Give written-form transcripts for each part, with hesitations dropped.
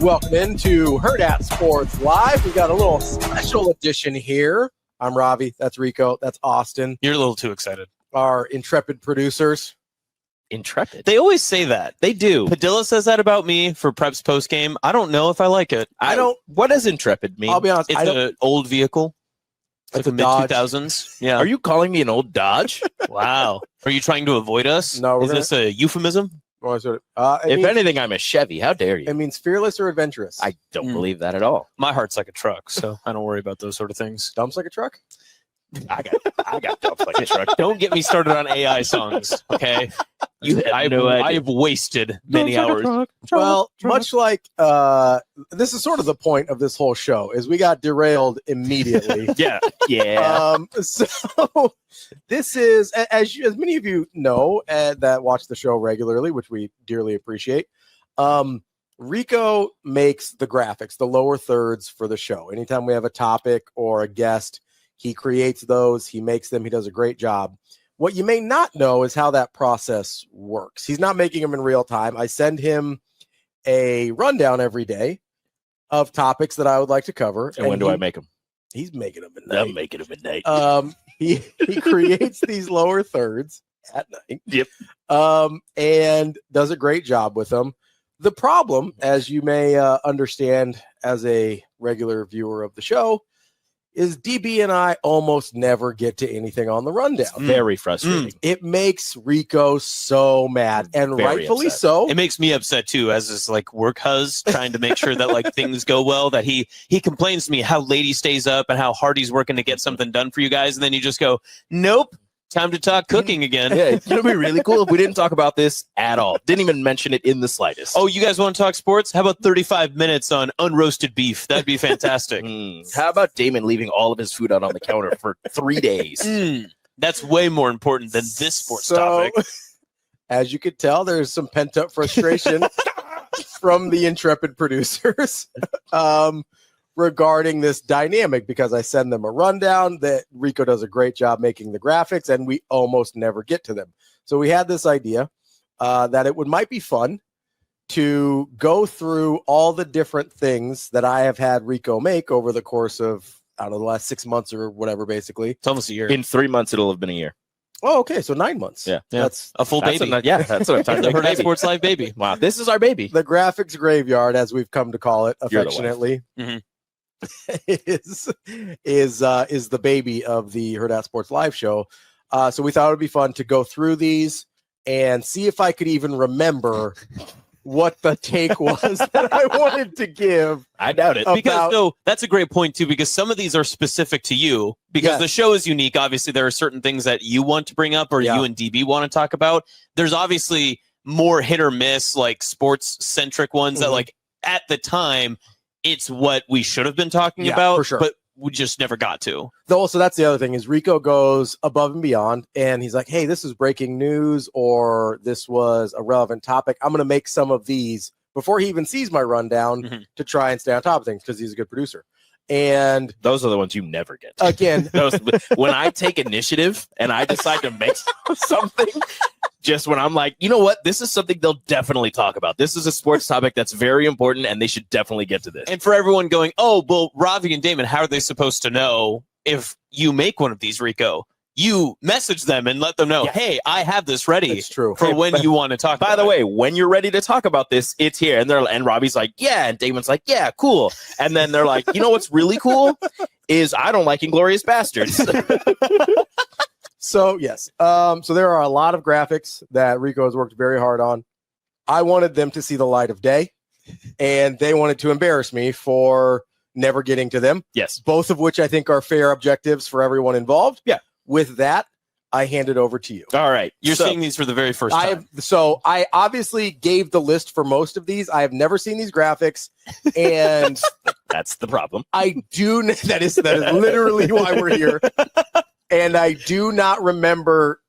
Welcome into Hurrdat Sports Live. We got a little special edition here. I'm Ravi. That's Rico. That's Austin. You're a little too excited. Our intrepid producers. Intrepid. They always say that. They do. Padilla says that about me for Preps postgame. I don't know if I like it. I don't. What does intrepid mean? I'll be honest. It's an old vehicle. It's Like a a Dodge. mid-2000s. Yeah. Are you calling me an old Dodge? Wow. Are you trying to avoid us? No, we're Is this a euphemism? If anything, I'm a Chevy. How dare you? It means fearless or adventurous. I don't believe that at all. My heart's like a truck, so I don't worry about those sort of things. Dumps like a truck. I got dumps like a truck. Don't get me started on AI songs, okay? I have wasted many hours. Much like this is sort of the point of this whole show is we got derailed immediately. Yeah. So this is, as many of you know that watch the show regularly, which we dearly appreciate. Rico makes the graphics, the lower thirds for the show. Anytime we have a topic or a guest, he creates those. He makes them. He does a great job. What you may not know is how that process works. He's not making them in real time. I send him a rundown every day of topics that I would like to cover. And when do I make them? He's making them at night. I'm making them at night. He creates these lower thirds at night. Yep. And does a great job with them. The problem, as you may understand as a regular viewer of the show, is DB and I almost never get to anything on the rundown. Very frustrating. It makes Rico so mad, and Very rightfully upset. so. It makes me upset too, as this like work huz trying to make sure that like things go well. That he complains to me how late he stays up and how hard he's working to get something done for you guys, and then you just go, nope, time to talk cooking again. Yeah, it's going to be really cool if we didn't talk about this at all. Didn't even mention it in the slightest. Oh, you guys want to talk sports? How about 35 minutes on unroasted beef? That'd be fantastic. How about Damon leaving all of his food out on the counter for 3 days? That's way more important than this sports topic. As you could tell, there's some pent-up frustration from the intrepid producers regarding this dynamic, because I send them a rundown that Rico does a great job making the graphics, and we almost never get to them. So we had this idea that it might be fun to go through all the different things that I have had Rico make over the course of, I don't know, the last 6 months or whatever, basically. It's almost a year. In 3 months, it'll have been a year. Oh, okay. So 9 months. Yeah. That's a full baby. That's what I'm talking The about. Hurrdat Sports Live baby. Wow, this is our baby. the graphics graveyard, as we've come to call it affectionately. is the baby of the Hurrdat Sports Live show. So we thought it would be fun to go through these and see if I could even remember what the take was that I wanted to give. I doubt it. Because that's a great point too, because some of these are specific to you because the show is unique. Obviously, there are certain things that you want to bring up or you and DB want to talk about. There's obviously more hit or miss, like sports centric ones that like at the time, it's what we should have been talking about, for sure. But we just never got to. Also, that's the other thing is Rico goes above and beyond, and he's like, hey, this is breaking news, or this was a relevant topic. I'm going to make some of these before he even sees my rundown to try and stay on top of things, because he's a good producer. And those are the ones you never get. Again, when I take initiative and I decide to make something, just when I'm like, you know what, this is something they'll definitely talk about. This is a sports topic that's very important, and they should definitely get to this. And for everyone going, oh, well, Ravi and Damon, how are they supposed to know if you make one of these, Rico? You message them and let them know, hey, I have this ready. It's true. For when you want to talk about it. By the way, when you're ready to talk about this, it's here. And Robbie's like, yeah. And Damon's like, yeah, cool. And then they're like, you know what's really cool is I don't like Inglourious Bastards. So, yes. So there are a lot of graphics that Rico has worked very hard on. I wanted them to see the light of day, and they wanted to embarrass me for never getting to them. Yes. Both of which I think are fair objectives for everyone involved. Yeah. With that, I hand it over to you. All right. You're seeing these for the very first time. I obviously gave the list for most of these. I have never seen these graphics, and that's the problem. That is literally why we're here. And I do not remember.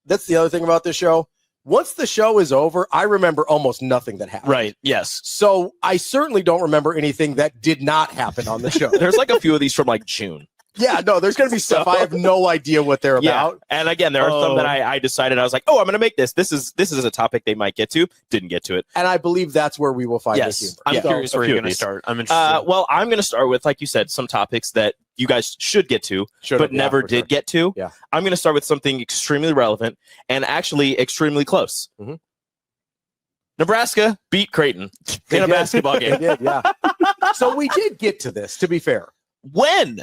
That's the other thing about this show. Once the show is over, I remember almost nothing that happened. Right. Yes. So I certainly don't remember anything that did not happen on the show. There's like a few of these from like June. Yeah, no, there's going to be stuff I have no idea what they're about. And again, there are some that I decided I was like, oh, I'm going to make this. This is a topic they might get to. Didn't get to it. And I believe that's where we will find this humor. I'm curious where you're going to start. I'm interested. Well, I'm going to start with, like you said, some topics that you guys should get to, but never did get to. Yeah. I'm going to start with something extremely relevant and actually extremely close. Mm-hmm. Nebraska beat Creighton in a basketball game. They did, yeah. So we did get to this, to be fair. When?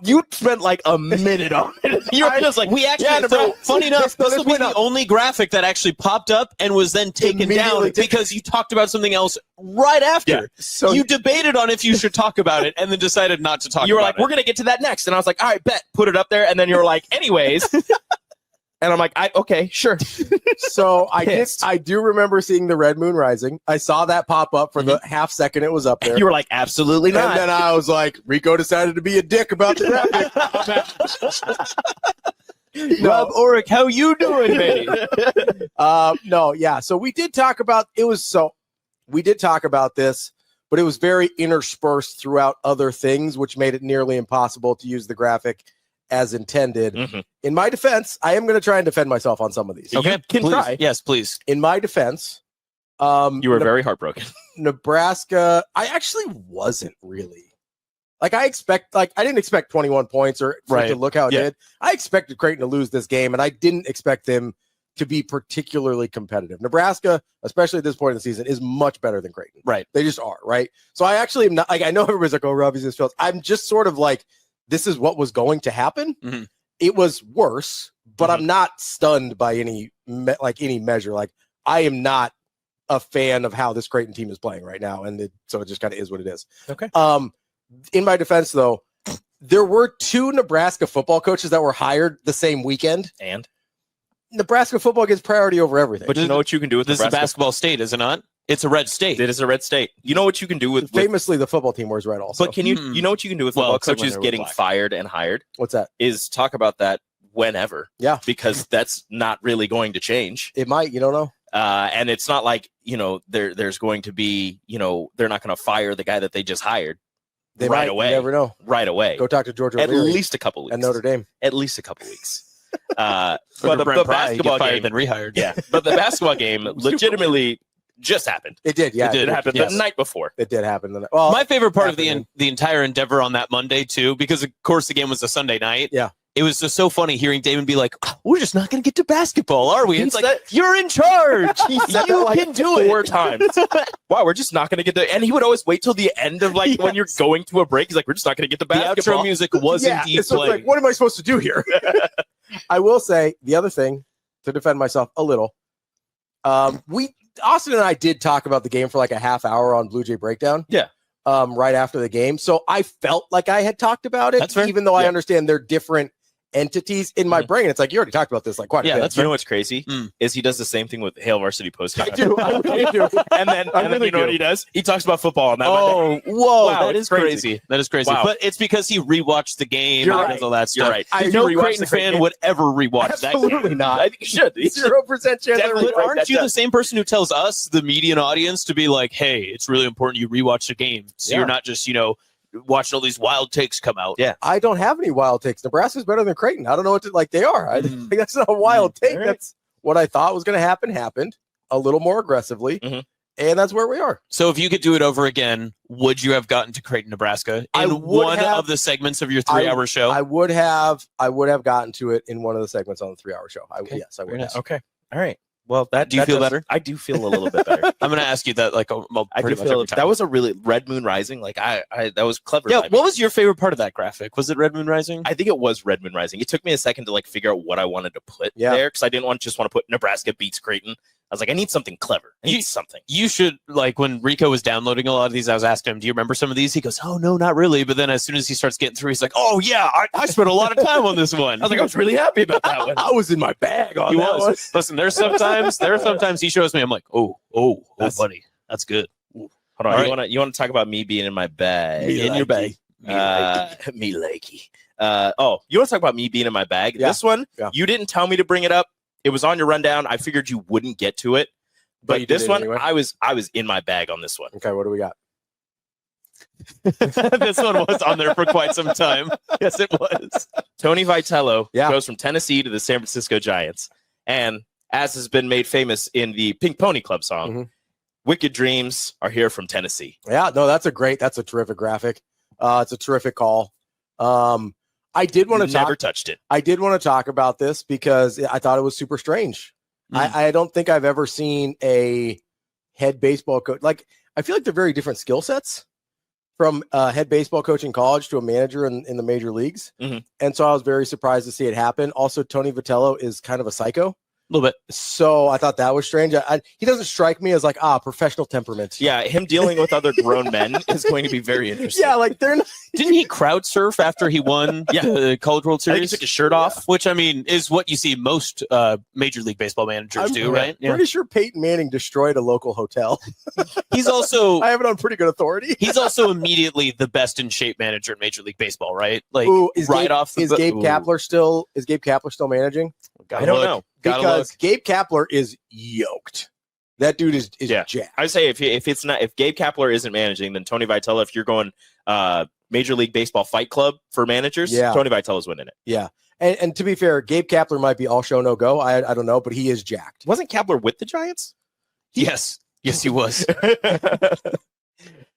You spent like a minute on it. You were just like, we actually, so funny enough, this will be the only graphic that actually popped up and was then taken down because you talked about something else right after. Yeah. So you debated on if you should talk about it and then decided not to talk about it. You were like, we're going to get to that next. And I was like, all right, bet, put it up there. And then you were like, anyways. And I'm like, okay, sure. So I do remember seeing the red moon rising. I saw that pop up for the half second it was up there. You were like, absolutely not. And then I was like, Rico decided to be a dick about the graphic. Rob Orick, how you doing, baby? No, yeah. So we did talk about we did talk about this, but it was very interspersed throughout other things, which made it nearly impossible to use the graphic as intended. Mm-hmm. In my defense, I am going to try and defend myself on some of these. Okay, you can try. Yes, please. In my defense, you were very heartbroken. Nebraska, I actually wasn't really. I didn't expect 21 points or for it to look how it did. I expected Creighton to lose this game, and I didn't expect them to be particularly competitive. Nebraska, especially at this point in the season, is much better than Creighton. Right. They just are, right? So I actually am not, I know everybody's like, oh, Ravi's this field. I'm just sort of like, this is what was going to happen. Mm-hmm. It was worse, but I'm not stunned by any measure. Like, I am not a fan of how this Creighton team is playing right now, and so it just kind of is what it is. Okay. In my defense, though, there were 2 Nebraska football coaches that were hired the same weekend, and Nebraska football gets priority over everything. But you know what you can do with this Nebraska? is a basketball state, is it not? It's a red state. It is a red state. You know what you can do with famously the football team wears red also. But can you know what you can do with football coaches getting fired and hired? What's that? Is talk about that whenever. Yeah. Because that's not really going to change. It might, you don't know. And it's not like, there's going to be, they're not going to fire the guy that they just hired. They right might, away. You never know. Right away. Go talk to Georgia at O'Leary least a couple weeks. and Notre Dame. At least a couple weeks. But the basketball game then rehired. Yeah. But the basketball game legitimately just happened. It did, yeah. It happened the night before. It did happen. Well, my favorite part of the entire endeavor on that Monday, too, because, of course, the game was a Sunday night. Yeah. It was just so funny hearing Damon be like, we're just not going to get to basketball, are we? It's like, you're in charge. He said you can do it 4 times. Wow, we're just not going to get to. And he would always wait till the end of when you're going to a break. He's like, we're just not going to get to basketball. The outro music was indeed so playing. Like, what am I supposed to do here? I will say the other thing to defend myself a little. Austin and I did talk about the game for like a half hour on Blue Jay Breakdown. Yeah. Right after the game. So I felt like I had talked about it, even though I understand they're different entities in my brain. It's like, you already talked about this like quite a bit. You know what's crazy is he does the same thing with Hail Varsity Post. I do. And then you know what he does? He talks about football on that. Whoa, wow, that is crazy. That is crazy. Wow. But it's because he rewatched the game and all that stuff. You're right. No Creighton fan would ever rewatch that game. Absolutely not. I think he should. 0% chance. But aren't you the same person who tells us, the median audience, to be like, hey, it's really important you rewatch the game. So you're not just, watching all these wild takes come out. Yeah. I don't have any wild takes. Nebraska's better than Creighton. I don't know what they are. I think that's not a wild take. Right. That's what I thought was going to happen. Happened a little more aggressively. And that's where we are. So if you could do it over again, would you have gotten to Creighton, Nebraska in one of the segments of your 3-hour show? I would have gotten to it in one of the segments on the 3-hour show. Yes, I would have. Okay. All right. Well, do you feel better? I do feel a little bit better. I'm going to ask you that I do feel that was a really Red Moon Rising. That was clever. Yeah. What was your favorite part of that graphic? Was it Red Moon Rising? I think it was Red Moon Rising. It took me a second to figure out what I wanted to put there because I didn't just want to put Nebraska beats Creighton. I was like, I need something clever. I need something. You should, when Rico was downloading a lot of these, I was asking him, do you remember some of these? He goes, oh, no, not really. But then as soon as he starts getting through, he's like, oh, yeah, I spent a lot of time on this one. I was like, I was really happy about that one. I was in my bag on that one. Listen, there are sometimes he shows me, I'm like, oh, buddy, that's good. Hold on. You want to talk about me being in my bag? In your bag. Me likey. You want to talk about me being in my bag? Yeah. This one, you didn't tell me to bring it up. It was on your rundown. I figured you wouldn't get to it. But this one, anyway. I was in my bag on this one. Okay, what do we got? This one was on there for quite some time. Yes, it was. Tony Vitello Yeah. goes from Tennessee to the San Francisco Giants. And as has been made famous in the Pink Pony Club song, Wicked Dreams are here from Tennessee. Yeah, no, that's a terrific graphic. It's a terrific call. I did want to Never touched it. I did want to talk about this because I thought it was super strange. I don't think I've ever seen a head baseball coach. Like, I feel like they're very different skill sets from head baseball coach in college to a manager in the major leagues. And so I was very surprised to see it happen. Also, Tony Vitello is kind of a psycho. A little bit. So I thought that was strange. He doesn't strike me as like, professional temperament. Yeah, him dealing with other grown men is going to be very interesting. Yeah, like they're not. Didn't he crowd surf after he won the College World I think he Series? took his shirt off. Which, I mean, is what you see most Major League Baseball managers do, right? Pretty sure Peyton Manning destroyed a local hotel. He's also I have it on pretty good authority. he's also immediately the best in shape manager in Major League Baseball, right? Like Is right Gabe, off the is Gabe Kapler still managing? I don't know. Because Gabe Kapler is yoked. That dude is jacked. I would say if Gabe Kapler isn't managing, then Tony Vitello. If you're going Major League Baseball Fight Club for managers, Tony Vitello's winning it. Yeah, and to be fair, Gabe Kapler might be all show no go. I don't know, but he is jacked. Wasn't Kapler with the Giants? Yes, he was.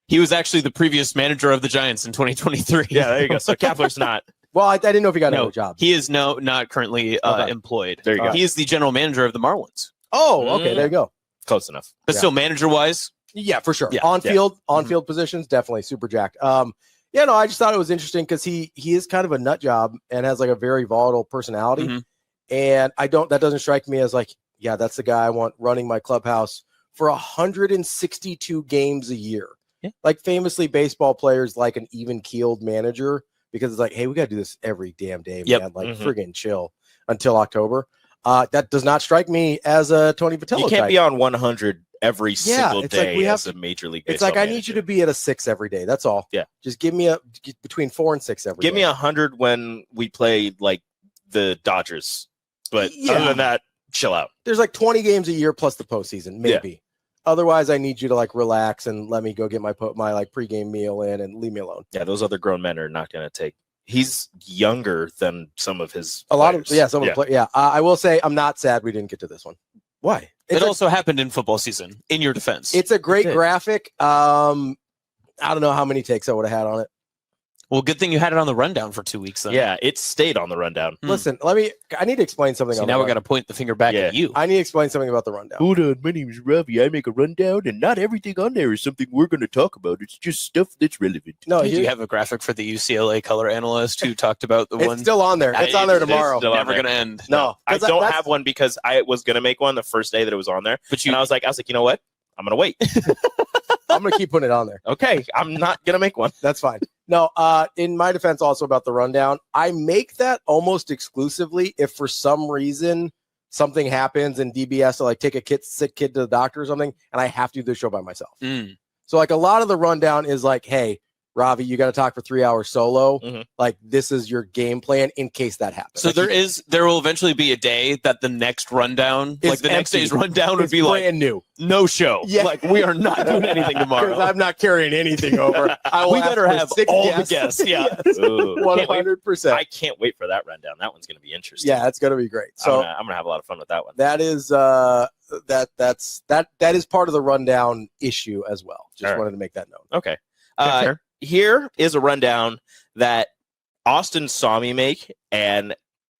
He was actually the previous manager of the Giants in 2023. Yeah, there you go. So Kapler's not. Well, I didn't know if he got another job. He is not currently employed. There you go. He is the general manager of the Marlins. Oh, okay, there you go. Close enough. But still, manager-wise, yeah, for sure. Yeah, on field positions, definitely super jacked. Yeah, no, I just thought it was interesting because he is kind of a nut job and has like a very volatile personality. And that doesn't strike me as like, yeah, that's the guy I want running my clubhouse for 162 games a year. Yeah. Like famously, baseball players like an even-keeled manager because it's like, hey, we got to do this every damn day, man. Like friggin' chill until October. That does not strike me as a Tony Vitello. You can't type. be on 100 every single it's like day we have as a Major League It's Baseball like I manager. need you to be at a 6 every day. That's all. Yeah. Just give me between 4 and 6 every day. Give me 100 when we play like the Dodgers. But Yeah. other than that, chill out. There's like 20 games a year plus the postseason, maybe. Otherwise, I need you to like relax and let me go get my like pregame meal in and leave me alone. Yeah, those other grown men are not going to take. He's younger than some of his. A lot of players. some of the play. Yeah, I will say I'm not sad we didn't get to this one. Why? it also happened in football season, in your defense. It's a great graphic. I don't know how many takes I would have had on it. Well, good thing you had it on the rundown for 2 weeks. Then. Yeah, it stayed on the rundown. Listen, I need to explain something. So now we're going to point the finger back at you. I need to explain something about the rundown. Hold on, my name is Ravi. I make a rundown, and not everything on there is something we're going to talk about. It's just stuff that's relevant. No, Did you have a graphic for the UCLA color analyst who talked about the it's one? still on there. It's on there tomorrow. Never going to end. No, I don't have one because I was going to make one the first day that it was on there. And I was like, you know what? I'm going to wait. I'm going to keep putting it on there. Okay, I'm not going to make one. That's fine. No, in my defense also about the rundown, I make that almost exclusively if for some reason something happens and DB has to like take a sick kid to the doctor or something, and I have to do the show by myself. So like a lot of the rundown is like, hey, Ravi, you got to talk for 3 hours solo. Like this is your game plan in case that happens. So there will eventually be a day that the next rundown, like the next day's rundown would be like brand new. No show. Yeah. Like we are not doing anything tomorrow. I'm not carrying anything over. We better have all the guests. Yeah. 100%. I can't wait for that rundown. That one's going to be interesting. Yeah, it's going to be great. So I'm going to have a lot of fun with that one. That is that is part of the rundown issue as well. Just wanted to make that known. Okay. Here is a rundown that Austin saw me make and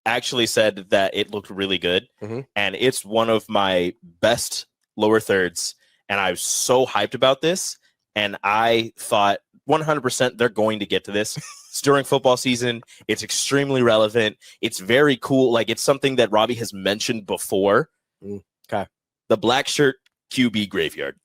actually said that it looked really good. And it's one of my best lower thirds. And I was so hyped about this. And I thought 100% they're going to get to this. It's during football season. It's extremely relevant. It's very cool. Like it's something that Robbie has mentioned before. Okay. The black shirt QB graveyard.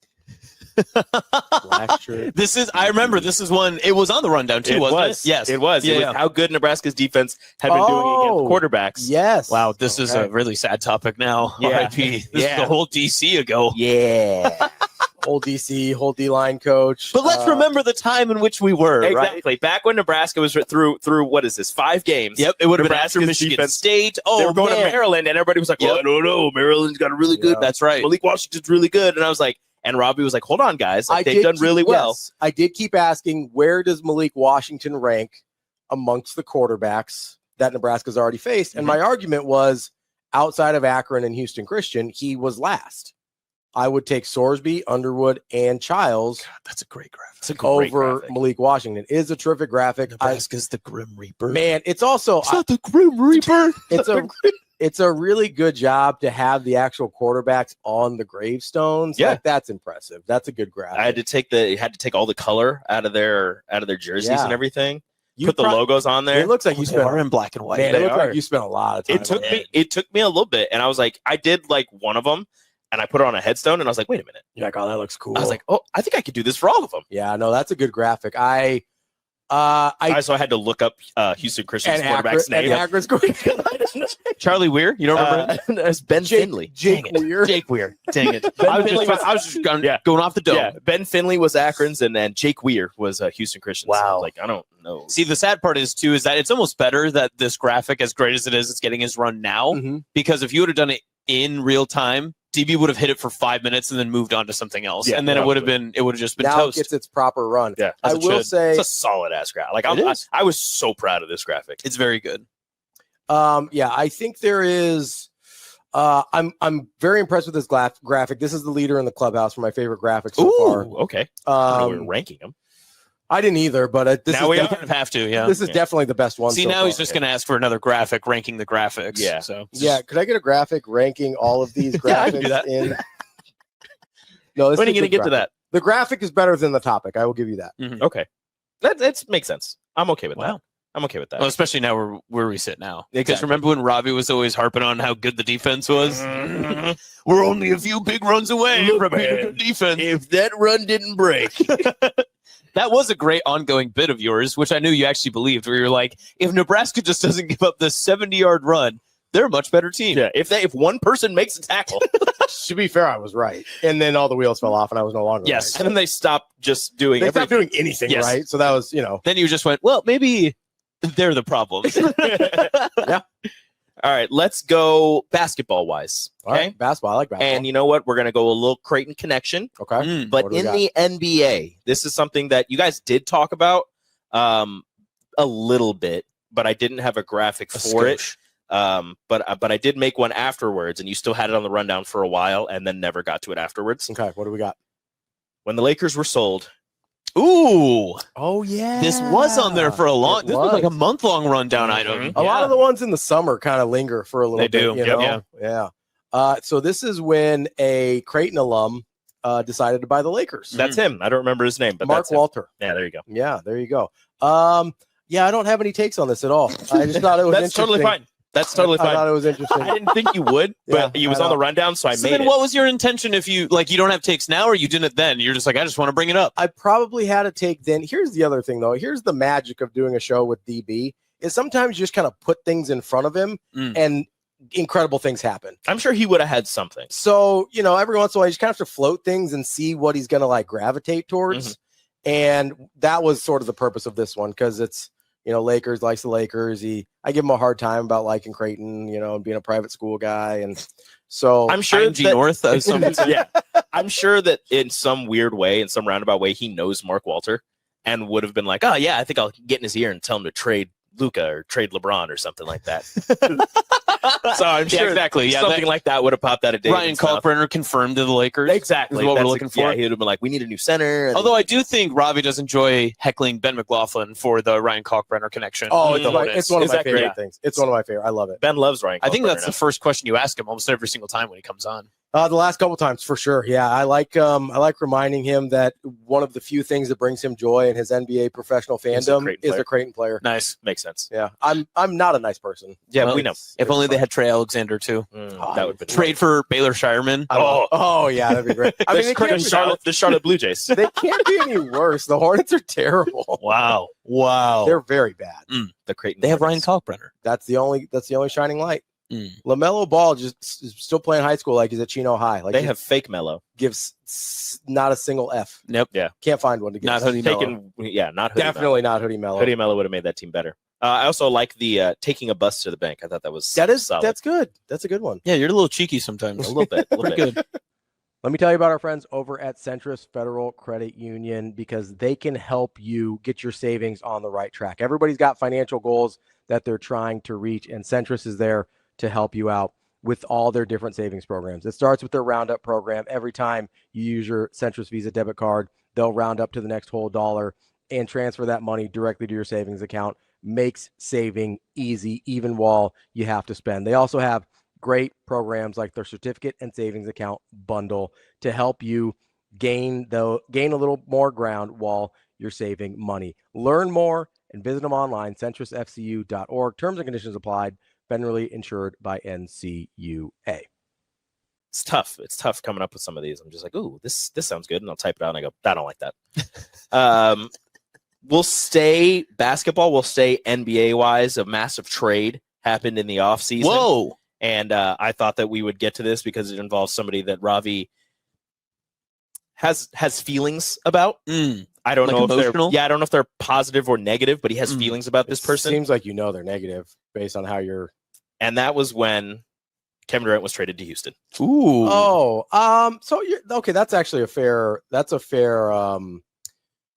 Black shirt. I remember this is one. It was on the rundown too, wasn't it? Yes, it was. Yeah, It was how good Nebraska's defense had been doing against quarterbacks. Yes. Wow, this is a really sad topic now. Yeah. RIP. This is the whole DC ago. Yeah. Whole DC, whole D-line coach. But let's remember the time in which we were, Exactly. right? Back when Nebraska was through what is this, 5 games? Yep, it would have been after Nebraska's Michigan defense- State. They were going man. to Maryland, and everybody was like, well, I don't know. Maryland's got a really good. That's right. Malik Washington's really good. And I was like, And Robbie was like, hold on, guys. Like, they've done really well. Yes, I did keep asking, where does Malik Washington rank amongst the quarterbacks that Nebraska's already faced? And my argument was, outside of Akron and Houston Christian, he was last. I would take Sorsby, Underwood, and Childs. God, that's a great graphic. It's a great over graphic. Malik Washington. It is a terrific graphic. Nebraska's the Grim Reaper. Man, it's also It's not the Grim Reaper. it's a really good job to have the actual quarterbacks on the gravestones. Yeah. Like, that's impressive. That's a good graphic. I had to take all the color out of their jerseys Yeah. and everything. You Put the logos on there. It looks like you They spent are in black and white. Man, They it looks are. like you spent a lot of time. It took me a little bit, and I was like, I did like one of them, and I put it on a headstone, and I was like, wait a minute. You're like, oh, that looks cool. I was like, oh, I think I could do this for all of them. yeah, no, that's a good graphic. I So I had to look up Houston Christian's quarterback's name. Akron's Charlie Weir. You don't remember him? It's Ben Finley. Jake Dang it. Weir. Jake Weir. Dang it. Ben I was Finley just going, yeah. going off the dome. Yeah, Ben Finley was Akron's, and then Jake Weir was Houston Christian's. So I was like, I don't know. See, the sad part is, too, is that it's almost better that this graphic, as great as it is, it's getting his run now. Mhm. Because if you would have done it in real time, DB would have hit it for 5 minutes and then moved on to something else. Yeah, and then probably. it would have just been Now toast. it gets its proper run. Yeah, I as it will should. say, It's a solid ass graphic. Like I was so proud of this graphic. It's very good. yeah, I think there is. I'm very impressed with this graphic. This is the leader in the clubhouse for my favorite graphic so far. Okay. I know we were ranking them. I didn't either, but this Now is we You kind of have to, yeah. this is definitely the best one. See, so now he's far. just going to ask for another graphic ranking the graphics. Yeah. So Yeah, could I get a graphic ranking all of these graphics? Yeah, I can do that. In... No, this When are is you a going to good get to graphic. that? The graphic is better than the topic. I will give you that. Okay. That makes sense. I'm okay with that. Wow. I'm okay with that. Well, especially now where we sit now. Because Exactly. remember when Ravi was always harping on how good the defense was? We're only a few big runs away from a good defense. If that run didn't break. That was a great ongoing bit of yours, which I knew you actually believed, where you're like, if Nebraska just doesn't give up this 70-yard run, they're a much better team. Yeah, if one person makes a tackle. To be fair, I was right, and then all the wheels fell off, and I was no longer Yes. right. And then they stopped just doing They everything. stopped doing anything Yes. right. So that was, Then you just went, well, maybe they're the problem. Yeah. All right, let's go basketball-wise. all Okay? right, basketball. I like basketball. And you know what? We're going to go a little Creighton connection. Okay. Mm. But What do we in got? the NBA, this is something that you guys did talk about a little bit, but I didn't have a graphic for it. But I did make one afterwards, and you still had it on the rundown for a while, and then never got to it afterwards. Okay. What do we got? When the Lakers were sold, Ooh, Oh yeah, this was on there for a long. It This was like a month-long rundown item. A lot of the ones in the summer kind of linger for a little They bit. do. You Yep. know? Yeah. So this is when a Creighton alum decided to buy the Lakers. that's him. I don't remember his name, but Mark that's him. Walter. Yeah, there you go. Yeah, there you go. Yeah, I don't have any takes on this at all. I just thought it was That's totally interesting. fine. That's totally I thought fine. it was interesting. I didn't think you would, but Yeah, he was I on the know. rundown, so I So made then it. what was your intention if you don't have takes now, or you didn't then? You're just like, I just want to bring it up. I probably had a take then. Here's the other thing, though. Here's the magic of doing a show with DB is sometimes you just kind of put things in front of him and incredible things happen. I'm sure he would have had something. So, every once in a while, you just kind of have to float things and see what he's going to like gravitate towards. And that was sort of the purpose of this one because it's, Lakers likes the Lakers. I give him a hard time about liking Creighton, and being a private school guy. And so I'm sure IMG North. yeah, I'm sure that in some weird way, in some roundabout way, he knows Mark Walter and would have been like, oh yeah, I think I'll get in his ear and tell him to trade Luca or trade LeBron or something like that. So I'm sure exactly. Yeah, something like that would have popped out of Ryan David's mouth. Kalkbrenner confirmed to the Lakers. Exactly Is what we're That's looking for. Yeah, he would have been like, we need a new center. And Although I do think Ravi does enjoy heckling Ben McLaughlin for the Ryan Kalkbrenner connection. Oh, with it's, the my, Hornets. it's one of Is my that favorite great? things. It's one of my favorite. I love it. Ben loves Ryan. I think that's the Kalkbrenner. first question you ask him almost every single time when he comes on. The last couple times for sure. Yeah, I like reminding him that one of the few things that brings him joy in his NBA professional He's a fandom Creighton is player. a Creighton player. Nice. Makes sense. Yeah, I'm not a nice person. Yeah, Well, we know. If only they had Trey Alexander too. That would be Trade for Baylor Shireman. Oh yeah, that'd be great. I mean, the Charlotte Blue Jays. they can't be any worse. The Hornets are terrible. Wow. Wow. They're very bad. The Creighton. They have Ryan Hornets. Kalkbrenner. That's the only shining light. Mm. LaMelo Ball just is still playing high school like he's at Chino High. Like They he have fake Mello. gives not a single F. Nope. Yeah. Can't find one to give. Not Hoodie Mello. Not Hoodie Definitely not Hoodie Mello. Mello. Hoodie Mello would have made that team better. I also like the taking a bus to the bank. I thought that was solid. That's good. That's a good one. Yeah, you're a little cheeky sometimes. a little bit. A little bit. Good. Let me tell you about our friends over at Centris Federal Credit Union because they can help you get your savings on the right track. Everybody's got financial goals that they're trying to reach, and Centris is there to help you out with all their different savings programs. It starts with their Roundup program. Every time you use your Centris Visa debit card, they'll round up to the next whole dollar and transfer that money directly to your savings account. Makes saving easy, even while you have to spend. They also have great programs like their certificate and savings account bundle to help you gain a little more ground while you're saving money. Learn more and visit them online, centrisfcu.org. Terms and conditions applied. Federally insured by NCUA. It's tough. It's tough coming up with some of these. I'm just like, ooh, this sounds good, and I'll type it out and I go, I don't like that. We'll stay basketball. We'll stay NBA wise. A massive trade happened in the offseason. Whoa. And I thought that we would get to this because it involves somebody that Ravi has feelings about. I don't know emotional? I don't know if they're positive or negative, but he has feelings about this person. Seems like they're negative based on how you're. And that was when Kevin Durant was traded to Houston. Ooh. Oh, so you're okay. That's actually a fair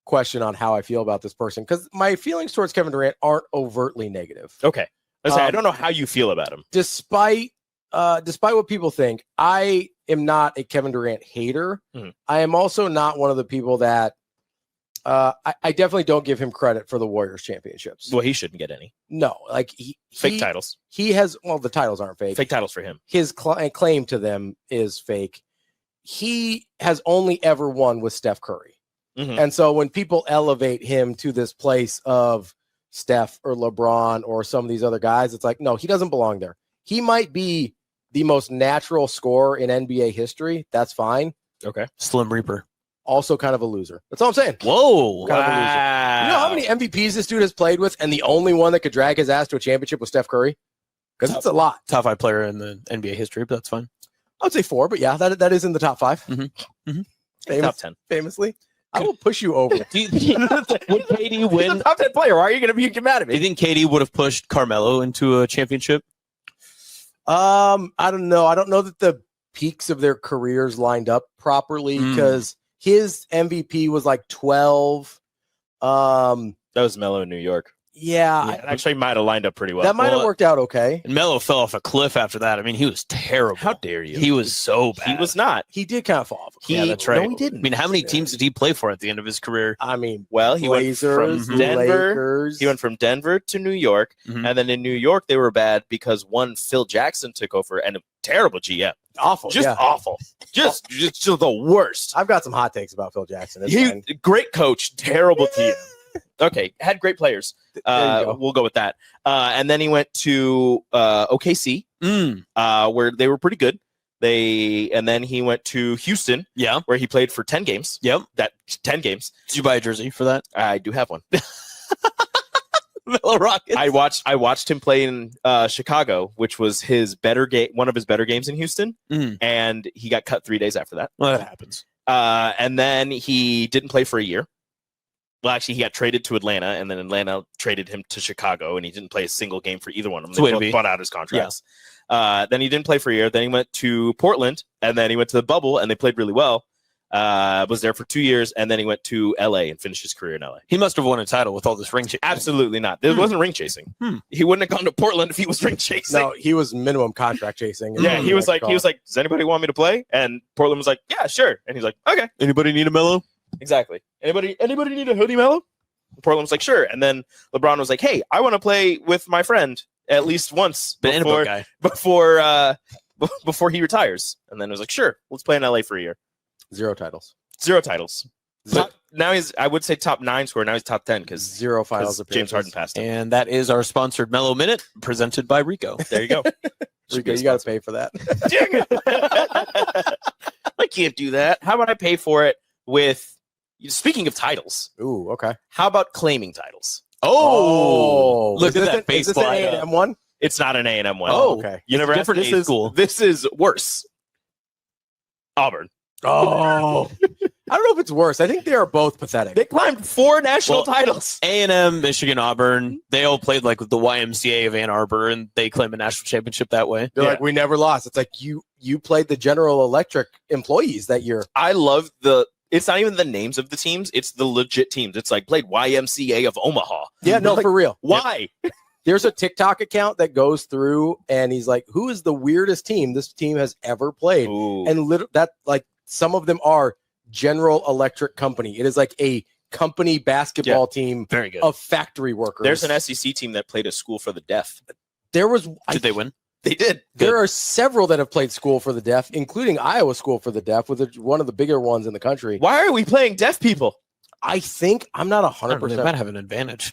question on how I feel about this person, because my feelings towards Kevin Durant aren't overtly negative. Okay. I don't know how you feel about him. Despite what people think, I am not a Kevin Durant hater. I am also not one of the people that I definitely don't give him credit for the Warriors championships. Well, he shouldn't get any. No, like fake titles. He has, the titles aren't fake. Fake titles for him. His claim to them is fake. He has only ever won with Steph Curry. And so when people elevate him to this place of Steph or LeBron or some of these other guys, it's like, no, he doesn't belong there. He might be the most natural scorer in NBA history. That's fine. Okay. Slim Reaper. Also kind of a loser. That's all I'm saying. Whoa. Kind of a loser. You know how many MVPs this dude has played with, and the only one that could drag his ass to a championship was Steph Curry? Because it's a lot. Top 5 player in the NBA history, but that's fine. I would say 4, but yeah, that is in the top 5. Top 10. Famously. I will push you over. Would KD win? He's a top 10 player. Why are you going to be mad at me? Do you think KD would have pushed Carmelo into a championship? I don't know. I don't know that the peaks of their careers lined up properly, because his MVP was like 12. That was Melo in New York. Yeah. It actually might have lined up pretty well. That might have worked out okay. And Melo fell off a cliff after that. I mean, he was terrible. How dare you? He was so bad. He was not. He did kind of fall off. Yeah, that's right. No, he didn't. I mean, how many teams did he play for at the end of his career? I mean, well, he Blazers, went from Denver. Lakers. He went from Denver to New York, and then in New York they were bad because one Phil Jackson took over, and a terrible GM. Awful. Just awful. Just the worst. I've got some hot takes about Phil Jackson. Great coach, terrible team. Okay, had great players. We'll go with that. And then he went to OKC, where they were pretty good. And then he went to Houston, where he played for 10 games. Yep, that 10 games. Did you buy a jersey for that? I do have one. Melo Rockets. I watched him play in Chicago, which was one of his better games in Houston, and he got cut 3 days after that. Well, that happens. And then he didn't play for a year. Well, actually, he got traded to Atlanta, and then Atlanta traded him to Chicago, and he didn't play a single game for either one of them. They both bought out his contracts. Yeah. Then he didn't play for a year. Then he went to Portland, and then he went to the bubble, and they played really well. Was there for 2 years, and then he went to LA and finished his career in LA. He must have won a title with all this ring chasing. Absolutely not. There wasn't ring chasing. He wouldn't have gone to Portland if he was ring chasing. No, he was minimum contract chasing. Yeah, he was like, does anybody want me to play? And Portland was like, yeah, sure. And he's like, okay. Anybody need a Melo? Exactly. Anybody need a hoodie Melo? Portland was like, sure. And then LeBron was like, hey, I want to play with my friend at least once before he retires. And then it was like, sure, let's play in LA for a year. 0 titles. Now he's, I would say, top 9 scorer. Now he's top 10 because 0 finals appearances. James Harden passed him. And that is our sponsored Melo Minute, presented by Rico. There you go. Rico, you got to pay for that. I can't do that. How about I pay for it with, speaking of titles. Ooh, okay. How about claiming titles? Oh, look at that face. Is this an A&M one? It's not an A&M one. Oh, okay. You never different this school. This is worse. Auburn. Oh, I don't know if it's worse. I think they are both pathetic. They climbed 4 national titles. A&M, Michigan, Auburn, they all played like with the YMCA of Ann Arbor, and they claim a national championship that way. They're like, we never lost. It's like you played the General Electric employees that year. I love it's not even the names of the teams. It's the legit teams. It's like played YMCA of Omaha. Yeah, no, like, for real. Why? There's a TikTok account that goes through and he's like, who is the weirdest team this team has ever played? Ooh. And that like some of them are General Electric Company. It is like a company basketball team Very good. of factory workers. There's an SEC team that played a school for the deaf. There was Did they win? They did. There are several that have played School for the Deaf, including Iowa School for the Deaf, with one of the bigger ones in the country. Why are we playing deaf people? I think I'm not They 100%. might have an advantage.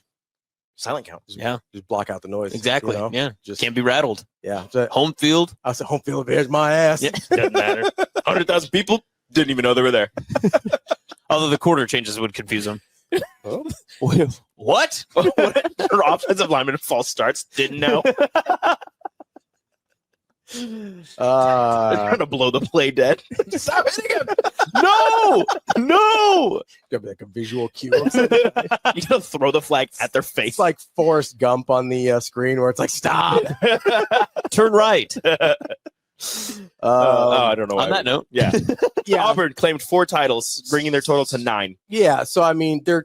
Silent count. Yeah, Just block out the noise. exactly. you know? Yeah, Just can't be rattled. yeah. So Home field. I said home field advantage my ass. Yeah. Doesn't matter. 100,000 people didn't even know they were there. Although the quarter changes would confuse them. Oh. What? Their offensive lineman false starts. Didn't know. They're trying to blow the play dead. Stop hitting him. No. Gonna be like a visual cue. You gotta throw the flag at their face. It's like Forrest Gump on the screen where it's like stop. Turn right. I don't know. On that note, yeah. Yeah, Auburn claimed 4 titles, bringing their total to 9. yeah. So I mean, their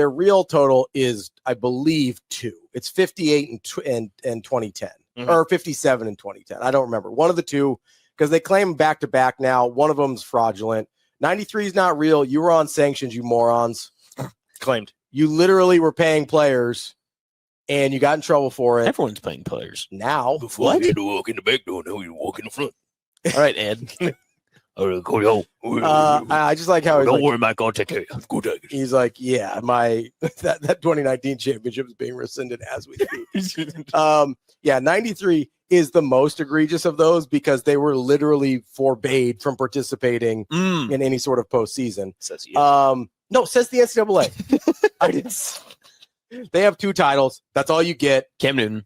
real total is, I believe, 2. It's 58 and 2010. Mhm. Or 57 in 2010. I don't remember. One of the two, because they claim back to back now. One of them's fraudulent. 93 is not real. You were on sanctions, you morons. Claimed. You literally were paying players and you got in trouble for it. everyone's playing players. Now, Before you had to walk in the back door, now you walk in the front. All right, Ed. All right, go home. I just like how he's Don't like, worry, Mike. I'll take care of you. Go Tigers. he's like, yeah, my that 2019 championship is being rescinded as we speak. Yeah, 93 is the most egregious of those because they were literally forbade from participating in any sort of postseason. Says he is. No, says the NCAA. I didn't. They have 2 titles. That's all you get. Cam Newton.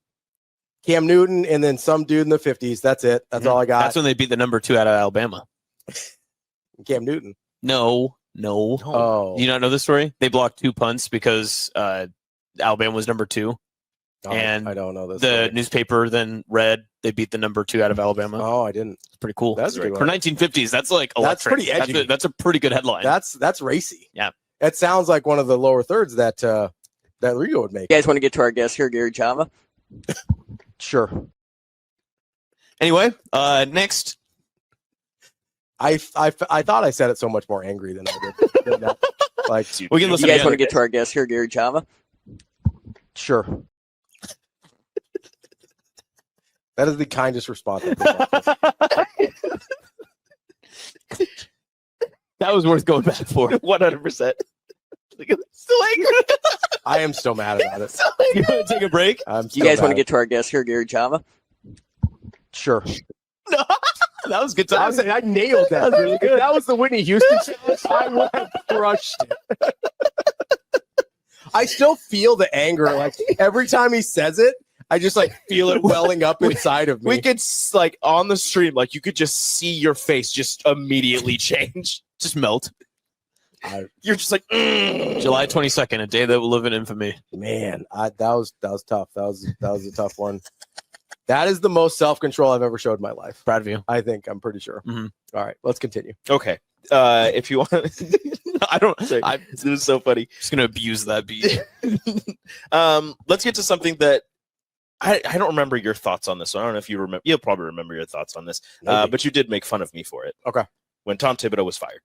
Cam Newton and then some dude in the 50s. That's it. That's all I got. That's when they beat the number 2 out of Alabama. Cam Newton. No. Oh, You not know the story? They blocked 2 punts because Alabama was number 2. and I don't know this. The newspaper then read they beat the number 2 out of Alabama. Oh, I didn't. It's pretty cool. That's a good For one. 1950s, that's like That's electric. pretty edgy. That's a pretty good headline. That's racy. Yeah. It sounds like one of the lower thirds that Rico would make. You guys want to get to our guest here, Gary Chava? Sure. Anyway, next. I thought I said it so much more angry than I did. Like, We can You listen guys again. want to get to our guest here, Gary Chava? sure. That is the kindest response. I've been That was worth going back for. 100%. Still angry. I am still mad about it. You want to take a break? I'm You still guys want mad. to get to our guest here, Gary Chava? Sure. No, that was good I, time. I nailed that. If that was the Whitney Houston challenge, I would have crushed it. I still feel the anger. Like every time he says it, I just like feel it welling up inside of me. We could like on the stream, like you could just see your face just immediately change. Just melt. You're just like, July 22nd, a day that will live in infamy. Man, that was tough. That was a tough one. That is the most self-control I've ever showed in my life. Proud of you. I think. I'm pretty sure. Mhm. All right, let's continue. Okay. If you want, I don't. I'm This is so funny. just going to abuse that beat. Let's get to something that I don't remember your thoughts on this. So I don't know if you remember. You'll probably remember your thoughts on this. Maybe. But you did make fun of me for it. Okay. When Tom Thibodeau was fired,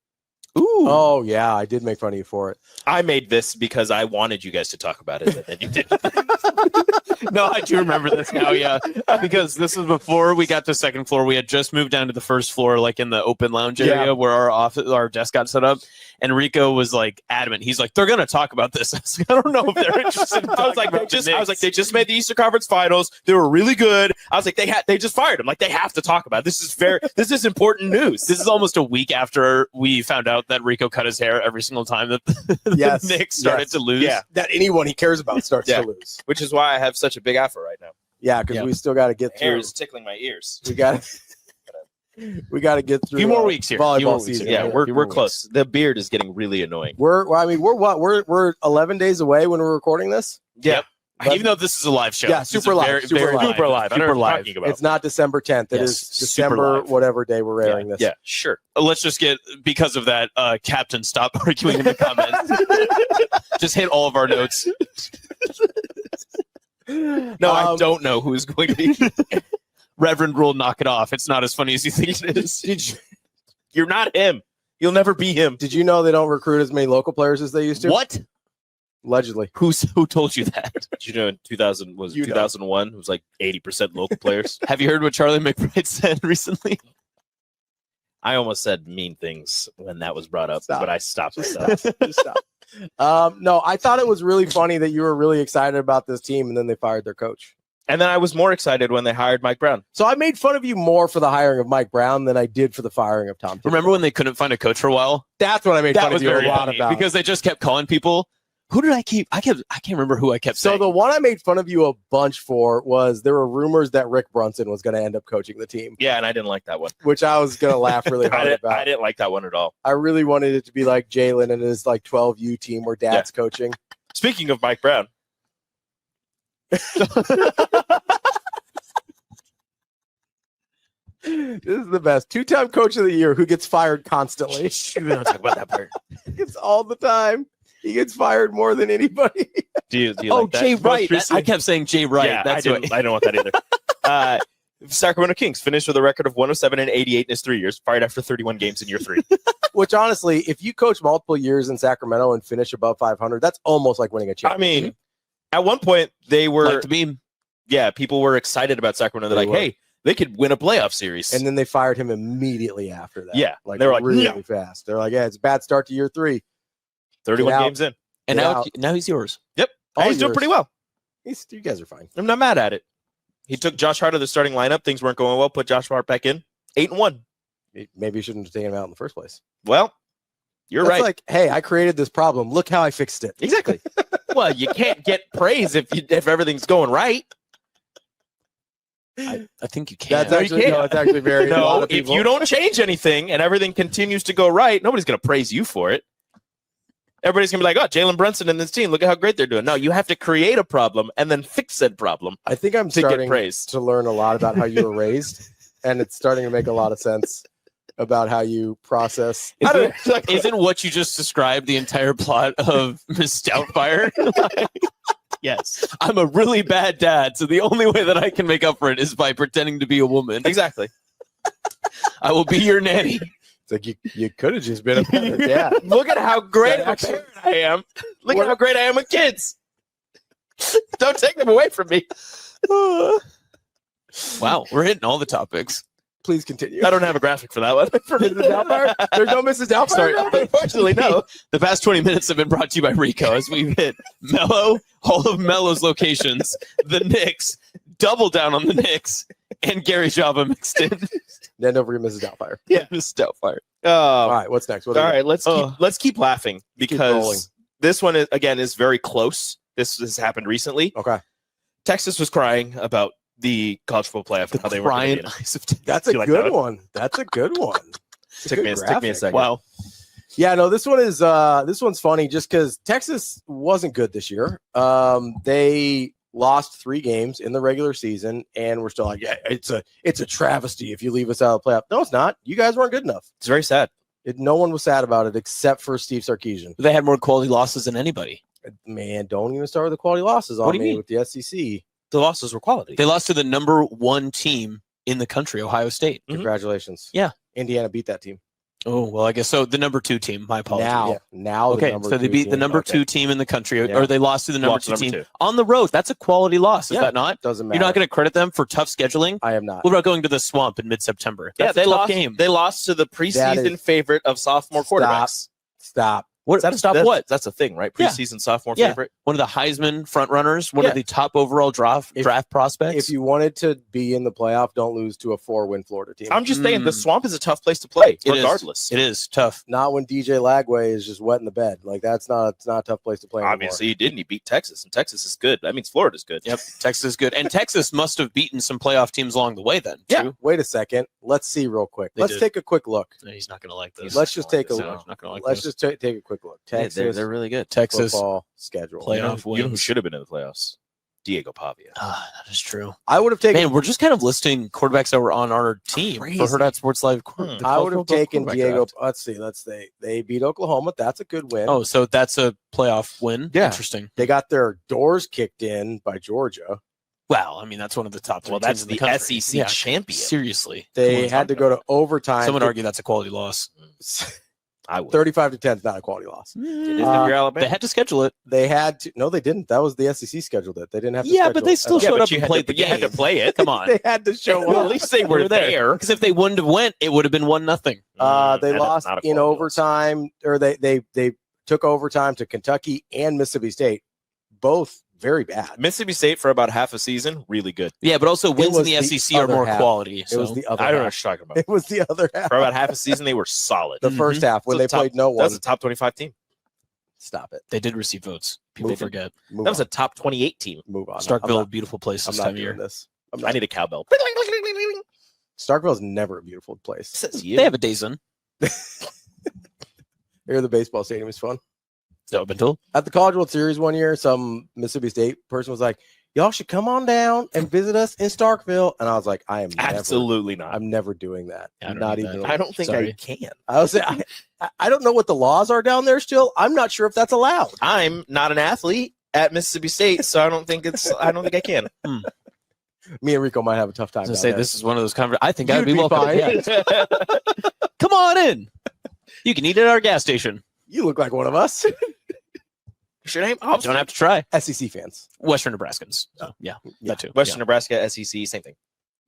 Ooh. Oh yeah, I did make fun of you for it. I made this because I wanted you guys to talk about it, and you did. No, I do remember this now, yeah. Because this was before we got to second floor. We had just moved down to the first floor, like in the open lounge area Yeah. where our desk got set up. And Rico was like adamant. He's like, they're gonna talk about this. I was like, I don't know if they're interested. In I was like, they just made the Eastern Conference Finals. They were really good. I was like, they just fired him. Like they have to talk about it. This is important news. This is almost a week after we found out that Rico cut his hair every single time that the Yes, Knicks started yes. to lose. Yeah. That anyone he cares about starts Yeah. to lose. Which is why I have such a big afro right now. Yeah, because Yeah. we still got to get Hair through. is tickling my ears. We got We got to get through. A few more weeks here. Few more Volleyball weeks season. here. Yeah, we're close. The beard is getting really annoying. We're 11 days away when we're recording this. Yeah. Even though this is a live show. Yeah, This is super a live, very, super very live. Super live. I know Super what you're live. talking about. It's not December 10th. It Yes, is super December live. whatever day we're airing this. Yeah, sure. Let's just get, because of that, Captain, stop arguing in the comments. Just hit all of our notes. No, I don't know who's going to be. Reverend Rule, knock it off. It's not as funny as you think it is. You're not him. You'll never be him. Did you know they don't recruit as many local players as they used to? What? Allegedly. Who told you that? Did you know in 2001 it was like 80% local players? Have you heard what Charlie McBride said recently? I almost said mean things when that was brought up, Stop. but I stopped myself. Stop. No, I thought it was really funny that you were really excited about this team, and then they fired their coach. And then I was more excited when they hired Mike Brown. So I made fun of you more for the hiring of Mike Brown than I did for the firing of Tom Thibodeau. Remember when they couldn't find a coach for a while? That's what I made That fun of was you a very lot funny, about. because they just kept calling people. Who did I keep? I can't remember who I kept So saying. the one I made fun of you a bunch for was there were rumors that Rick Brunson was going to end up coaching the team, Yeah, and I didn't like that one. which I was going to laugh really hard I about. didn't like that one at all. I really wanted it to be like Jalen and his like 12U team where dad's coaching. Speaking of Mike Brown, This is the best. 2-time coach of the year who gets fired constantly. we don't talk about that part. It's all the time. He gets fired more than anybody. Do you oh, like that? Jay Most Wright. recently? I kept saying Jay Wright. Yeah, That's I what. don't want that either. Sacramento Kings finished with a record of 107 and 88 in his 3 years, fired after 31 games in year 3. Which honestly, if you coach multiple years in Sacramento and finish above 500, that's almost like winning a I championship. mean, at one point they were, Like the beam. people were excited about Sacramento. They're They like, were. hey, they could win a playoff series. And then they fired him immediately after that. Yeah, like they were like, really "No." fast. They're like, yeah, it's a bad start to year 3. 31 Get out. games in. And Get now, out. now he's yours. All He's doing yours. pretty well. You guys are fine. I'm not mad at it. He took Josh Hart out of the starting lineup. Things weren't going well. Put Josh Hart back in. 8-1. Maybe you shouldn't have taken him out in the first place. Well, you're That's right. like, hey, I created this problem. Look how I fixed it. Exactly. Well, you can't get praise if everything's going right. I think you can. That's actually, no, it's actually very a lot No, of if people. you don't change anything and everything continues to go right, nobody's going to praise you for it. Everybody's going to be like, oh, Jalen Brunson and this team, look at how great they're doing. No, you have to create a problem and then fix said problem I think I'm to get starting praised. to learn a lot about how you were raised, and it's starting to make a lot of sense about how you process. Isn't what you just described the entire plot of Miss Doubtfire? Yes. I'm a really bad dad, so the only way that I can make up for it is by pretending to be a woman. Exactly. I will be your nanny. It's like you could have just been a better dad. Look at how great of a Actually- parent I am. Look at how great I am with kids. Don't take them away from me. Wow, we're hitting all the topics. Please continue. I don't have a graphic for that one. For Mrs. Doubtfire? There's no Mrs. Doubtfire. Sorry. Unfortunately, no. The past 20 minutes have been brought to you by Rico as we've hit Mello, all of Mello's locations, the Knicks, double down on the Knicks, and Gary Java mixed in. Then over to Mrs. Doubtfire. Yeah, Miss Doubtfire. All right, what's next? What All do we right, let's keep laughing rolling. because this one is very close. This has happened recently. got? Okay. Texas was crying about the college football playoff and how they were Crying going to eyes of That's Do a you like good that one. That's a good one. It's Took me a second. Wow. Yeah, no, this one's funny just because Texas wasn't good this year. They lost 3 games in the regular season, and we're still like, yeah, it's a travesty if you leave us out of the playoff. No, it's not. You guys weren't good enough. It's very sad. No one was sad about it except for Steve Sarkisian. They had more quality losses than anybody. Man, don't even start with the quality losses on What do you me mean? with the SEC. The losses were quality. They lost to the number 1 team in the country, Ohio State. Mhm. Congratulations. Yeah. Indiana beat that team. Oh, well, I guess so. The number 2 team. My apologies. Now. Okay, the number so they 2 beat the team. number Okay. 2 team in the country, Yeah. or they lost to the number Lost 2 to number team 2. on the road. That's a quality loss, is Yeah. that not? Doesn't matter. You're not going to credit them for tough scheduling? I am not. What about going to the swamp in mid-September? Yeah, That's they a tough lost. game. They lost to the preseason favorite of sophomore quarterbacks. Stop. What? That's a thing, right? Yeah. Preseason sophomore Yeah. favorite. One of the Heisman front runners, one of the top overall draft prospects. If you wanted to be in the playoff, don't lose to a 4-win Florida team. I'm just saying the Swamp is a tough place to play, It is. regardless. It is tough. Not when DJ Lagway is just wet in the bed. Like it's not a tough place to play. Obviously, he didn't. He beat Texas, and Texas is good. That means Florida's good. Yep, Texas is good, and Texas must have beaten some playoff teams along the way. Then, Yeah. too. Wait a second. Let's see real quick. They Let's did. take a quick look. No, he's not going to like this. Let's just take a No, look. he's not going to like Let's this. just take a quick look. Texas They're really good. Texas football schedule. playoff You know who wins. should have been in the playoffs? Diego Pavia. That is true. I would have taken. Man, we're just kind of listing quarterbacks that were on our team Crazy. for Hurrdat Sports Live. I would have taken quarterback Diego. draft. Let's see. They beat Oklahoma. That's a good win. Oh, so that's a playoff win. Yeah. Interesting. They got their doors kicked in by Georgia. Wow, I mean that's one of the top. Well, three that's teams in the country. SEC Yeah, champion. Seriously, They had to go to overtime. Some would argue that's a quality loss. I would. 35-10 is not a quality loss. It is if you're Alabama. They had to schedule it. They had to. No, they didn't. That was the SEC scheduled it. They didn't have to. Yeah, schedule but they it. still Yeah, showed but up you and had played to, the you game. had to play it. Come on. They had to show Well, up. at least they were there. Because if they wouldn't have went, it would have been 1-0. They That's lost not a in quality loss. overtime, or they took overtime to Kentucky and Mississippi State, both very bad. Mississippi State for about half a season, really good. Yeah, but also wins in was the the SEC are other more half. quality. It was so- the other. I don't know half. what you're talking about. It was the other half. For about half a season, they were solid. The first half when That was they a top- played no That one. was a top 25 team. Stop it. They did receive votes. People Move on. forget. Move That was on. a top 28 team. Move on. Starkville, beautiful place I'm this not time of doing year. this. I need a cowbell. Starkville's never a beautiful place. Says you. They have a days in. Here, the baseball stadium is fun. So I've been told. At the College World Series one year, some Mississippi State person was like, "Y'all should come on down and visit us in Starkville." And I was like, "I am Absolutely not. I'm never doing that. I don't Not need even. that. I don't think Sorry. I can. I was. I don't know what the laws are down there. Still, I'm not sure if that's allowed. I'm not an athlete at Mississippi State, so I don't think I can. Me and Rico might have a tough time. I was down say there. this is one of those conversations. I think I'd You'd be be welcome. fine. Yeah. Come on in. You can eat at our gas station. You look like one of us. Your name? You don't have to try. SEC fans. Western Nebraskans. So, yeah, that too. Western Nebraska, SEC, same thing.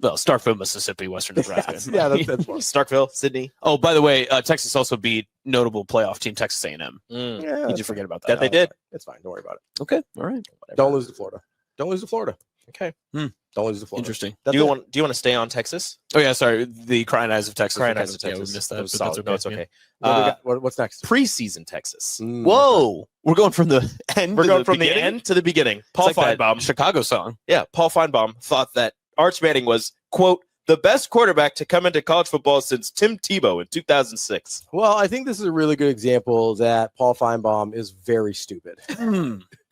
Well, Starkville, Mississippi, Western Nebraska. Yeah, that's fine. Starkville, Sydney. Oh, by the way, Texas also beat notable playoff team Texas A&M. Mm. Yeah, Did you forget about That that? they did. It's fine. Don't worry about it. Okay, all right. Don't lose to Florida. Don't lose to Florida. Okay. Don't lose to Florida. Interesting. That's Do you it. want to stay on Texas? Oh yeah, sorry. The Crying Eyes of Texas. Crying Eyes of Yeah, Texas. we missed That that. was but solid. that's No, it's okay. What do we got? What's next? Preseason Texas. Mm. Whoa, we're going from the end. We're to going from the beginning? end to the beginning. Paul It's like that Feinbaum. Chicago song. Yeah, Paul Feinbaum thought that Arch Manning was, quote, the best quarterback to come into college football since Tim Tebow in 2006. Well, I think this is a really good example that Paul Feinbaum is very stupid.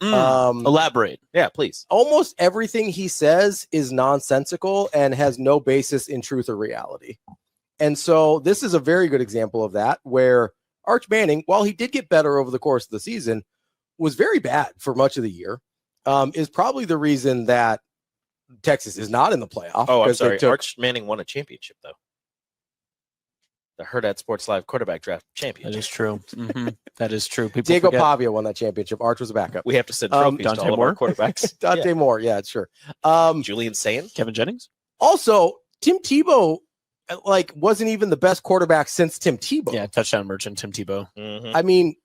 Elaborate. Yeah, please. Almost everything he says is nonsensical and has no basis in truth or reality. And so this is a very good example of that, where Arch Manning, while he did get better over the course of the season, was very bad for much of the year, is probably the reason that Texas is not in the playoff. Oh, I'm because they sorry. took- Arch Manning won a championship, though. The Hurrdat Sports Live quarterback draft That championship. is true. That is true. People Diego forget. Pavia won that championship. Arch was a backup. We have to send Um, trophies Dante to all of our Moore? quarterbacks. Dante Moore, yeah, sure. Julian Sand. Kevin Jennings. Also, Tim Tebow, wasn't even the best quarterback since Tim Tebow. Yeah, touchdown merchant Tim Tebow. Mhm. I mean,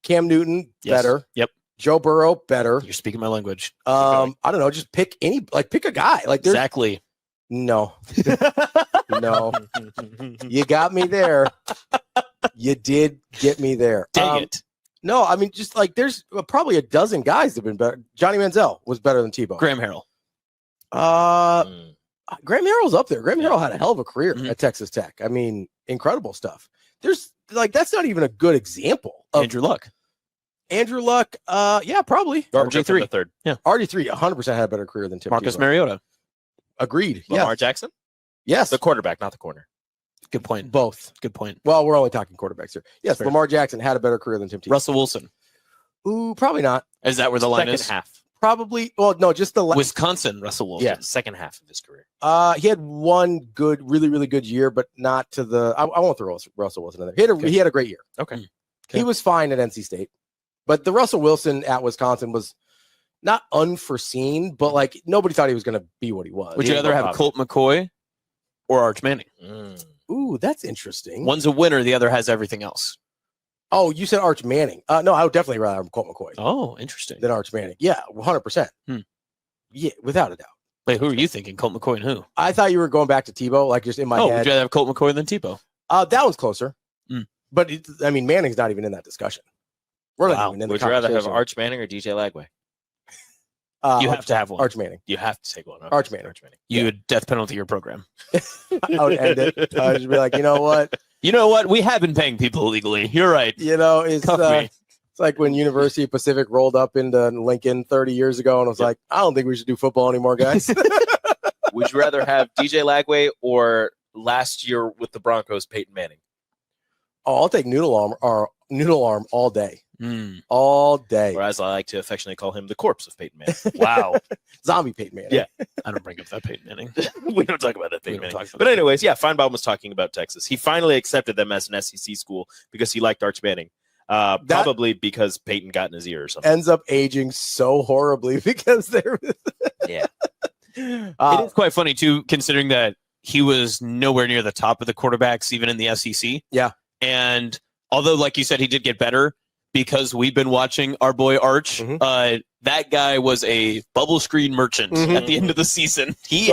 Cam Newton, Yes. better. Yep. Joe Burrow, better. You're speaking my language. I don't know. Just pick pick a guy. Like, there's Exactly. no, no. You got me there. You did get me there. Dang it. No, I mean, just like there's probably a dozen guys that have been better. Johnny Manziel was better than Tebow. Graham Harrell. Mm. Graham Harrell's up there. Graham Harrell had a hell of a career Mhm. at Texas Tech. I mean, incredible stuff. There's that's not even a good example of Andrew Luck. Andrew Luck. Yeah, probably. RG3. The third. RG3 100% had a better career than Tim Marcus Tebow. Mariota. Agreed. Lamar Yeah. Jackson. Yes. The quarterback, not the corner. Good point. Both. Good point. Well, we're only talking quarterbacks here. Yes, Fair. Lamar Jackson had a better career than Tim Tebow. Russell Wilson. Ooh, probably not. Is that where the line Second is? half. Probably. Well, no, just the Wisconsin. Russell Wilson. Yeah, second half of his career. He had one good, really, really good year, but not to the. I won't throw Russell Wilson in there. He had a great year. Okay. Okay. He was fine at NC State, but the Russell Wilson at Wisconsin was not unforeseen, but nobody thought he was going to be what he was. Would you rather have Colt McCoy or Arch Manning? Mm. Ooh, that's interesting. One's a winner, the other has everything else. Oh, you said Arch Manning. No, I would definitely rather have Colt McCoy Oh, interesting. than Arch Manning. Yeah, 100%. Yeah, without a doubt. Wait, who are you thinking? Colt McCoy and who? I thought you were going back to Tebow, like just in my Would head. you rather have Colt McCoy than Tebow? That one's closer. But, Manning's not even in that discussion. We're not even in the Would you rather have conversation. Arch Manning or DJ Lagway? You have to have one. Arch Manning. You have to take one. Okay. Arch Manning. You would death penalty your program. I would end it. I would just be like, you know what? You know what? We have been paying people illegally. You're right. It's Cuff me. it's like when University of Pacific rolled up into Lincoln 30 years ago and was like, I don't think we should do football anymore, guys. Would you rather have DJ Lagway or last year with the Broncos, Peyton Manning? Oh, I'll take noodle arm all day. All day. Or as I like to affectionately call him, the corpse of Peyton Manning. Wow. Zombie Peyton Manning. Yeah. I don't bring up that Peyton Manning. We don't talk about that Peyton Manning. But anyways, yeah, Feinbaum was talking about Texas. He finally accepted them as an SEC school because he liked Arch Manning. Probably because Peyton got in his ear or something. Ends up aging so horribly because they're Yeah. It is quite funny, too, considering that he was nowhere near the top of the quarterbacks, even in the SEC. Yeah. And although, like you said, he did get better because we've been watching our boy Arch. That guy was a bubble screen merchant at the end of the season. He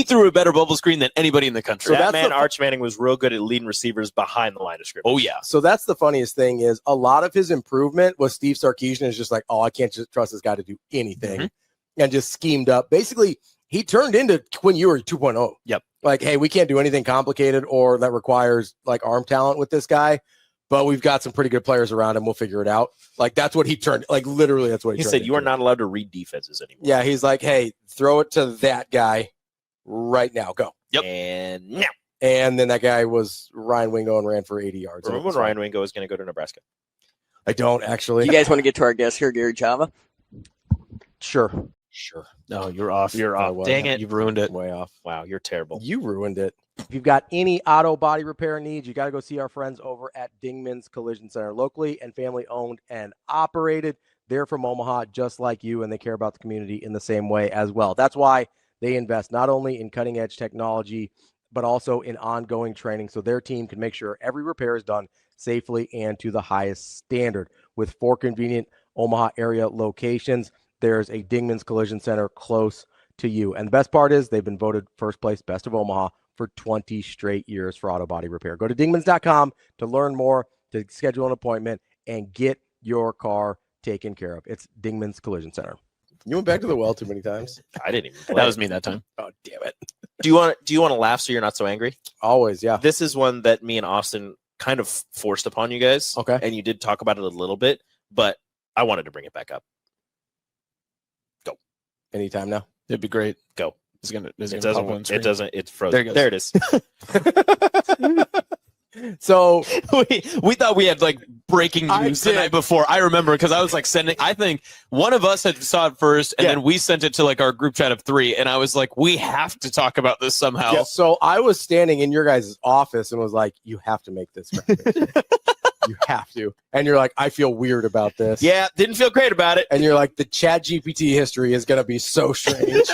threw a better bubble screen than anybody in the country. So that man, Arch Manning, was real good at leading receivers behind the line of scrimmage. Oh, yeah. So that's the funniest thing is a lot of his improvement was Steve Sarkisian is just like, oh, I can't just trust this guy to do anything and just schemed up. Basically, he turned into Quinn Ewers 2.0. Yep. Like, hey, we can't do anything complicated or that requires like arm talent with this guy, but we've got some pretty good players around him. We'll figure it out. Like, that's what he turned. Like, literally, that's what he turned said. You are into. not allowed to read defenses anymore. Yeah, he's like, hey, throw it to that guy right now. Go. Yep. And now. And then that guy was Ryan Wingo and ran for 80 yards. Remember when Ryan Wingo is going to go to Nebraska? I don't actually. You guys want to get to our guest here, Gary Chava? Sure. No, you're off. You're off. was. Dang it. You've ruined it. Way off. Wow, you're terrible. You ruined it. If you've got any auto body repair needs, you got to go see our friends over at Dingman's Collision Center, locally and family owned and operated. They're from Omaha, just like you, and they care about the community in the same way as well. That's why they invest not only in cutting edge technology, but also in ongoing training so their team can make sure every repair is done safely and to the highest standard. With 4 convenient Omaha area locations, there's a Dingman's Collision Center close to you. And the best part is they've been voted first place best of Omaha for 20 straight years for auto body repair. Go to dingmans.com to learn more, to schedule an appointment, and get your car taken care of. It's Dingman's Collision Center. You went back to the well too many times. I didn't even play. That was me that time. Oh, damn it. Do you want to laugh so you're not so angry? Always, yeah. This is one that me and Austin kind of forced upon you guys. Okay. And you did talk about it a little bit, but I wanted to bring it back up. Go. Anytime now. It'd be great. Go. It doesn't. It's frozen. There it goes. There it is. So we thought we had like breaking news the night before. I remember because I was like sending. I think one of us had saw it first, and then we sent it to like our group chat of 3. And I was like, we have to talk about this somehow. Yeah, so I was standing in your guys' office and was like, you have to make this graphic. You have to. And you're like, I feel weird about this. Yeah, didn't feel great about it. And you're like, the Chat GPT history is going to be so strange.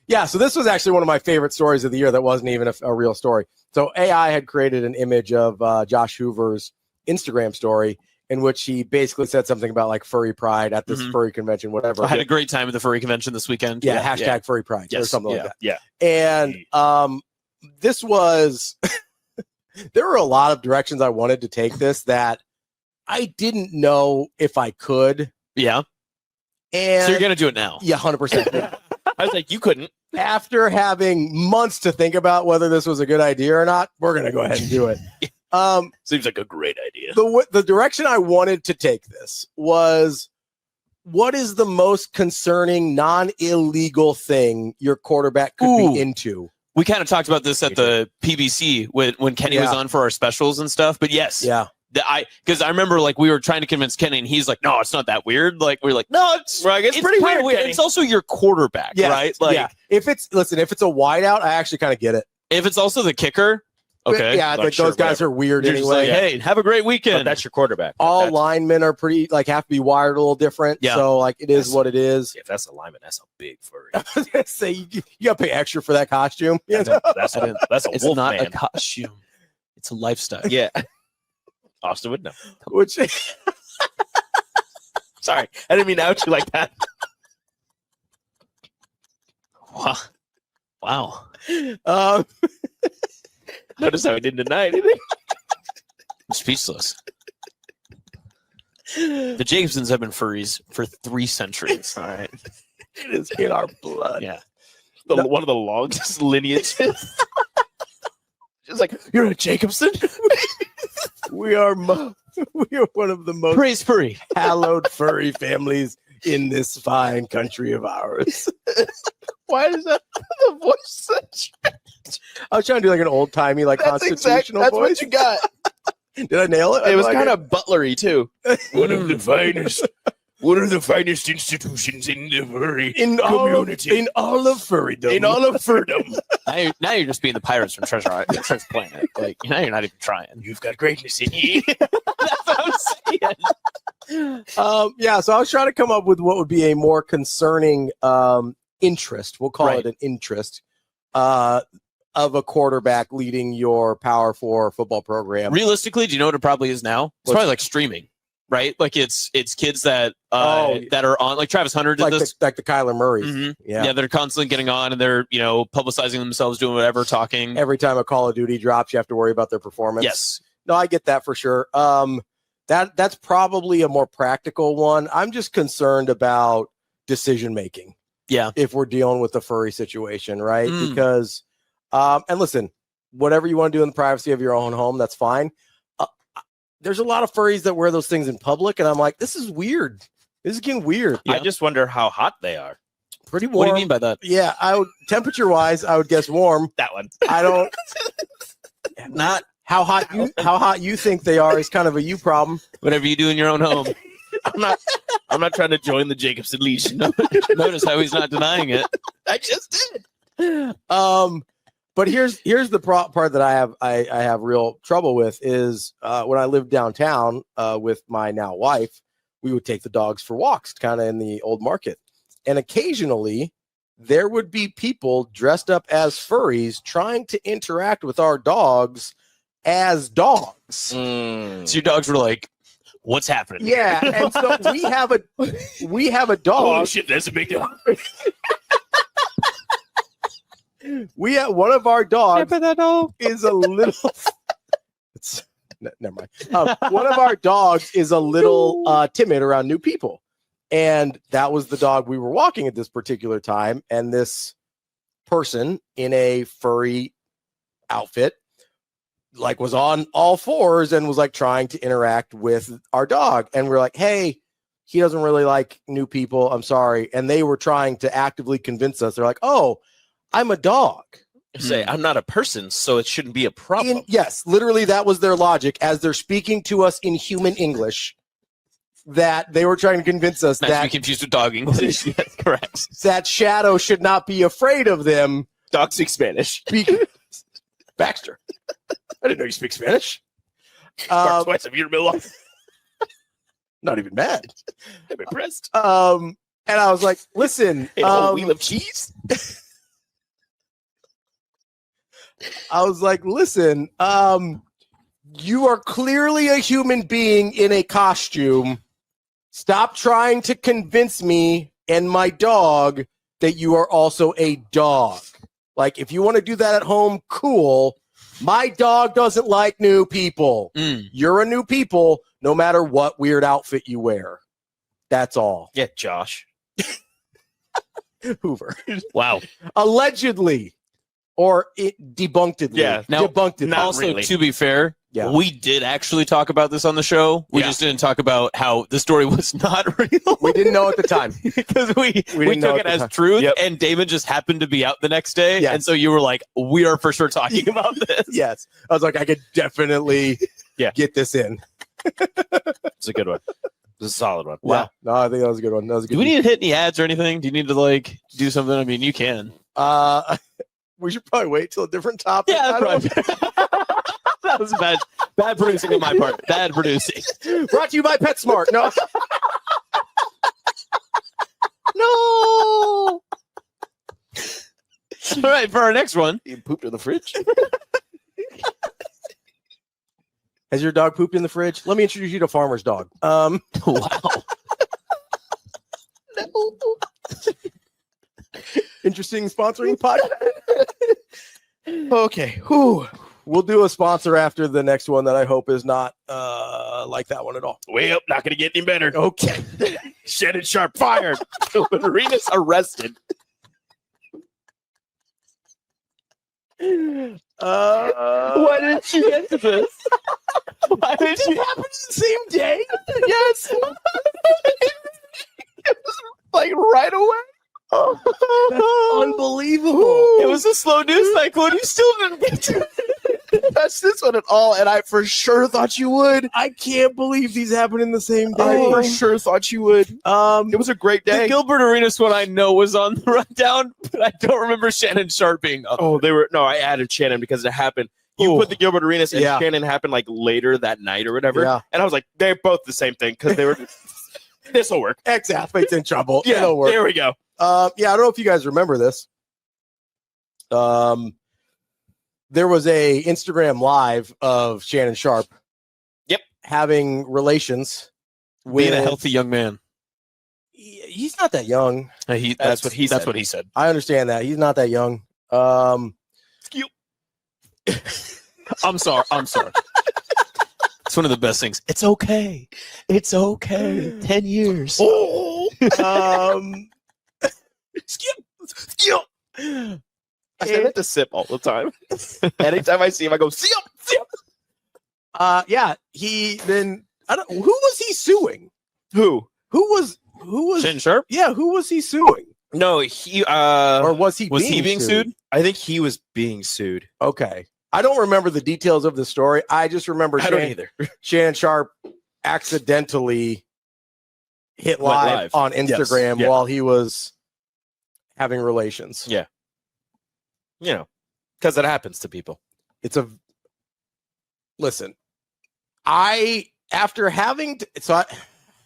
Yeah, so this was actually one of my favorite stories of the year that wasn't even a real story. So AI had created an image of Josh Hoover's Instagram story in which he basically said something about like furry pride at this furry convention, whatever. I had a great time at the furry convention this weekend. Yeah, hashtag furry pride or something like that. Yeah. And this was there were a lot of directions I wanted to take this that I didn't know if I could. Yeah. And so you're going to do it now? Yeah, 100%. Yeah. I was like, you couldn't. After having months to think about whether this was a good idea or not, we're going to go ahead and do it. Seems like a great idea. The direction I wanted to take this was, what is the most concerning non-illegal thing your quarterback could be into? We kind of talked about this at the PBC when Kenny was on for our specials and stuff. But yes, because I remember like we were trying to convince Kenny, and he's like, "No, it's not that weird." Like we're like, "No, it's pretty weird." It's also your quarterback, right? Like, if it's a wideout, I actually kind of get it. If it's also the kicker, okay, yeah, like those guys are weird You're anyway. Just like, hey, have a great weekend. But that's your quarterback. All linemen are pretty have to be wired a little different. Yeah. So like it is what it is. If that's a lineman, that's a big furry. I was gonna say you got to pay extra for that costume. That's a it's wolf not man. a costume. It's a lifestyle. Yeah. Austin would know. Which Sorry, I didn't mean to out you like that. Wow. Notice how he didn't deny anything. I'm speechless. The Jacobsens have been furries for 3 centuries. All right. it is in our blood. Yeah. One of the longest lineages. Just like, you're a Jacobsen? We are one of the most Praise furry. hallowed furry families in this fine country of ours. Why is that the voice such? I was trying to do like an old timey, like constitutional That's voice. what you got. Did I nail it? It was kind of butlery too. One of the finest. One of the finest institutions in the furry community. In all of furrydom. In all of furdom. Now you're just being the pirates from Treasure Planet. Like now you're not even trying. You've got greatness in you. That's what I'm saying. Yeah, so I was trying to come up with what would be a more concerning interest. We'll call Right. it an interest of a quarterback leading your Power 4 football program. Realistically, do you know what it probably is now? It's probably like streaming, right? Like it's kids that that are on, like Travis Hunter did like this. the Kyler Murray. Mhm. Yeah. Yeah, they're constantly getting on and they're publicizing themselves, doing whatever, talking. Every time a Call of Duty drops, you have to worry about their performance. Yes. No, I get that for sure. That's probably a more practical one. I'm just concerned about decision making. Yeah. If we're dealing with the furry situation, right? Mm. Because and listen, whatever you want to do in the privacy of your own home, that's fine. There's a lot of furries that wear those things in public, and I'm like, this is weird. This is getting weird. Yeah. I just wonder how hot they are. Pretty warm. What do you mean by that? Yeah, I would temperature wise, I would guess warm. That one. I don't not how hot you think they are is kind of a you problem. Whatever you do in your own home. I'm not trying to join the Jacobsen Legion. Notice how he's not denying it. I just did. But here's the part that I have real trouble with is when I lived downtown with my now wife, we would take the dogs for walks kind of in the old market. And occasionally there would be people dressed up as furries trying to interact with our dogs as dogs. So your dogs were like, what's happening? Yeah, and so we have a dog. Oh shit, that's a big dog. We have one of our dogs is a little. Never mind. One of our dogs is a little timid around new people, and that was the dog we were walking at this particular time. And this person in a furry outfit, like, was on all fours and was like trying to interact with our dog. And we're like, "Hey, he doesn't really like new people. I'm sorry." And they were trying to actively convince us. They're like, "Oh, I'm a dog." Say, I'm not a person, so it shouldn't be a problem. Yes, literally, that was their logic as they're speaking to us in human English. That they were trying to convince us Not to be that confused with dog English. Yes, correct. that Shadow should not be afraid of them. Dogs speak Spanish. Baxter, I didn't know you speak Spanish. Bark twice a year, Miller. Not even mad. I'm impressed. And I was like, "Listen, A whole wheel of cheese. I was like, listen, you are clearly a human being in a costume. Stop trying to convince me and my dog that you are also a dog. Like, if you want to do that at home, cool. My dog doesn't like new people. You're a new people, no matter what weird outfit you wear. That's all." Yeah, Josh. Hoover. Wow. Allegedly. Or debunctedly. Yeah. Now, debunctedly. not Also, really. to be fair, Yeah. we did actually talk about this on the show. We Yeah. just didn't talk about how the story was not real. We didn't know at the time. Because we didn't know took at it the as time. truth, Yep. and Damon just happened to be out the next day. Yes. And so you were like, we are for sure talking about this. Yes. I was like, I could definitely Yeah. get this in. It's a good one. It's a solid one. Yeah. No, I think that was a good one. That was a good Do we one. need to hit any ads or anything? Do you need to like do something? I mean, you can. We should probably wait till a different topic. Yeah, I don't that's that was bad producing on my part. Bad producing. know. Brought to you by PetSmart. No. No. All right, for our next one. You pooped in the fridge? Has your dog pooped in the fridge? Let me introduce you to Farmer's Dog. Wow. Interesting sponsoring podcast. Okay. Whew. We'll do a sponsor after the next one that I hope is not like that one at all. Well, not going to get any better. Okay. Shannon Sharp fired. Gilbert Arenas arrested. Why didn't you get to this? Why did you happen the same day? Yes. It was like right away. Unbelievable. It was a slow news cycle and you still didn't get to That's this one at all, and I for sure thought you would. I can't believe these happen in the same I day. for sure thought you would. It was a great The day. Gilbert Arenas one I know was on the rundown, but I don't remember Shannon Sharp being on. Oh, they were no. I added Shannon because it happened. You Ooh. put the Gilbert Arenas and Yeah. Shannon happened like later that night or whatever. Yeah. And I was like, they're both the same thing because they were. This will work. Ex-athlete's in trouble. Yeah, It'll work. there we go. Yeah, I don't know if you guys remember this. There was a Instagram live of Shannon Sharp. Yep. Having relations with Being a healthy young man. He's not that young. That's what he said. That's what he said. I understand that. He's not that young. I'm sorry. It's one of the best things. It's okay. It's okay. 10 years. Skip. I said it to sip all the time. Anytime I see him, I go, sip. Yeah, he then who was he suing? Who? Who was Shannon Sharp? yeah, who was he suing? No, he Or was he being sued? I think he was being sued. Okay. I don't remember the details of the story. I just remember I don't either. Shannon Sharp accidentally hit Went live live. on Instagram Yes. Yeah. while he was having relations. Yeah. You know, because it happens to people. It's a listen. After having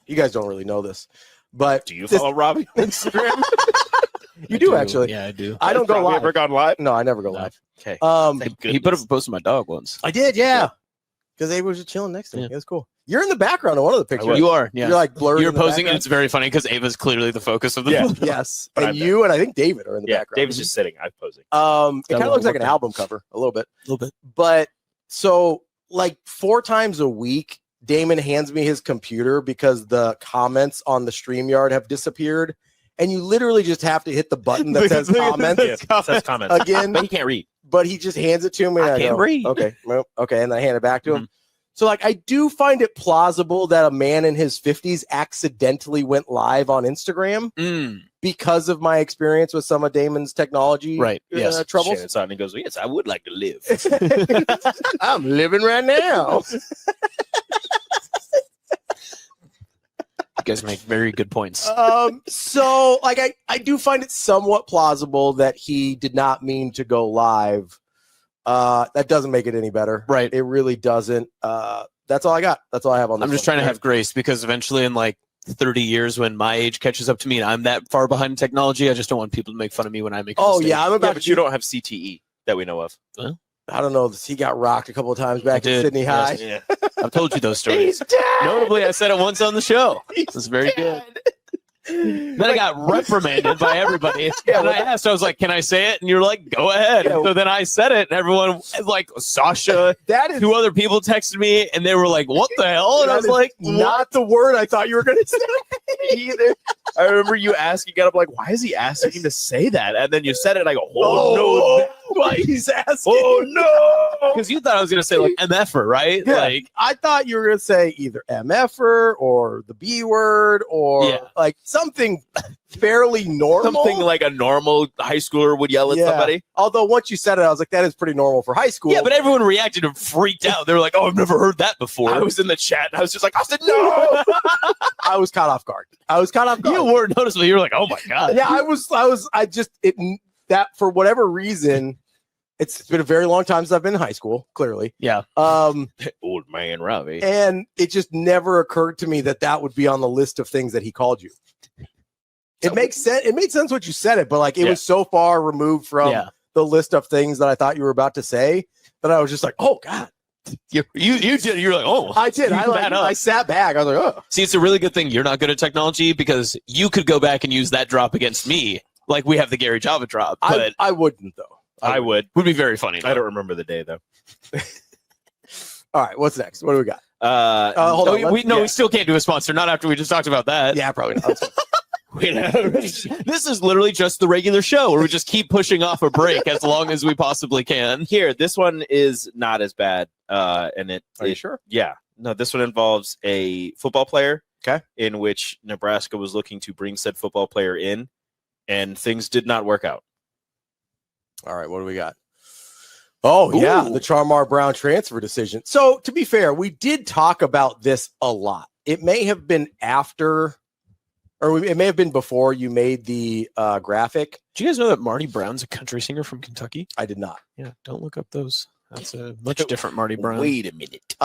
you guys don't really know this, but Do you follow Robbie on Instagram? you do actually. Yeah, I do. I don't go Robbie live. ever gone live? No, I never go No. live. Okay. He put up a post of my dog once. I did, yeah. Because they were just chilling next to me. Yeah. It was cool. You're in the background of one of the pictures. You are. Yeah. You're like blurred. You're in the posing, and background. it's very funny because Ava's clearly the focus of the Yeah. photo. Yes, But and I'm you and I think David are in the Yeah, background. David's just sitting. I'm posing. It Got kind a of little looks like an work album cover a little bit. A little bit. But so like 4 times a week, Damon hands me his computer because the comments on the StreamYard have disappeared. And you literally just have to hit the button that says comments It says comments. again, But he can't read. but he just hands it to me. And I I can't go, read. Okay. Well, okay. And I hand it back to him. Mhm. So like, I do find it plausible that a man in his 50s accidentally went live on Instagram because of my experience with some of Damon's technology Right. Yes. troubles. Shannon's on and he goes, yes, I would like to live. I'm living right now. You guys make very good points. So like I do find it somewhat plausible that he did not mean to go live. That doesn't make it any better. Right. It really doesn't. That's all I got. That's all I have on this. I'm just trying to have grace because eventually in like 30 years when my age catches up to me and I'm that far behind in technology, I just don't want people to make fun of me when I make a Oh mistake. yeah, I'm Yeah, about but you don't have CTE that we know of. I don't know. He got rocked a couple of times back I in did, Sydney yes. High. Yeah. I've told you those stories. Notably, I said it once on the show. It was very good. Then I got reprimanded by everybody. And I asked, I was like, can I say it? And you're like, go ahead. Yeah. So then I said it, and everyone, like Sasha, That is 2 other people texted me, and they were like, what the hell? And I was like, not the word I thought you were going to say either. I remember you asking, got up like, why is he asking to say that? And then you said it, and I go, oh, no. Why he's asking? Oh, no. because you thought I was going to say like MFer, right? Yeah. Like, I thought you were going to say either MFer or the B word or Yeah. like something fairly normal. Something like a normal high schooler would yell at Yeah. somebody. Although once you said it, I was like, that is pretty normal for high school. yeah, but everyone reacted and freaked out. They were like, oh, I've never heard that before. I was in the chat, and I was just like, I said, no. I was caught off guard. You weren't noticeable. You were like, oh my God. Yeah, that for whatever reason, it's been a very long time since I've been in high school, clearly. Yeah. Old man Ravi. And it just never occurred to me that would be on the list of things that he called you. It makes sense. It made sense what you said it, but like it was so far removed from Yeah. the list of things that I thought you were about to say that I was just like, oh God. You did. You're like, oh, I did. you I that up. I sat back. I was like, oh. See, it's a really good thing you're not good at technology because you could go back and use that drop against me, like we have the Gary Java drop. But I wouldn't though. I would. would be very funny. I don't remember the day though. All right, what's next? What do we got? Hold on, on. We still can't do a sponsor. Not after we just talked about that. Yeah, probably not. This is literally just the regular show where we just keep pushing off a break as long as we possibly can. Here, this one is not as bad. And Are you sure? Yeah. No, this one involves a football player. Okay. In which Nebraska was looking to bring said football player in, and things did not work out. All right, what do we got? Oh, yeah, the Charmar Brown transfer decision. So, to be fair, we did talk about this a lot. It may have been after, or it may have been before you made the graphic. Do you guys know that Marty Brown's a country singer from Kentucky? I did not. Yeah, don't look up those. That's a much different Marty Brown. Wait a minute.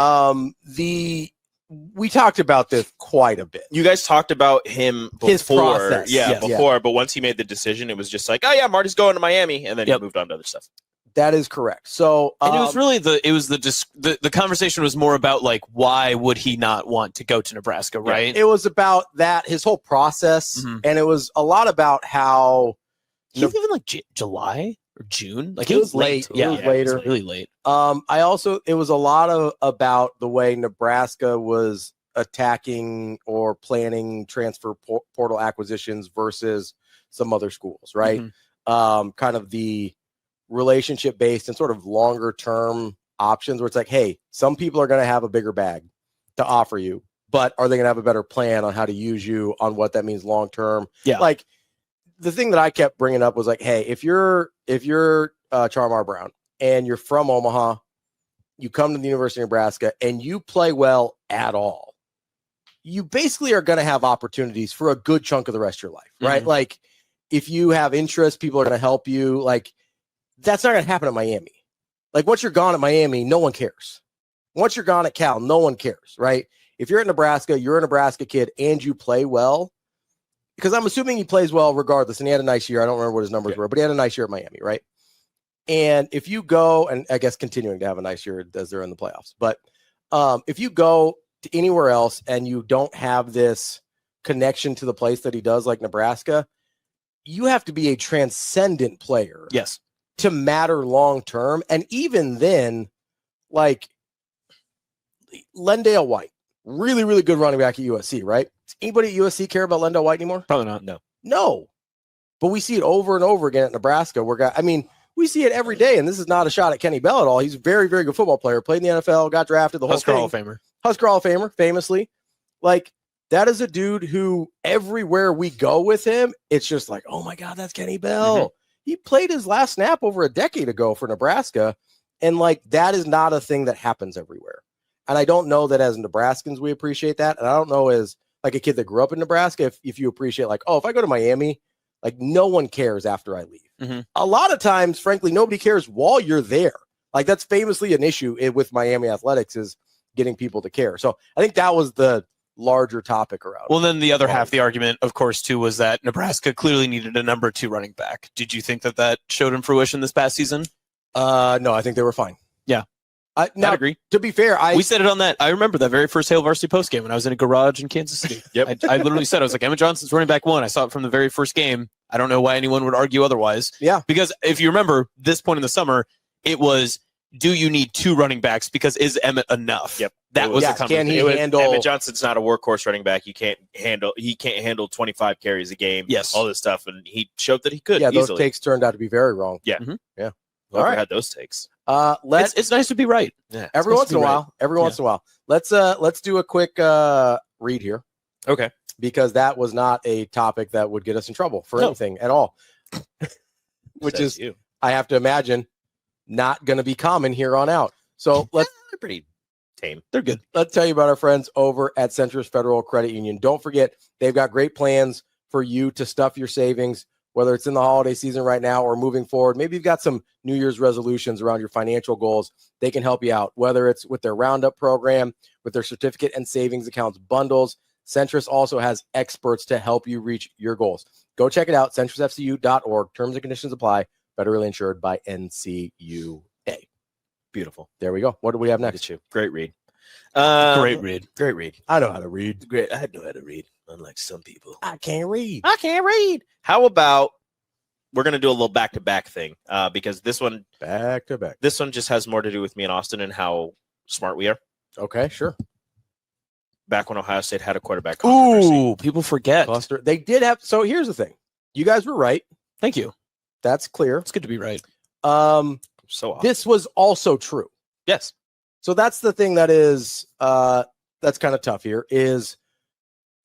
We talked about this quite a bit. You guys taled about him before. His process. Yeah, before. But once he made the decision, it was just like, oh, yeah, Marty's going to Miami. And then he moved on to other stuff. That is correct. So, and it was really the conversation was more about like, why would he not want to go to Nebraska, right? It was about that, his whole process. And it was a lot about how he was even like July or June. Like it was late. Yeah, it was later. It was really late. It was a lot about the way Nebraska was attacking or planning transfer portal acquisitions versus some other schools, right? Kind of the relationship based and sort of longer term options where it's like, hey, some people are going to have a bigger bag to offer you, but are they going to have a better plan on how to use you, on what that means long term? Yeah. Like the thing that I kept bringing up was like, hey, if you're Charmar Brown and you're from Omaha, you come to the University of Nebraska and you play well at all, you basically are going to have opportunities for a good chunk of the rest of your life, right? Like if you have interest, people are going to help you. Like that's not going to happen at Miami. Like once you're gone at Miami, no one cares. Once you're gone at Cal, no one cares, right? If you're at Nebraska, you're a Nebraska kid and you play well, because I'm assuming he plays well regardless. And he had a nice year. I don't remember what his numbers were, but he had a nice year at Miami, right? And if you go, and I guess continuing to have a nice year as they're in the playoffs, but if you go to anywhere else and you don't have this connection to the place that he does, like Nebraska, you have to be a transcendent player. Yes. To matter long term. And even then, like Lendale White, really, really good running back at USC, right? Does anybody at USC care about Lendale White anymore? Probably not. No. But we see it over and over again at Nebraska. We see it every day, and this is not a shot at Kenny Bell at all. He's a very, very good football player. Played in the NFL, got drafted, the whole Husker thing. Hall of Famer. Husker Hall of Famer, famously. Like, that is a dude who everywhere we go with him, it's just like, oh my God, that's Kenny Bell. He played his last snap over a decade ago for Nebraska. And like, that is not a thing that happens everywhere. And I don't know that as Nebraskans, we appreciate that. And I don't know as like a kid that grew up in Nebraska, if you appreciate like, oh, if I go to Miami, like no one cares after I leave. A lot of times, frankly, nobody cares while you're there. Like that's famously an issue with Miami athletics is getting people to care. So I think that was the larger topic around. Well, then the other half of the argument, of course, too, was that Nebraska clearly needed a number 2 running back. Did you think that showed in fruition this past season? No, I think they were fine. Yeah. I agree. To be fair, we said it on that. I remember that very first Hail Varsity post game when I was in a garage in Kansas City. I literally said, I was like, Emma Johnson's running back 1. I saw it from the very first game. I don't know why anyone would argue otherwise. Yeah. Because if you remember this point in the summer, it was, do you need 2 running backs? Because is Emmett enough? Yep. That was the conversation. Can he handle? Emmett Johnson's not a workhorse running back. He can't handle 25 carries a game. Yes. All this stuff. And he showed that he could. Yeah, easily. those takes turned out to be very wrong. Yeah. Yeah. All right. Had those takes. It's nice to be right. Yeah. Every once in a while. Once in a while. Let's do a quick read here. Okay. Because that was not a topic that would get us in trouble for anything at all. Which is, I have to imagine, not going to be common here on out. So they're pretty tame. They're good. Let's tell you about our friends over at Centris Federal Credit Union. Don't forget, they've got great plans for you to stuff your savings, whether it's in the holiday season right now or moving forward. Maybe you've got some New Year's resolutions around your financial goals. They can help you out, whether it's with their Roundup program, with their certificate and savings accounts bundles. Centris also has experts to help you reach your goals. Go check it out, centrisfcu.org. Terms and conditions apply. Federally insured by NCUA. Beautiful. There we go. What do we have Look next? at you. Great read. Great read. Great read. I know how to read. Great. I know how to read, unlike some people. I can't read. I can't read. How about we're gonna do a little back-to-back thing because this one Back to back. just has more to do with me and Austin and how smart we are. Okay, sure. Back when Ohio State had a quarterback controversy. Ooh, people forget. Buster. They did have. So here's the thing. You guys were right. Thank you. That's clear. It's good to be right. So awesome. This was also true. Yes. So that's the thing that is that's kind of tough here is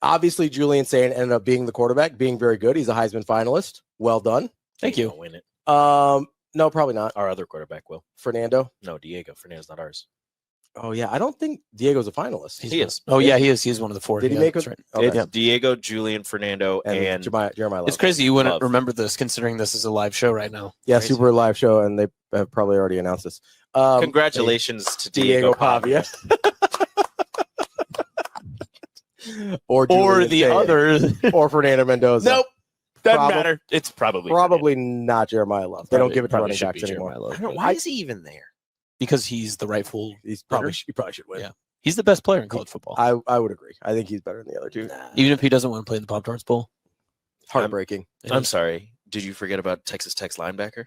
obviously Julian Sain ended up being the quarterback, being very good. He's a Heisman finalist. Well done. Thank He you. won't win it. No, probably not. Our other quarterback will. Fernando. No, Diego. Fernando's not ours. Oh yeah, I don't think Diego's a finalist. He is. Oh yeah, he is. He's one of the four. Did he Yeah, make that's it? right. Okay. It's Diego, Julian, Fernando, and Jeremiah Love. It's crazy you wouldn't Love. remember this considering this is a live show right now. Yeah, Crazy. super live show, and they have probably already announced this. congratulations to Diego Diego Pavia. or Or Julian the Sain. other. or Fernando Mendoza. Nope. Doesn't Probab- matter. It's probably Probably not Jeremiah Love. They don't Probably- give it to probably running should backs be anymore. Jeremiah Love. I don't know. Why is he even there? Because he's the rightful. He Better? probably should win. Yeah. He's the best player in college football. I would agree. I think he's better than the other two. Even if he doesn't want to play in the Pop Tarts Bowl. Heartbreaking. I'm sorry. Did you forget about Texas Tech's linebacker?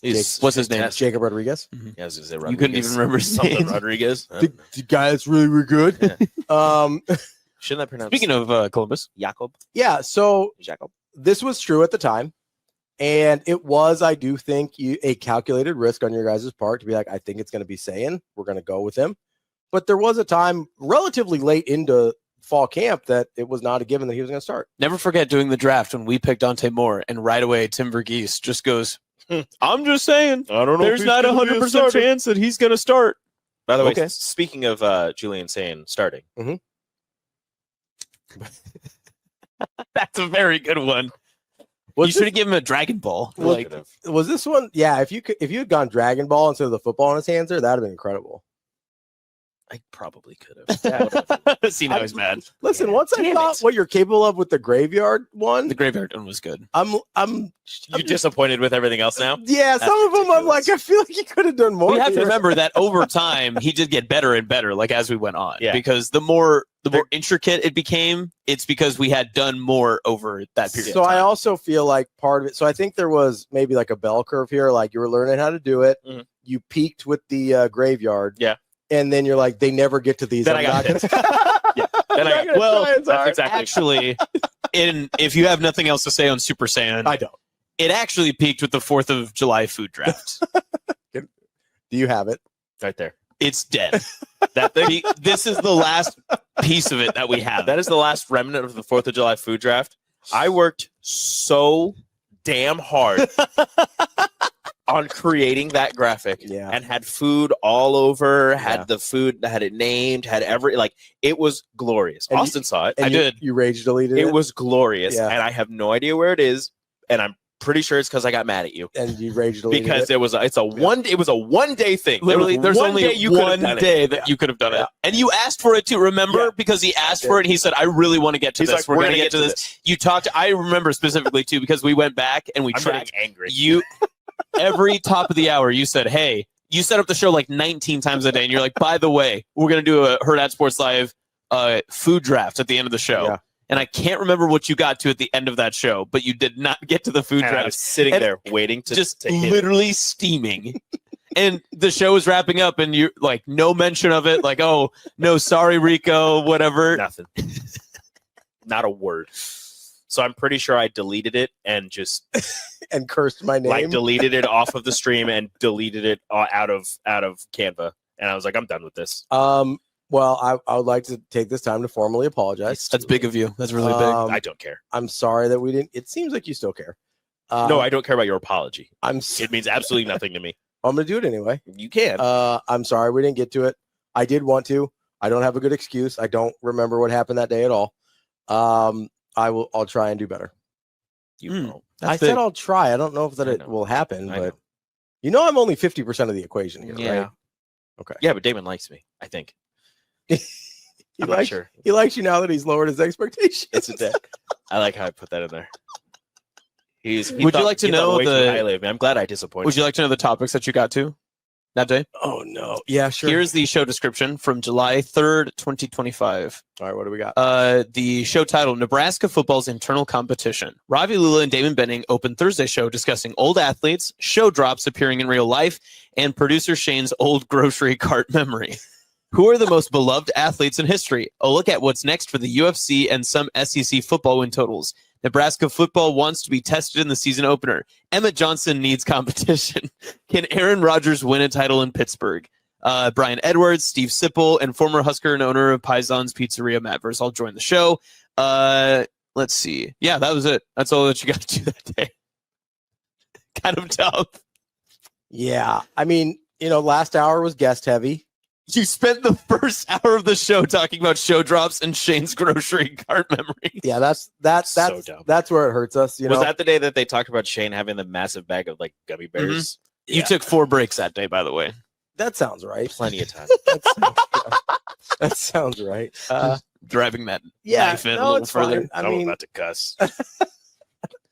What's his name? fantastic. Jacob Rodriguez. Yeah, I was gonna say You couldn't even remember his something name. Rodriguez. The guy that's really, really good. Shouldn't I pronounce? Speaking of Columbus, Jacob. Yeah. So Jacob. this was true at the time. And it was, I do think, a calculated risk on your guys' part to be like, I think it's going to be Sayin. We're going to go with him. But there was a time relatively late into fall camp that it was not a given that he was going to start. never forget doing the draft when we picked Dante Moore and right away Tim Verghese just goes, I'm just saying, I don't there's not 100% chance that he's going to start. By the way, Okay. speaking of Julian Sain starting, That's a very good one. You should have given him a Dragon Ball. Well, Like, Was this one? Yeah. If you had gone Dragon Ball instead of the football in his hands there, that'd have been incredible. I probably could have. see, now he's mad. Listen, once I Damn saw it. what you're capable of with the graveyard one, The graveyard one was good. I'm You disappointed with everything else now? yeah, That's some of them I'm like, ridiculous. I feel like you could have done more. We have to here. remember that over time he did get better and better, like as we went on. Yeah. Because the more intricate it became, it's because we had done more over that period. So of time. I also feel like part of it. So I think there was maybe like a bell curve here. Like you were learning how to do it. Mhm. You peaked with the graveyard. Yeah. And then you're like, they never get to these. Then I'm I got not gonna- this. Yeah. Then I I'm not got gonna well, try as that's hard. exactly actually, if you have nothing else to say on Super Saiyan, I don't. it actually peaked with the 4th of July food draft. Do you have it? right there. It's dead. That thing. This is the last piece of it that we have. That is the last remnant of the 4th of July food draft. I worked so damn hard on creating that graphic Yeah. and had food all over, Yeah. had the food, had it named, had it was glorious. And you- Austin saw it. And I you, did. You rage deleted it. It was glorious. Yeah. And I have no idea where it is. And I'm pretty sure it's because I got mad at you. and you rage deleted Because it. it was a 1 day thing. Literally, There was there's one only day you could have one done it. day that you could have done Yeah. it. And you asked for it too, remember? Yeah. Because he asked for it and he said, I really want to get to He's this. like, We're "We're going to gonna get to this. You talked, I remember specifically too, because we went back and we I'm tracked. getting angry. You, every top of the hour, you said, hey, you set up the show like 19 times a day. And you're like, by the way, we're going to do a Hurrdat Sports Live food draft at the end of the show. Yeah. And I can't remember what you got to at the end of that show, but you did not get to the food And I draft. was sitting And there waiting to Just to hit it. literally steaming. And the show is wrapping up, and you're like, no mention of it. Like, oh, no, sorry, Rico, whatever. Nothing. Not a word. So I'm pretty sure I deleted it and just and cursed my name. like deleted it off of the stream and deleted it out of Canva. And I was like, I'm done with this. Well, I would like to take this time to formally apologize. That's big of you. That's really big. I don't care. I'm sorry that we didn't. It seems like you still care. No, I don't care about your apology. It means absolutely nothing to me. I'm going to do it anyway. You can. I'm sorry we didn't get to it. I did want to. I don't have a good excuse. I don't remember what happened that day at all. I'll try and do better. You won't. I said I'll try. I don't know if I it know. will happen, I but know. I'm only 50% of the equation here, Yeah. right? Okay. Yeah, but Damon likes me, I think. He I'm not likes, sure. he likes you now that he's lowered his expectations. It's a dick. I like how I put that in there. Would you like to know I'm glad I disappointed. Would you like to know the topics that you got to? that day. Oh no. Yeah, sure. Here's the show description from July 3rd, 2025. All right, what do we got? The show title, Nebraska Football's Internal Competition. Ravi Lulla and Damon Benning opened Thursday show discussing old athletes, show drops appearing in real life, and producer Shane's old grocery cart memory. Who are the most beloved athletes in history? A look at what's next for the UFC and some SEC football win totals. Nebraska football wants to be tested in the season opener. Emmett Johnson needs competition. Can Aaron Rodgers win a title in Pittsburgh? Brian Edwards, Steve Sipple, and former Husker and owner of Paisan's Pizzeria, Matt Vers, all join the show. Let's see. Yeah, that was it. That's all that you got to do that day. Kind of tough. Yeah. I mean, last hour was guest heavy. You spent the first hour of the show talking about show drops and Shane's grocery cart memory. Yeah, that's So dumb. That's where it hurts us. Was that the day that they talked about Shane having the massive bag of like gummy bears? Mm-hmm. You took 4 breaks that day, by the way. That sounds right. Plenty of time. That sounds right. Driving that Yeah, knife in no, a little it's further. fine. I mean, about to cuss.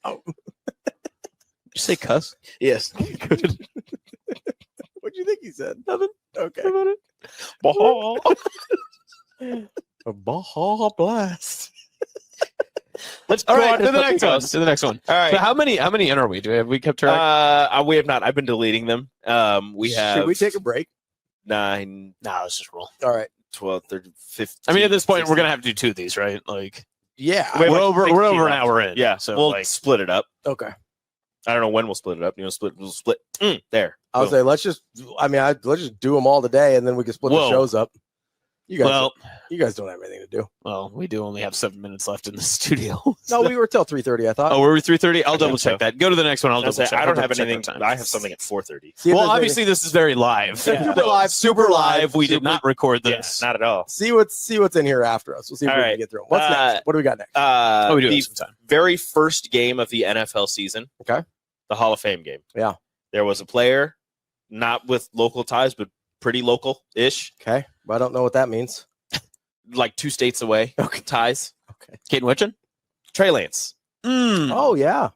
oh, Did you say cuss? Yes. what'd you think he said? Nothing. Okay. A Baja Blast. Let's All go right, on to the next one. To the next one. All right. So how many in are we? Have we kept track? We have not. I've been deleting them. We have. Should we take a break? 9, Nah, let's just roll. All right. 12, 13, 15. I mean, at this point, 16. we're gonna have to do 2 of these, right? Like, Yeah. Wait, we're like over 16 an left. hour in. Yeah, so we'll like, split it up. Okay. I don't know when we'll split it up. We'll split. There. I would Boom. say let's just do them all today, and then we can split the Whoa. shows up. You well, guys don't have anything to do. we do only have 7 minutes left in the studio. No, we were till 3:30. I thought. Oh, were we 3:30? I'll I double think so. check that. Go to the next one. I'll I'll double say, check. I don't I'll have double check anything. our time. I have something at 4:30. See if Well, there's obviously, this is very live. Yeah. Super live, Super live. We did super- not record Yeah, this. not at all. see what's in here after us. We'll see if All we right. can get through them. What's next? What do we got next? We do The have some time. very first game of the NFL season. Okay. The Hall of Fame game. Yeah. There was a player, not with local ties, but pretty local-ish, Okay, but I don't know what that means. like 2 states away. Okay. Ties. Okay. Caden Witchen? Trey Lance Oh yeah,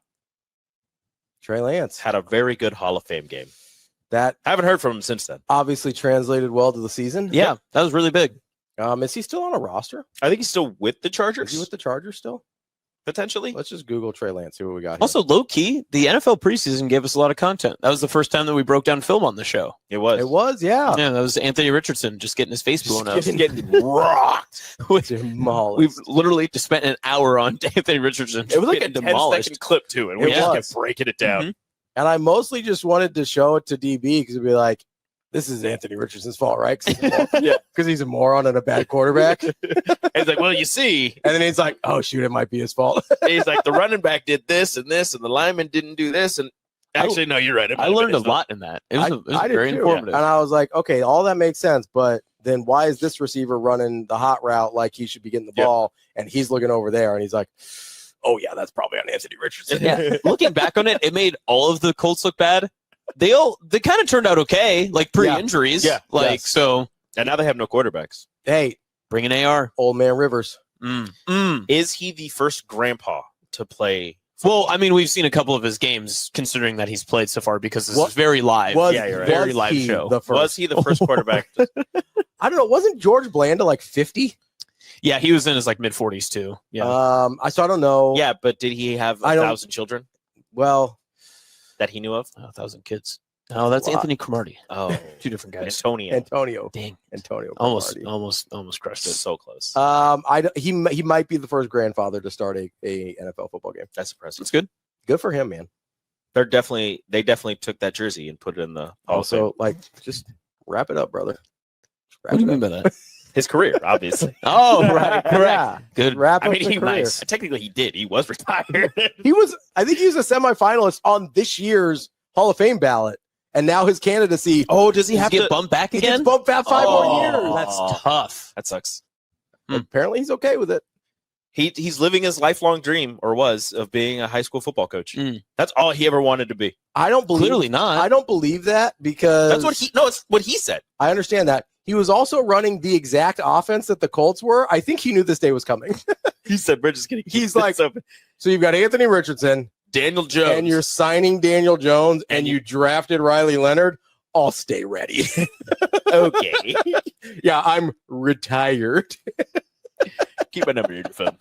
Trey Lance. had a very good Hall of Fame game. That Haven't heard from him since then. obviously translated well to the season. Yeah, that was really big. Is he still on a roster? I think he's still with the Chargers, Is he with the Chargers still? potentially. Let's just Google Trey Lance. See what we got. Here. Also, low key, the NFL preseason gave us a lot of content. That was the first time that we broke down film on the show. It was. it was yeah. Yeah, that was Anthony Richardson just getting his face blown up. getting rocked. demolished. We've literally just spent an hour on Anthony Richardson. It was like a getting 10-second clip, too, and we It just was. kept breaking it down. Mhm. And I mostly just wanted to show it to DB because it'd be like, this is Anthony Richardson's fault, right? Yeah. Because he's a moron and a bad quarterback. And He's like, well, you see, then he's like, oh, shoot, it might be his fault. he's like, the running back did this and this, and the lineman didn't do this. And actually, no, you're right. It might I have learned been a his fault. lot in that. It was, I it was did very too. informative. And I was like, okay, all that makes sense. But then why is this receiver running the hot route like he should be getting the Yep. ball? And he's looking over there and he's like, oh, yeah, that's probably on Anthony Richardson. Yeah, looking back on it, it made all of the Colts look bad. They kind of turned out okay, like pre-injuries. Yeah. Like Yes. so. And now they have no quarterbacks. Hey, Bring an AR. old man Rivers. Is he the first grandpa to play? Well, I mean, we've seen a couple of his games, considering that he's played so far, because this What- is very live. Yeah, you're right. Very was live he show. the first? Was he the first quarterback? I don't know. Wasn't George Blanda like 50? Yeah, he was in his like mid 40s too. Yeah. I don't know. Yeah, but did he have I don't- 1,000 children Well, that he knew of? 1,000 kids. Oh, that's Wow. Anthony Cromartie. Oh, Two different guys. Antonio. Antonio. Dang. Antonio. Almost Cromartie. crushed it. So close. He might be the first grandfather to start a NFL football game. That's impressive. That's good. Good for him, man. They definitely took that jersey and put it in the Hall of Fame. Also, like, just wrap it up, brother. Just wrap What do you it mean up. by that? His career, obviously. Oh, right. Correct. Yeah. Good. Wrap I up mean, the he career. nice. Technically, he did. He was retired. I think he was a semifinalist on this year's Hall of Fame ballot, and now his candidacy. Oh, does Does he get bumped back He again? gets bumped back 5 Oh. more years. That's tough. That sucks. Apparently, he's okay with it. He's living his lifelong dream, or was, of being a high school football coach. Mm. That's all he ever wanted to be. I don't believe. Clearly not. I don't believe that because That's what he. No, it's what he said. I understand that. He was also running the exact offense that the Colts were. I think he knew this day was coming. He said, "We're just kidding." He's like, so you've got Anthony Richardson, Daniel Jones, and you're signing Daniel Jones, and you drafted Riley Leonard. I'll stay ready. Okay. Yeah, I'm retired. Keep my number in your phone.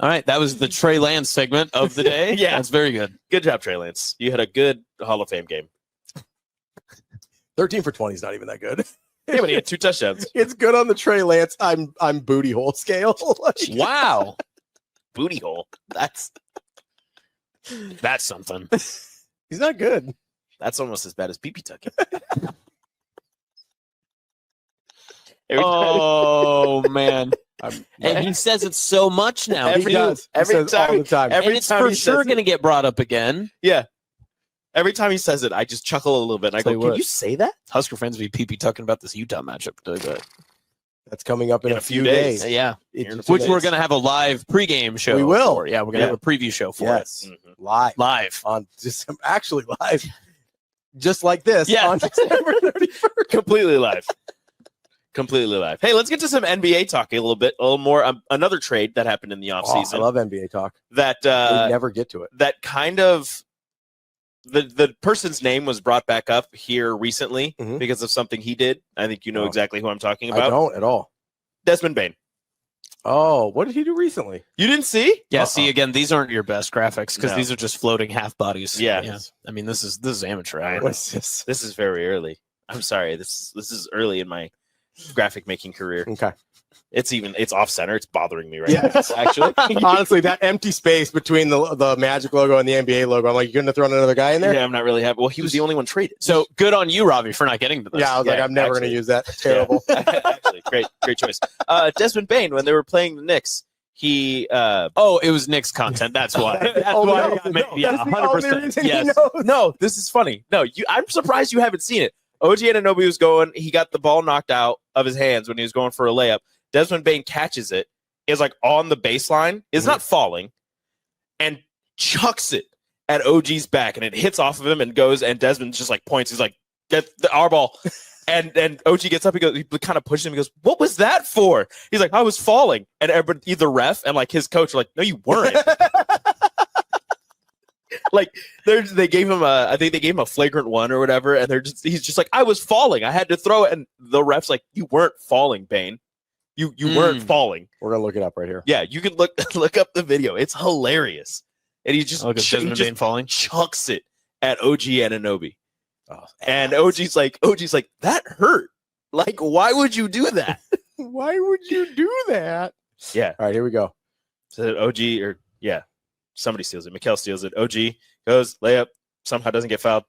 All right, that was the Trey Lance segment of the day. Yeah. That's very good. Good job, Trey Lance. You had a good Hall of Fame game. 13 for 20 is not even that good. Yeah, but he had 2 touchdowns. It's good on the Trey Lance. I'm booty hole scale. Like, Wow. Booty hole. That's something. he's not good. That's almost as bad as pee-pee tucking. Oh, man. And he says it so much now. Every- He does. He every says all time- the time. every and it's time for he sure says going to get brought up again. Yeah. Every time he says it, I just chuckle a little bit. And I Tell go, you can what. you say that? Husker fans will be pee-pee talking about this Utah matchup. That's coming up in a few days. Yeah. It's Which days. we're going to have a live pregame show. We will. for. Yeah, we're going to have a preview show for Yes. it. Live. Live. On just actually live. Just like this Yeah. on December 31st. Completely live. Completely live. Hey, let's get to some NBA talk a little more. Another trade that happened in the Oh, I offseason love NBA talk. that We never get to it. that kind of the person's name was brought back up here recently Mhm. because of something he did. I think you know Oh. exactly who I'm talking I about. don't at all. Desmond Bain. Oh, what did he do recently? You didn't see? Yeah, see, again, these aren't your best graphics because No. these are just floating half bodies. Yeah. I mean, this is amateur I hour. know. What's this? This is very early. I'm sorry. This is early in my graphic making career. Okay. It's off center. It's bothering me right Yeah. now. Actually. Honestly, that empty space between the Magic logo and the NBA logo, I'm like, you're going to throw another guy in there? Yeah, I'm not really happy. Well, he was the only one traded. So good on you, Ravi, for not getting to this. Yeah, I was like, Yeah, I'm never going to actually. use that. Terrible. Yeah. Actually, great choice. Desmond Bain, when they were playing the Knicks, he Oh, it was Knicks content. That's why. That's Oh, why. no, I got ma- no, yeah, that's the only 100%. reason he Yes. knows. no, this is funny. No, I'm surprised you haven't seen it. OG Anunoby was going. He got the ball knocked out of his hands when he was going for a layup. Desmond Bain catches it, is like on the baseline, is not falling, and chucks it at OG's back, and it hits off of him and goes. And Desmond just like points. He's like, "Get our ball." And OG gets up. He kind of pushes him. He goes, "What was that for?" He's like, "I was falling." And everybody, the ref and like his coach, are like, "No, you weren't." Like they gave him I think they gave him a flagrant one or whatever, and he's just like, I was falling, I had to throw it, and the ref's like, you weren't falling, Bain, you weren't falling. We're going to look it up right here. Yeah, you can look up the video, it's hilarious, and he just Desmond Bain falling. chucks it at OG Anunoby, Oh, and OG's like that hurt, like why would you do that? why would you do that? Yeah, All right, here we go. so OG or yeah. Somebody steals it. Mikal steals it. OG goes, layup, somehow doesn't get fouled.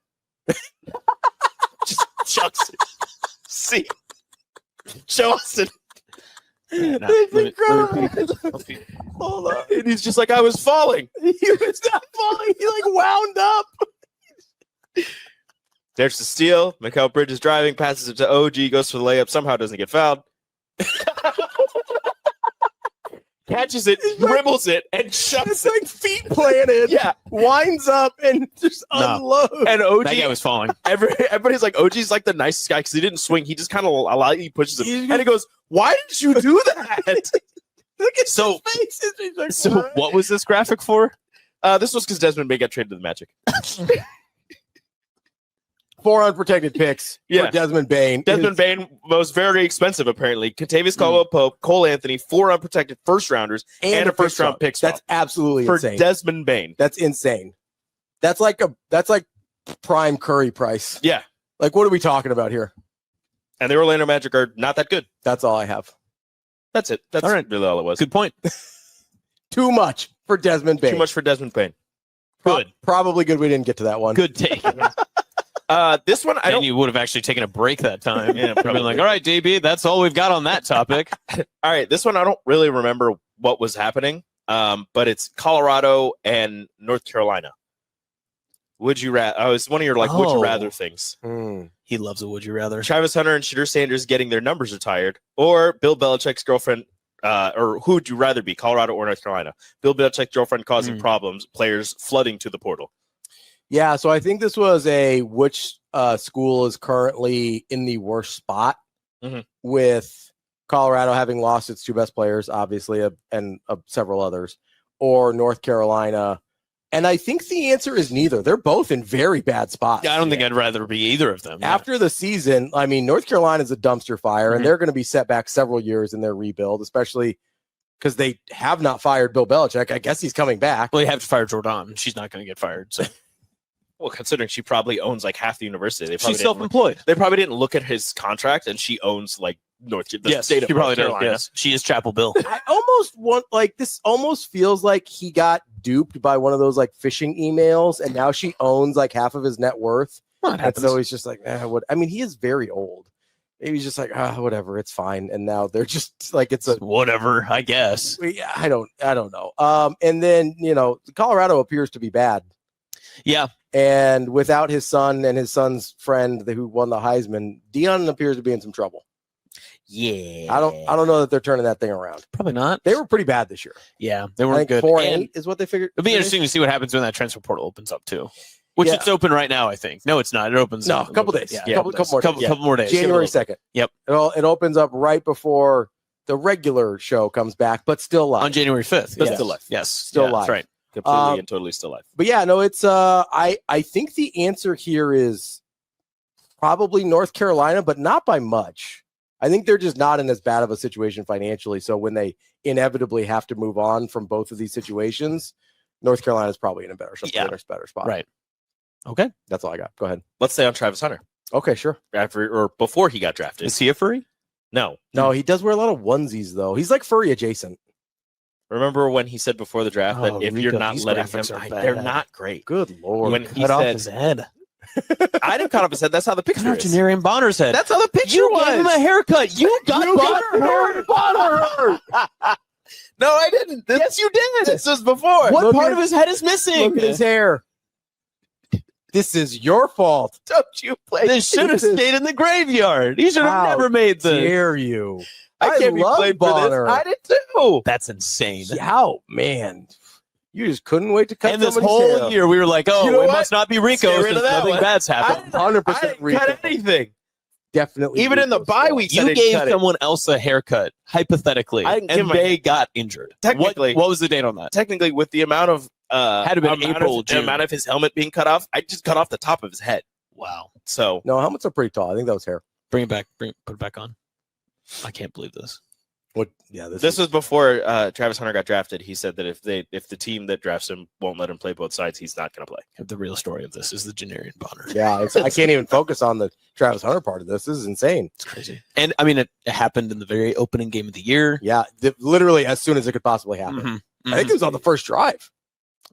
Just chucks it. See? Show Austin. Hold on. And he's just like, I was falling. He was not falling. He like wound up. There's the steal. Mikal Bridges driving, passes it to OG, goes for the layup, somehow doesn't get fouled. Catches it, dribbles it, and chucks It's it. like feet planted. Yeah. Winds up and just No. unloads. And OG, That guy was falling. everybody's like, OG's like the nicest guy because he didn't swing. He just kind of lightly pushes him. And he goes, why did you do that? Look at So- his face. He's like, So what was this graphic for? This was because Desmond Bain got traded to the Magic. 4 unprotected picks Yeah. for Desmond Bain. Desmond Bain was very expensive, apparently. Contavious Caldwell-Pope, Cole Anthony, 4 unprotected first-rounders, and a first-round pick swap That's absolutely for insane. Desmond Bain. That's insane. That's like prime Curry price. Yeah. Like, what are we talking about here? And the Orlando Magic are not that good. That's all I have. That's it. That's All right. really all it was. Good point. Too much for Desmond Bain. Too much for Desmond Bain. Good. Probably good we didn't get to that one. Good take. This one, I And don't. you would have actually taken a break that time. Yeah, Probably been like, all right, DB, that's all we've got on that topic. All right, this one I don't really remember what was happening. But it's Colorado and North Carolina. Would you rather? Oh, it's one of your would you Oh. rather things. Hmm. He loves a would you rather. Travis Hunter and Shedeur Sanders getting their numbers retired, or Bill Belichick's girlfriend, or who would you rather be, Colorado or North Carolina? Bill Belichick's girlfriend causing problems, players flooding to the portal. Yeah, so I think this was which school is currently in the worst spot Mhm. with Colorado having lost its 2 best players, obviously, and several others, or North Carolina And I think the answer is neither. They're both in very bad spots. I don't think I'd rather be either of them. After the season, I mean, North Carolina's a dumpster fire, and they're going to be set back several years in their rebuild, especially because they have not fired Bill Belichick. I guess he's coming back. Well, they have to fire Jordan. She's not going to get fired. So. Well, considering she probably owns like half the university, She's self-employed. They probably didn't look at his contract, and she owns like the yes, state of she probably North Carolina. does. Yes, she is Chapel Bill. I almost want this almost feels like he got duped by one of those like phishing emails, and now she owns like half of his net worth. And so he's just like, what? I mean, he is very old. Maybe he's just like, whatever, it's fine. And now they're just like, it's a whatever, I guess. I don't know. And then Colorado appears to be bad. Yeah. And without his son and his son's friend who won the Heisman, Deion appears to be in some trouble. Yeah. I don't know that they're turning that thing around. Probably not. They were pretty bad this year. Yeah, they I weren't think good. 4-8 is what they figured. It'll be interesting to see what happens when that transfer portal opens up too. Which Yeah. it's open right now, I think. No, it's not. It opens No, in a couple days. Yeah, Couple more days. couple more days. January 2nd. Yep. It opens up right before the regular show comes back, but still live. On January 5th. But Yes. still live. Yes. Still live. That's right. Completely and totally still alive. But yeah, no, it's I think the answer here is probably North Carolina, but not by much. I think they're just not in as bad of a situation financially. So when they inevitably have to move on from both of these situations, North Carolina is probably in a better spot. Right. Okay. That's all I got. Go ahead. Let's stay on Travis Hunter. Okay, sure. After or before he got drafted. Is he a furry? No. No, he does wear a lot of onesies though. He's like furry adjacent. Remember when he said before the draft that if Rico, you're not these letting graphics him, are bad. they're not great. Good Lord. When he Cut off said, his head. I didn't cut off his head. That's how the picture is. Janarian Bonner's head. That's how the picture you was. gave him a haircut. You got Bonner. No, I didn't. Yes, you did. This was before. What Look part at- of his head is missing? Look at his hair. This is your fault. Don't you play? This should have stayed in the graveyard. He should have How never made the. Dare you? I can't be love blamed for Bonner. this. I did too. That's insane. How, man? You just couldn't wait to cut And this somebody's whole hair. year, we were like, "Oh, You know it what? must not be Rico. Get rid Since of that nothing one. bad's happened." 100% I didn't Rico. cut anything. Definitely. Even in the Rico's bye fault. weeks, I You didn't gave cut it. someone else a haircut, hypothetically, I didn't give and my- they got injured. Technically- what was the date on that? Technically, with the amount of Had to been April, the June. amount of his helmet being cut off, I just cut off the top of his head. Wow. So No, helmets are pretty tall. I think that was hair. Bring it back. Put it back on. I can't believe this. What? Yeah, this was before Travis Hunter got drafted. He said that if the team that drafts him won't let him play both sides, he's not going to play. The real story of this is the Janarian Bonner. Yeah, I can't even focus on the Travis Hunter part of this. This is insane. It's crazy. And I mean, it happened in the very opening game of the year. Yeah, literally as soon as it could possibly happen. Mhm. I think it was on the first drive.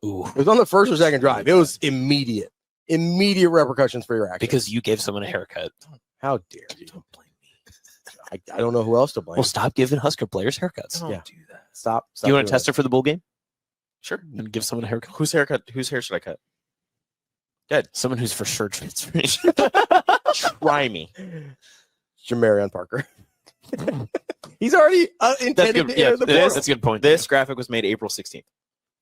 Ooh. It was on the first or second drive. It was immediate repercussions for your actions. Because you gave someone a haircut. How dare you? Don't blame me. I don't know who else to blame. Well, stop giving Husker players haircuts. Don't Yeah. do that. Stop. You want doing to test that. her for the bowl game Sure. and give someone a haircut? Whose haircut? Whose hair should I cut? Someone who's for sure transformation. Try me. Jamarion Parker. He's already That's intended good. to Yeah, enter the portal. that's a good point. This graphic was made April 16th.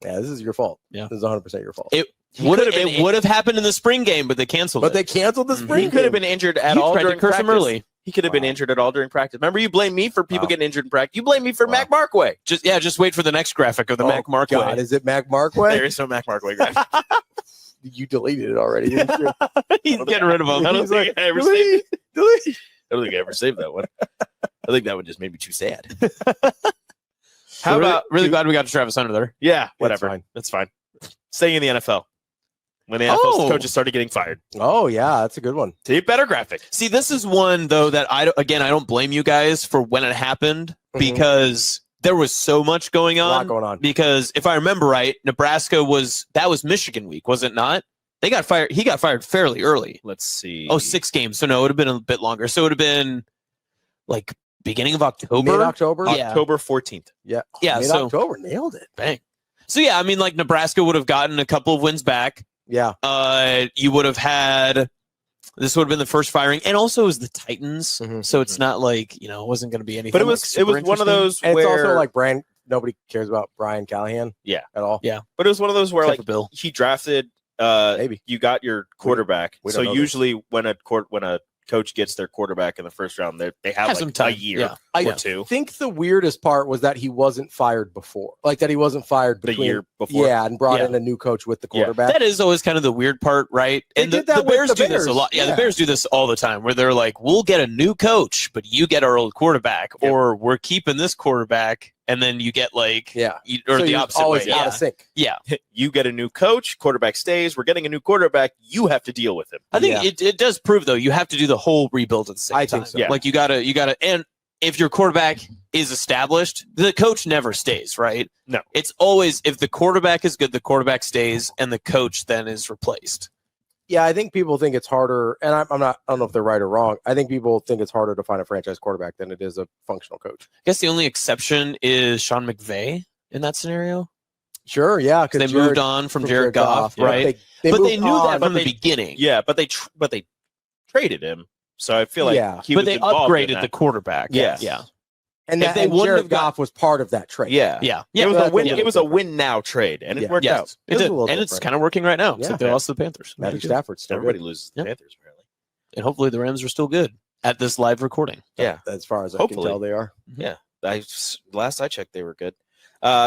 Yeah, this is your fault. Yeah. This is 100% your fault. It He would could've have been- would have happened in the spring game, but they canceled But it. they canceled the spring. He could have been injured at You all tried to during curse practice. him early. He could have been Wow. injured at all during practice. Remember, you blame me for people Wow. getting injured in practice. You blame me for Wow. Mac Markway. Just wait for the next graphic of the Mac Markway. God, is it Mac Markway? There is no Mac Markway graphic. You deleted it already. Didn't you? He's getting rid of them. I don't He's think like, I ever saved it. delete. I don't think I ever saved that one. I think that one just made me too sad. How about really glad we got to Travis Hunter there. Yeah, whatever. fine. That's fine. Staying in the NFL. When the NFL Oh. coaches started getting fired. Oh, yeah, that's a good one. See, better graphic. See, this is one though that I don't blame you guys for when it happened Mhm. because there was so much going A lot on. going on. Because if I remember right, Nebraska was Michigan week, was it not? They got fired. He got fired fairly early. Let's see. Oh, 6 games. So no, it would have been a bit longer. So it would have been like beginning of October. Mid-October? Yeah. October 14th. Yeah. Yeah. So Mid-October. Nailed it. bang. So yeah, I mean, like Nebraska would have gotten a couple of wins back. Yeah. You would have had. This would have been the first firing, and also it was the Titans. Mhm. So it's not like it wasn't going to be anything. But it like, was super one of interesting. those And where it's also like nobody cares about Brian Callahan. Yeah. At all. Yeah. but it was one of those where Except like for Bill. he drafted Maybe. you got your quarterback. we So don't know this. usually when a coach gets their quarterback in the first round, they have Have like some time. a year Yeah. I or two. think the weirdest part was that he wasn't fired before. Like that he wasn't fired The between, year before. Yeah, and brought Yeah. in a new coach with the Yeah. quarterback. That is always kind of the weird part, right? They And did the that with Bears the do this a Bears. lot. Yeah, Yeah. the Bears do this all the time where they're like, we'll get a new coach, but you get our old quarterback, Yep. or we're keeping this quarterback, and then you get like, Yeah. or So the you're opposite always way. out Yeah. of sync. Yeah. You get a new coach, quarterback stays. We're getting a new quarterback. You have to deal with him. I think Yeah. it does prove, though, you have to do the whole rebuild at the same I time. think so. Yeah. Like you gotta, and if your quarterback is established, the coach never stays, right? No. It's always, if the quarterback is good, the quarterback stays, and the coach then is replaced. Yeah, I think people think it's harder, and I don't know if they're right or wrong. I think people think it's harder to find a franchise quarterback than it is a functional coach. I guess the only exception is Sean McVay in that scenario. Sure, yeah, They moved on from Jared Goff, but right? They But they moved knew on. that from the they- beginning. Yeah, but they traded him. So I feel like Yeah. he But was they involved in upgraded that. the quarterback. Yes. Yeah. and if that, they and wouldn't Jared have got- Goff was part of that trade. Yeah. Yeah. It was Yeah, a win. yeah. It was a win now trade, and Yeah. it worked Yes. out. It It was a did. little And it's different. kind of working right now. Yeah. Except they lost to the Panthers. Matthew Stafford's still Everybody good, loses Yep. the Panthers apparently. And hopefully the Rams are still good at this live recording. Yeah. as far as I Hopefully. can tell. They are. Last I checked, they were good.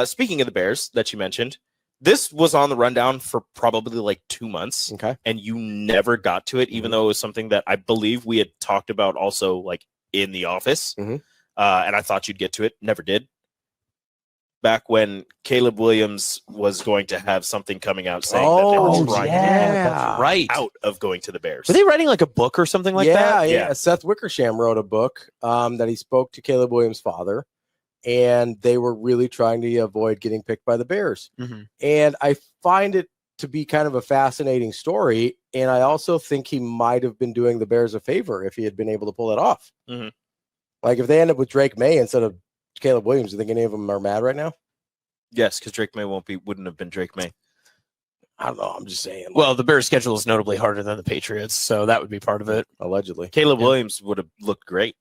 Speaking of the Bears that you mentioned, this was on the rundown for probably like 2 months, Okay. and you never got to it, even though it was something that I believe we had talked about also like in the office. Mhm. And I thought you'd get to it. Never did. Back when Caleb Williams was going to have something coming out saying that they Oh, were trying That's right. out of going to the Bears. Were they writing like a book or something like yeah, that? yeah. Seth Wickersham wrote a book that he spoke to Caleb Williams' father, and they were really trying to avoid getting picked by the Bears. Mhm. And I find it to be kind of a fascinating story. And I also think he might have been doing the Bears a favor if he had been able to pull it off. Mhm. Like if they end up with Drake May instead of Caleb Williams, do you think any of them are mad right now? Yes, because Drake May wouldn't have been Drake May. I don't know. I'm just saying. Well, the Bears' schedule is notably harder than the Patriots, so that would be part of it. Allegedly, Caleb Yeah. Williams would have looked great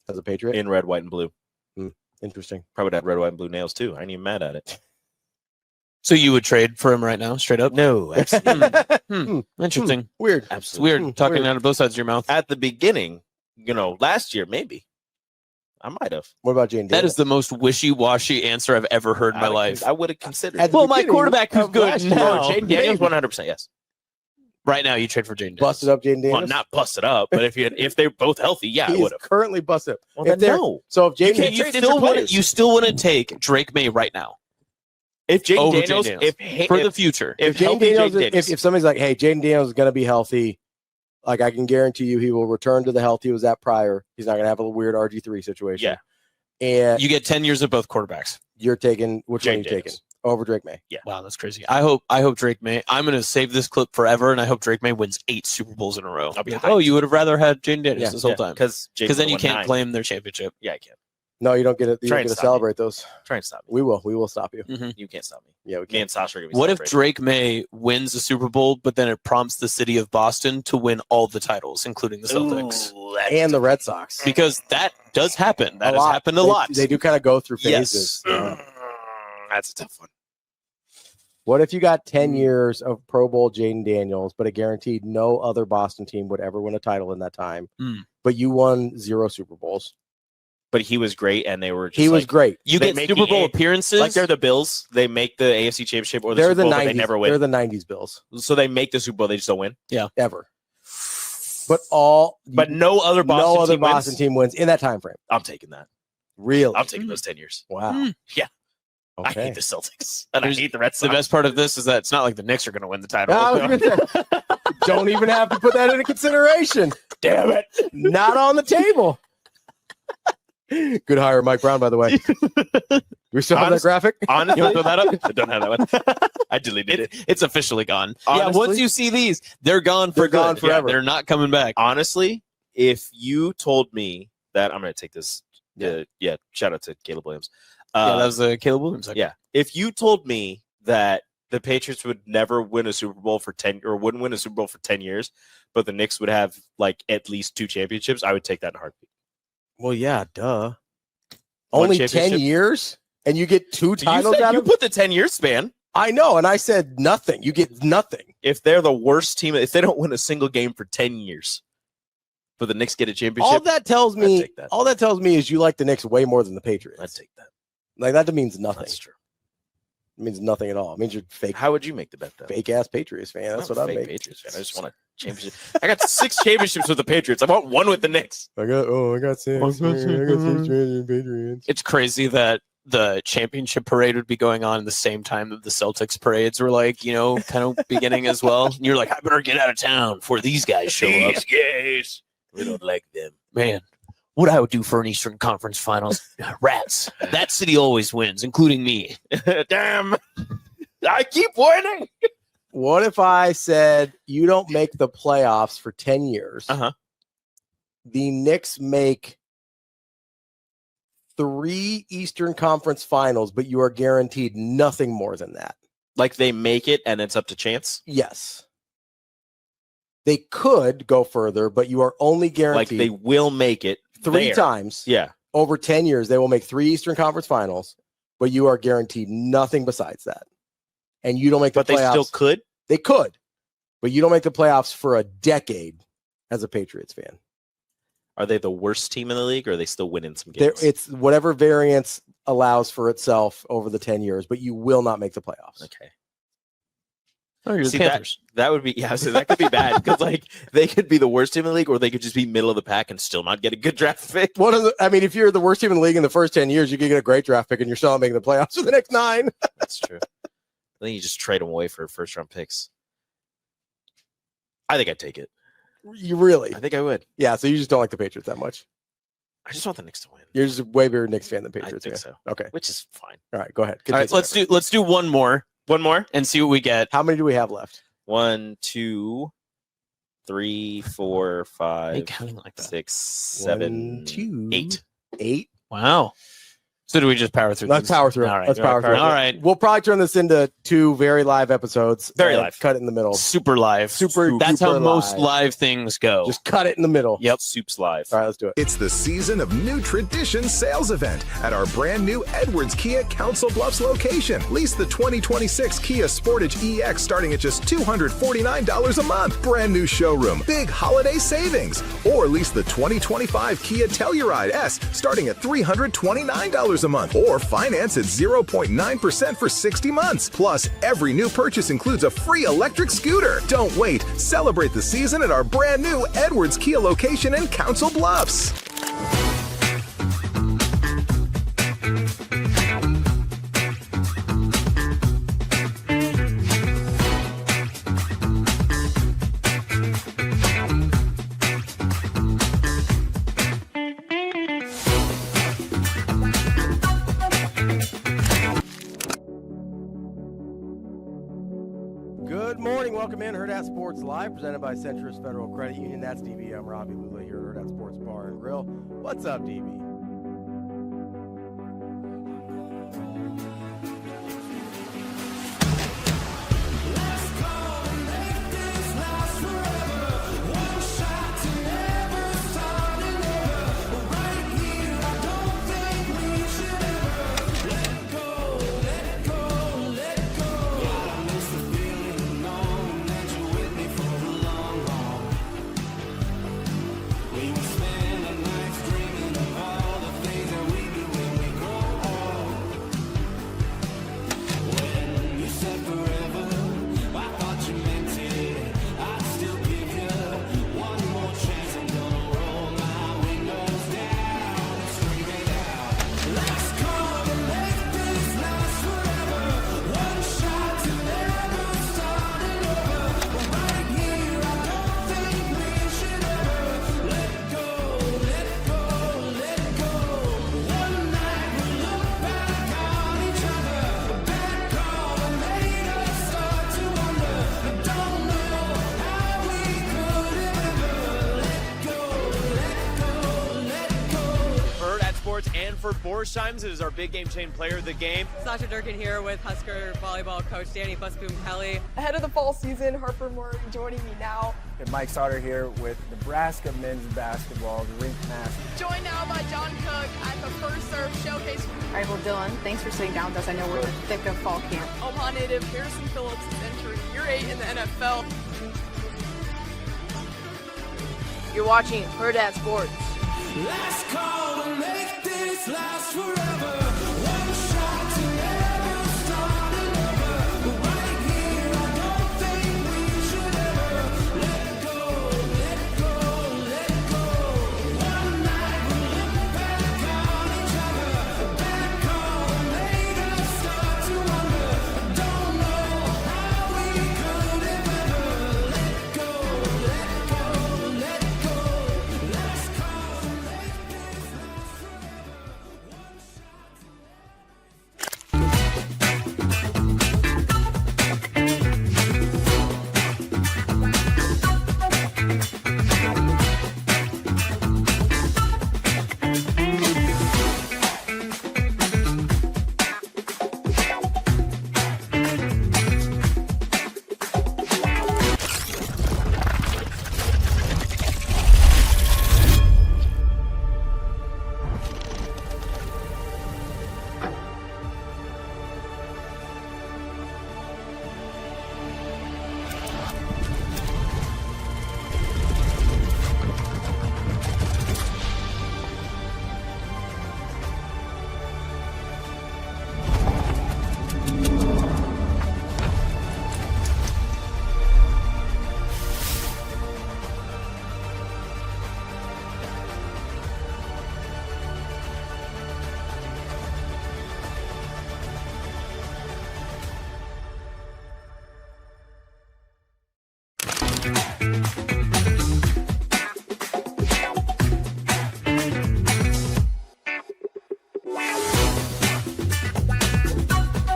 as a Patriot. in red, white, and blue. Interesting. Probably had red, white, and blue nails too. I ain't even mad at it. So you would trade for him right now, straight up? No, Interesting. Weird. It's absolutely. weird talking weird. out of both sides of your mouth. At the beginning, last year maybe I might have. What about Jane? That is the most wishy-washy answer I've ever heard in my life. I would have considered. At it. the Well, my beginning quarterback who's of good last now. year. Jaden Daniels, Maybe. 100%. Yes. Right now, you trade for Jaden. Busted up Jaden Daniels. Well, not busted up, but if they're both healthy, yeah, I He's would have. currently busted up. Well, If then they're- no. So if Jaden, can't You trade still injured want players. you still want to take Drake May right now If Jaden over Daniels, Jaden Daniels for the future. if Jaden healthy Daniels, Jaden Daniels, if somebody's like, hey, Jaden Daniels is going to be healthy, like I can guarantee you he will return to the health he was at prior. He's not going to have a weird RG3 situation. Yeah. And You get 10 years of both quarterbacks. you're taking, which one are Jaden you taking? Daniels. Over Drake May. Wow, that's crazy. I hope Drake May. I'm going to save this clip forever, and I hope Drake May wins 8 Super Bowls in a row. I'll be Like, hyped. oh, you would have rather had Jaden Daniels Yeah, this whole time because then you can't claim their championship. Yeah, I can. No, you don't get it. You Try don't and get to stop me. celebrate those. Try and stop me. We will. We will stop you. You can't stop me. Yeah, we Me can. and Sasha are gonna be. What if celebrating. Drake May wins the Super Bowl, but then it prompts the city of Boston to win all the titles, including the Celtics? Ooh, that's And the Red Sox. Because that does happen. That has lot. happened a They- lot. They do kind of go through Yes. phases. Yeah. That's a tough one. What if you got 10 years of Pro Bowl Jaden Daniels, but it guaranteed no other Boston team would ever win a title in that time, but you won 0 Super Bowls? But he was great, and they were. Just He was like, great. You They get make Super the Bowl A- appearances. Like they're the Bills. They make the AFC Championship or the They're Super the Bowl, but 90s. they never They're win. the 90s Bills So they make the Super Bowl, they just don't win. ever. But all, But no other Boston no other team Boston wins. team wins in that time frame. I'm taking that. Really? I'm taking those 10 years. Wow. Mm. Yeah. I Okay. hate the Celtics, and Here's I hate the Red the Sox. best part of this is that it's not like the Knicks are going to win the title. I was gonna say, don't even have to put that into consideration. Damn it. Not on the table. Good hire, Mike Brown, by the way. Do we still have that Honest- graphic? Honestly, You want to throw that up? I don't have that one. I deleted it. It's officially gone. Yeah, Honestly- once you see these, they're gone for They're gone good. forever. They're not coming back. Honestly, if you told me that, I'm going to take this. Shout out to Caleb Williams. Yeah, that was Caleb Williams. Yeah. If you told me that the Patriots would never win a Super Bowl for 10 or wouldn't win a Super Bowl for 10 years, but the Knicks would have like at least 2 championships, I would take that in a heartbeat. Well, yeah, duh. One Only 10 championship? years and you get 2 titles out You of it? put the 10-year span. I know, and I said nothing. You get nothing. If they're the worst team, if they don't win a single game for 10 years, For the Knicks get a championship. All that tells me, take that. all that tells me is you like the Knicks way more than the Patriots. I'd take that. Like that means nothing. That's true. It means nothing at all. It means you're fake. How would you make the bet though? Fake ass Patriots fan. That's what I'm making. Patriots fan. I just want a championship. I got 6 championships with the Patriots. I want 1 with the Knicks. I got 6. I got 6 Patriots. It's crazy that the championship parade would be going on at the same time that the Celtics parades were like, kind of beginning as well. And you're like, I better get out of town before these guys show up. These guys. We don't like them. Man, what I would do for an Eastern Conference Finals. Rats. That city always wins, including me. Damn. I keep winning. What if I said you don't make the playoffs for 10 years? Uh-huh. The Knicks make 3 Eastern Conference Finals, but you are guaranteed nothing more than that. Like they make it and it's up to chance? Yes. They could go further, but you are only guaranteed. Like they will make it 3 there. times. Yeah. Over 10 years, they will make 3 Eastern Conference Finals, but you are guaranteed nothing besides that. And you don't make the playoffs. But they still could? They could, but you don't make the playoffs for a decade as a Patriots fan. Are they the worst team in the league, or are they still winning some games? It's whatever variance allows for itself over the 10 years, but you will not make the playoffs. Okay. Oh, you're See, the Panthers. that would be, so that could be bad because like they could be the worst team in the league, or they could just be middle of the pack and still not get a good draft pick. If you're the worst team in the league in the first 10 years, you could get a great draft pick and you're still not making the playoffs for the next 9. That's true. I think you just trade them away for first round picks. I think I'd take it. You really? I think I would. Yeah, so you just don't like the Patriots that much. I just want the Knicks to win. You're just a way bigger Knicks fan than Patriots. I think so. Okay. Which is fine. All right, go ahead. All right, let's do one more. One more? And see what we get. How many do we have left? 1, 2, 3, 4, 5, counting like that. 6, 7, 2, 8. 8. Wow. So do we just power through? Let's power through. All right. Let's power through. All right. We'll probably turn this into 2 very live episodes. Very live. Cut it in the middle. Super live. That's how most live things go. Just cut it in the middle. Yep. Soup's live. All right, let's do it. It's the season of New Tradition sales event at our brand new Edwards Kia Council Bluffs location. Lease the 2026 Kia Sportage EX starting at just $249 a month. Brand new showroom, big holiday savings. Or lease the 2025 Kia Telluride S starting at $329 a month. Or finance at 0.9% for 60 months. Plus, every new purchase includes a free electric scooter. Don't wait. Celebrate the season at our brand new Edwards Kia location in Council Bluffs. Good morning. Welcome in. Hurrdat Sports Live, presented by Centrist Federal Credit Union. That's DB. I'm Ravi Lulla here at Hurrdat Sports Bar and Grill. What's up, DB? And for Borsheim's, it is our big game chain player of the game. Sasha Durkin here with Husker volleyball coach Danny Busboom Kelly. Ahead of the fall season, Harper Murray joining me now. And Mike Sauter here with Nebraska men's basketball, the rink master. Joined now by John Cook at the First Serve Showcase. All right, well, Dylan, thanks for sitting down with us. I know we're in the thick of fall camp. Omaha native Harrison Phillips is entering year 8 in the NFL. You're watching Hurrdat Sports. Last call to make this last forever. One shot to never start another. Right here, I don't think we should ever let go, let go, let go. One night we'll look back on each other. That call made us start to wonder. Don't know how we could have ever let go, let go, let go. Last call to make this last forever. One shot to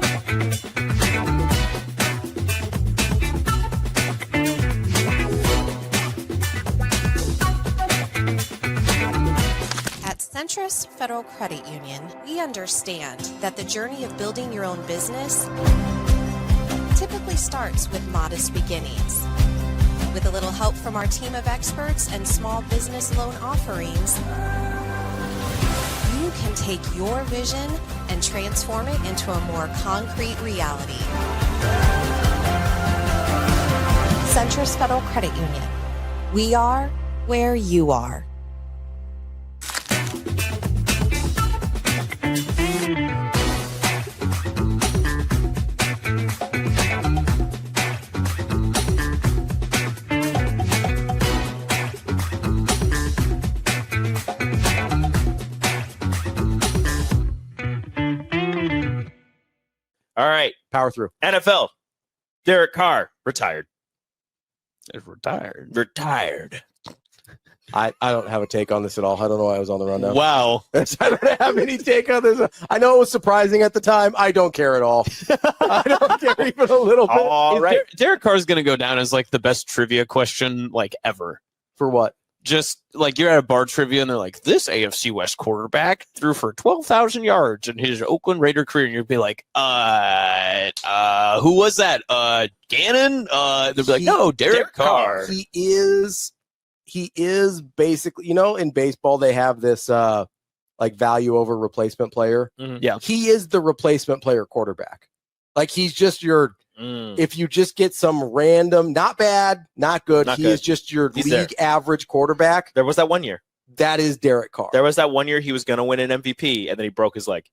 At Centris Federal Credit Union, we understand that the journey of building your own business typically starts with modest beginnings. With a little help from our team of experts and small business loan offerings, you can take your vision and transform it into a more concrete reality. Centris Federal Credit Union. We are where you are. All right. Power through. NFL. Derek Carr, retired. Retired. I don't have a take on this at all. I don't know why I was on the rundown. Wow. I don't have any take on this. I know it was surprising at the time. I don't care at all. I don't care even a little bit. All right. Derek Carr is going to go down as like the best trivia question like ever. For what? Just like you're at a bar trivia and they're like, this AFC West quarterback threw for 12,000 yards in his Oakland Raider career. And you'd be like, who was that? Gannon? They'd be like, no, Derek Carr. He is basically, in baseball, they have this like value over replacement player. Mm-hmm. Yeah. He is the replacement player quarterback. Like he's just your, if you just get some random, not bad, not good. He is just your league average quarterback. There was that one year. That is Derek Carr. There was that one year he was going to win an MVP, and then he broke his leg.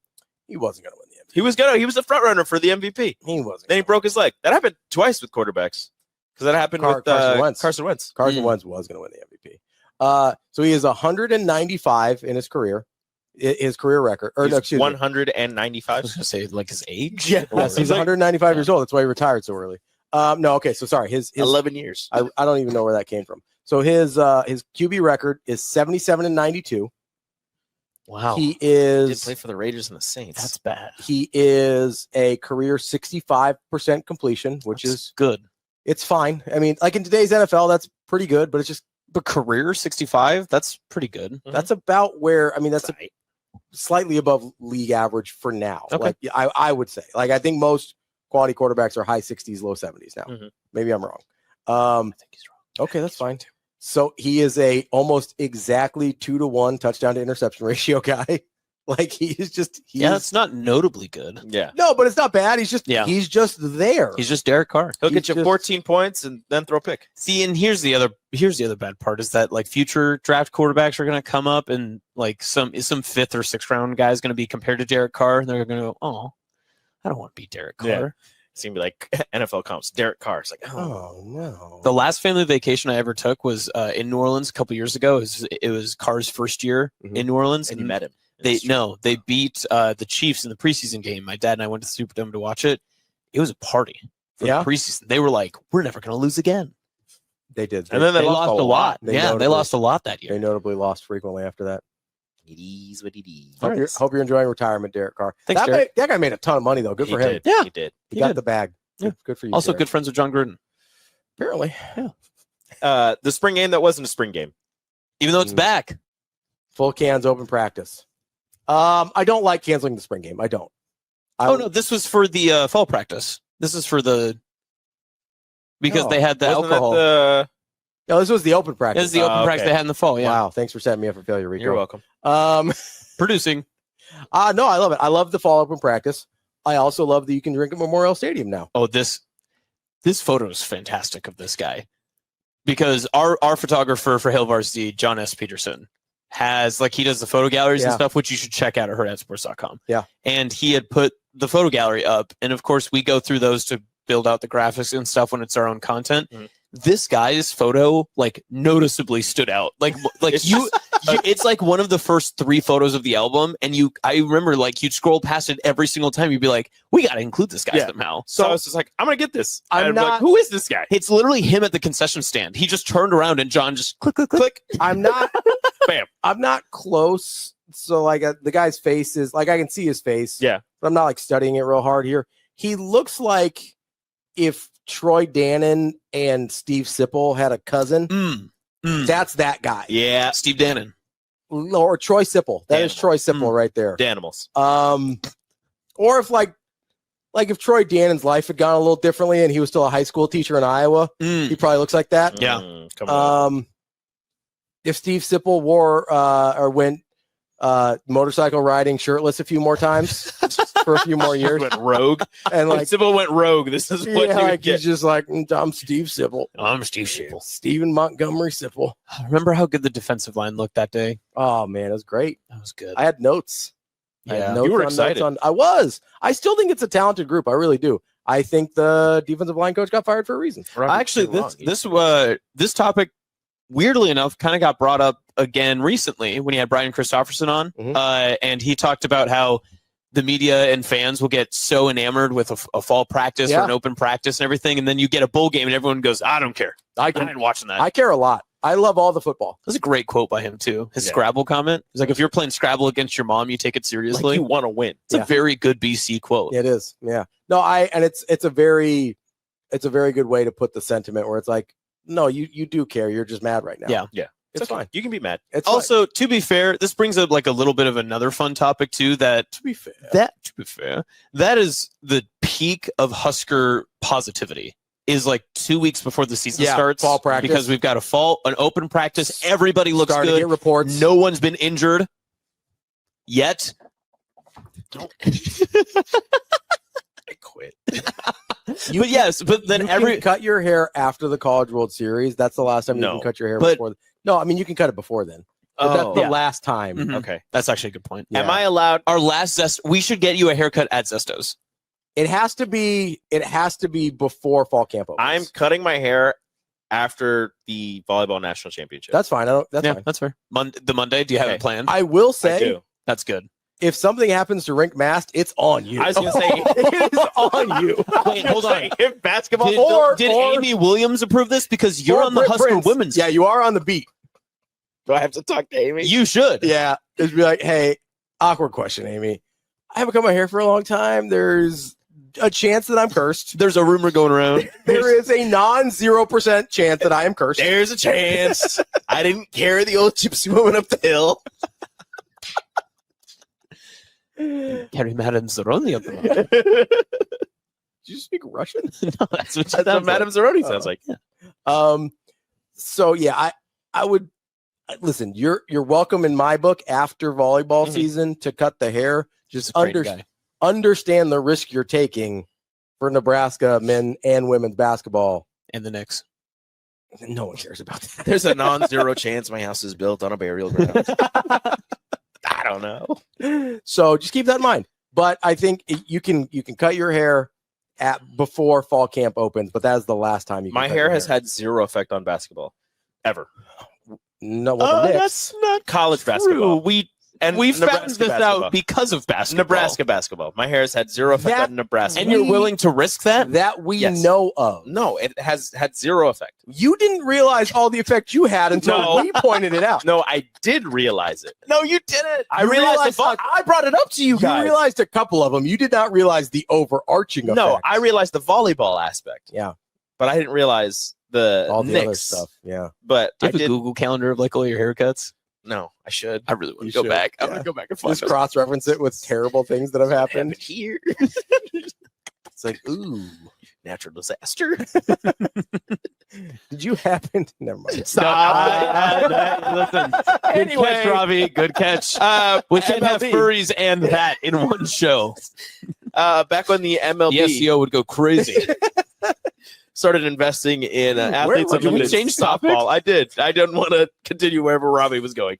He wasn't going to win the MVP. He was the front runner for the MVP. He wasn't. Then he broke his leg. That happened twice with quarterbacks. Because that happened with Carson Wentz. Carson Wentz. Carson Wentz was going to win the MVP. So he is 195 in his career. His career record, or no, excuse 195. I was going to say like his age. Yeah, yes, he's 195 years old. That's why he retired so early. No, okay, so sorry. His 11 years. I don't even know where that came from. So his QB record is 77-92. Wow. He did play for the Raiders and the Saints. That's bad. He is a career 65% completion, which is good. It's fine. I mean, like in today's NFL, that's pretty good, but it's just the career 65. That's pretty good. Mm-hmm. That's about where, I mean, that's slightly above league average for now. Okay. Like I would say, like, I think most quality quarterbacks are high 60s, low 70s now. Mm-hmm. Maybe I'm wrong. I think he's wrong. Okay, that's fine. So he is a almost exactly 2-to-1 touchdown to interception ratio guy. Like he's it's not notably good. Yeah. No, but it's not bad. He's just there. He's just Derek Carr. He'll get you 14 points and then throw a pick. See, and here's the other bad part is that like future draft quarterbacks are going to come up and like some 5th or 6th round guy is going to be compared to Derek Carr, and they're going to go, oh, I don't want to be Derek Carr. Yeah. It's going to be like NFL comps. Derek Carr. It's like, oh no. The last family vacation I ever took was in New Orleans a couple years ago. It was Carr's first year in New Orleans, and you met him. They beat the Chiefs in the preseason game. My dad and I went to the Superdome to watch it. It was a party for the preseason. They were like, we're never going to lose again. They did. And then they lost a lot. They lost a lot that year. They notably lost frequently after that. It is what it is. Hope you're enjoying retirement, Derek Carr. Thanks, that guy made a ton of money, though. Good for him. Yeah. He did. He got the bag. Yeah. Good for you. Also, Derek. good friends with John Gruden. Apparently. Yeah. The spring game that wasn't a spring game. Even though it's back. Full cans, open practice. I don't like canceling the spring game. I don't. No, this was for the fall practice. This is for because they had the Wasn't alcohol. No, this was the open practice. This is the open practice they had in the fall. Yeah. Wow. Thanks for setting me up for failure, Rico. You're welcome. Producing. No, I love it. I love the fall open practice. I also love that you can drink at Memorial Stadium now. Oh, this photo is fantastic of this guy, because our photographer for Hail Varsity, John S. Peterson, has he does the photo galleries and stuff, which you should check out at hurrdatsports.com. Yeah. And he had put the photo gallery up, and of course we go through those to build out the graphics and stuff when it's our own content. Mhm. This guy's photo noticeably stood out. It's like one of the first 3 photos of the album, and I remember you'd scroll past it every single time. You'd be like, we got to include this guy somehow. So I was just like, I'm gonna get this. I'm not. Like, who is this guy? It's literally him at the concession stand. He just turned around and John just click. I'm not. Bam. I'm not close. So the guy's face is I can see his face. Yeah. But I'm not studying it real hard here. He looks like if Troy Dannon and Steve Sipple had a cousin. That's that guy. Yeah. Steve Dannon. Or Troy Sipple. That is Troy Sipple right there. Danimals. Or if if Troy Dannon's life had gone a little differently and he was still a high school teacher in Iowa, he probably looks like that. Yeah. Come on. If Steve Sipple wore or went motorcycle riding shirtless a few more times for a few more years, Went rogue. and If Sybil went rogue, this is what you would get. he's just I'm Steve Sipple. I'm Steve Sipple. Stephen Montgomery Sipple. Remember how good the defensive line looked that day? Oh man, it was great. That was good. I had notes. I had Yeah. notes You were on excited. notes I was. I still think it's a talented group. I really do. I think the defensive line coach got fired for a reason. Actually, this topic, weirdly enough, kind of got brought up again recently when he had Brian Christopherson on, and he talked about how the media and fans will get so enamored with a fall practice or an open practice and everything, and then you get a bowl game and everyone goes, I don't care. I ain't watching that. I care a lot. I love all the football. That's a great quote by him too. His Scrabble comment. He's like, if you're playing Scrabble against your mom, you take it seriously. You want to win. It's a very good BC quote. It is. Yeah. No, it's a very good way to put the sentiment where it's like, no, you do care. You're just mad right now. Yeah. Yeah. It's okay. fine. You can be mad. It's Also, to be fair, this brings up a little bit of another fun topic too. to be fair. That is the peak of Husker positivity. Is 2 weeks before the season starts. Fall practice. Because we've got an open practice. Everybody looks Starting to good. get reports. No one's been injured yet. I quit. But then you can cut your hair after the College World Series. That's the last time you can cut your hair before. No, I mean you can cut it before then. But that's the last time. Mhm. Okay. That's actually a good point. Am I allowed? Our last Zest. We should get you a haircut at Zesto's. It has to be before fall camp opens. I'm cutting my hair after the volleyball national championship. That's fine. That's fine. That's fair. The Monday. Do you have it planned? I will I say do. That's good. if something happens to Rink Mast, it's on you. I was going to say it is on you. Wait, hold on. If basketball Did Amy Williams approve this? Because you're or on the Britt Husker Prince. women's. Yeah, you are on the beat. Do I have to talk to Amy? You should. Yeah, it'd be like, hey, awkward question, Amy. I haven't cut my hair for a long time. There's a chance that I'm cursed. There's a rumor going around. There is a non-0% chance that I am cursed. There's a chance. I didn't carry the old gypsy woman up the hill. Carrie Madame Zeroni up the Did you speak Russian? No, that's what Madame Zeroni sounds like. So yeah, I would listen, you're welcome in my book after volleyball season to cut the hair. Just understand the risk you're taking for Nebraska men and women's basketball and the Knicks. No one cares about that. There's a non-zero chance my house is built on a burial ground. I don't know. So just keep that in mind. But I think you can cut your hair before fall camp opens, but that is the last time you can My hair has had zero effect on basketball ever. No, well, the Knicks. That's not college true. basketball. We found this out because of basketball. Nebraska basketball. My hair has had zero effect on Nebraska. And you're willing to risk that? That we know of. No, it has had zero effect. You didn't realize all the effect you had until we pointed it out. No, I did realize it. No, you didn't. I realized I brought it up to you guys. You realized a couple of them. You did not realize the overarching effect. No, I realized the volleyball aspect. Yeah. But I didn't realize all the Knicks other stuff. Yeah. But Do you have a Google calendar of like all your haircuts? No, I should. I really want to go back. I'm going to go back and find Just cross-reference it with terrible things that have happened here. It's like, ooh, natural disaster. Did you happen? Never mind. Stop. Listen. Good catch, Ravi. Good catch. We can't have furries and that in one show. Back on the MLB, the SEO would go crazy. Started investing in athletes unlimited softball. I did. I didn't want to continue wherever Robbie was going.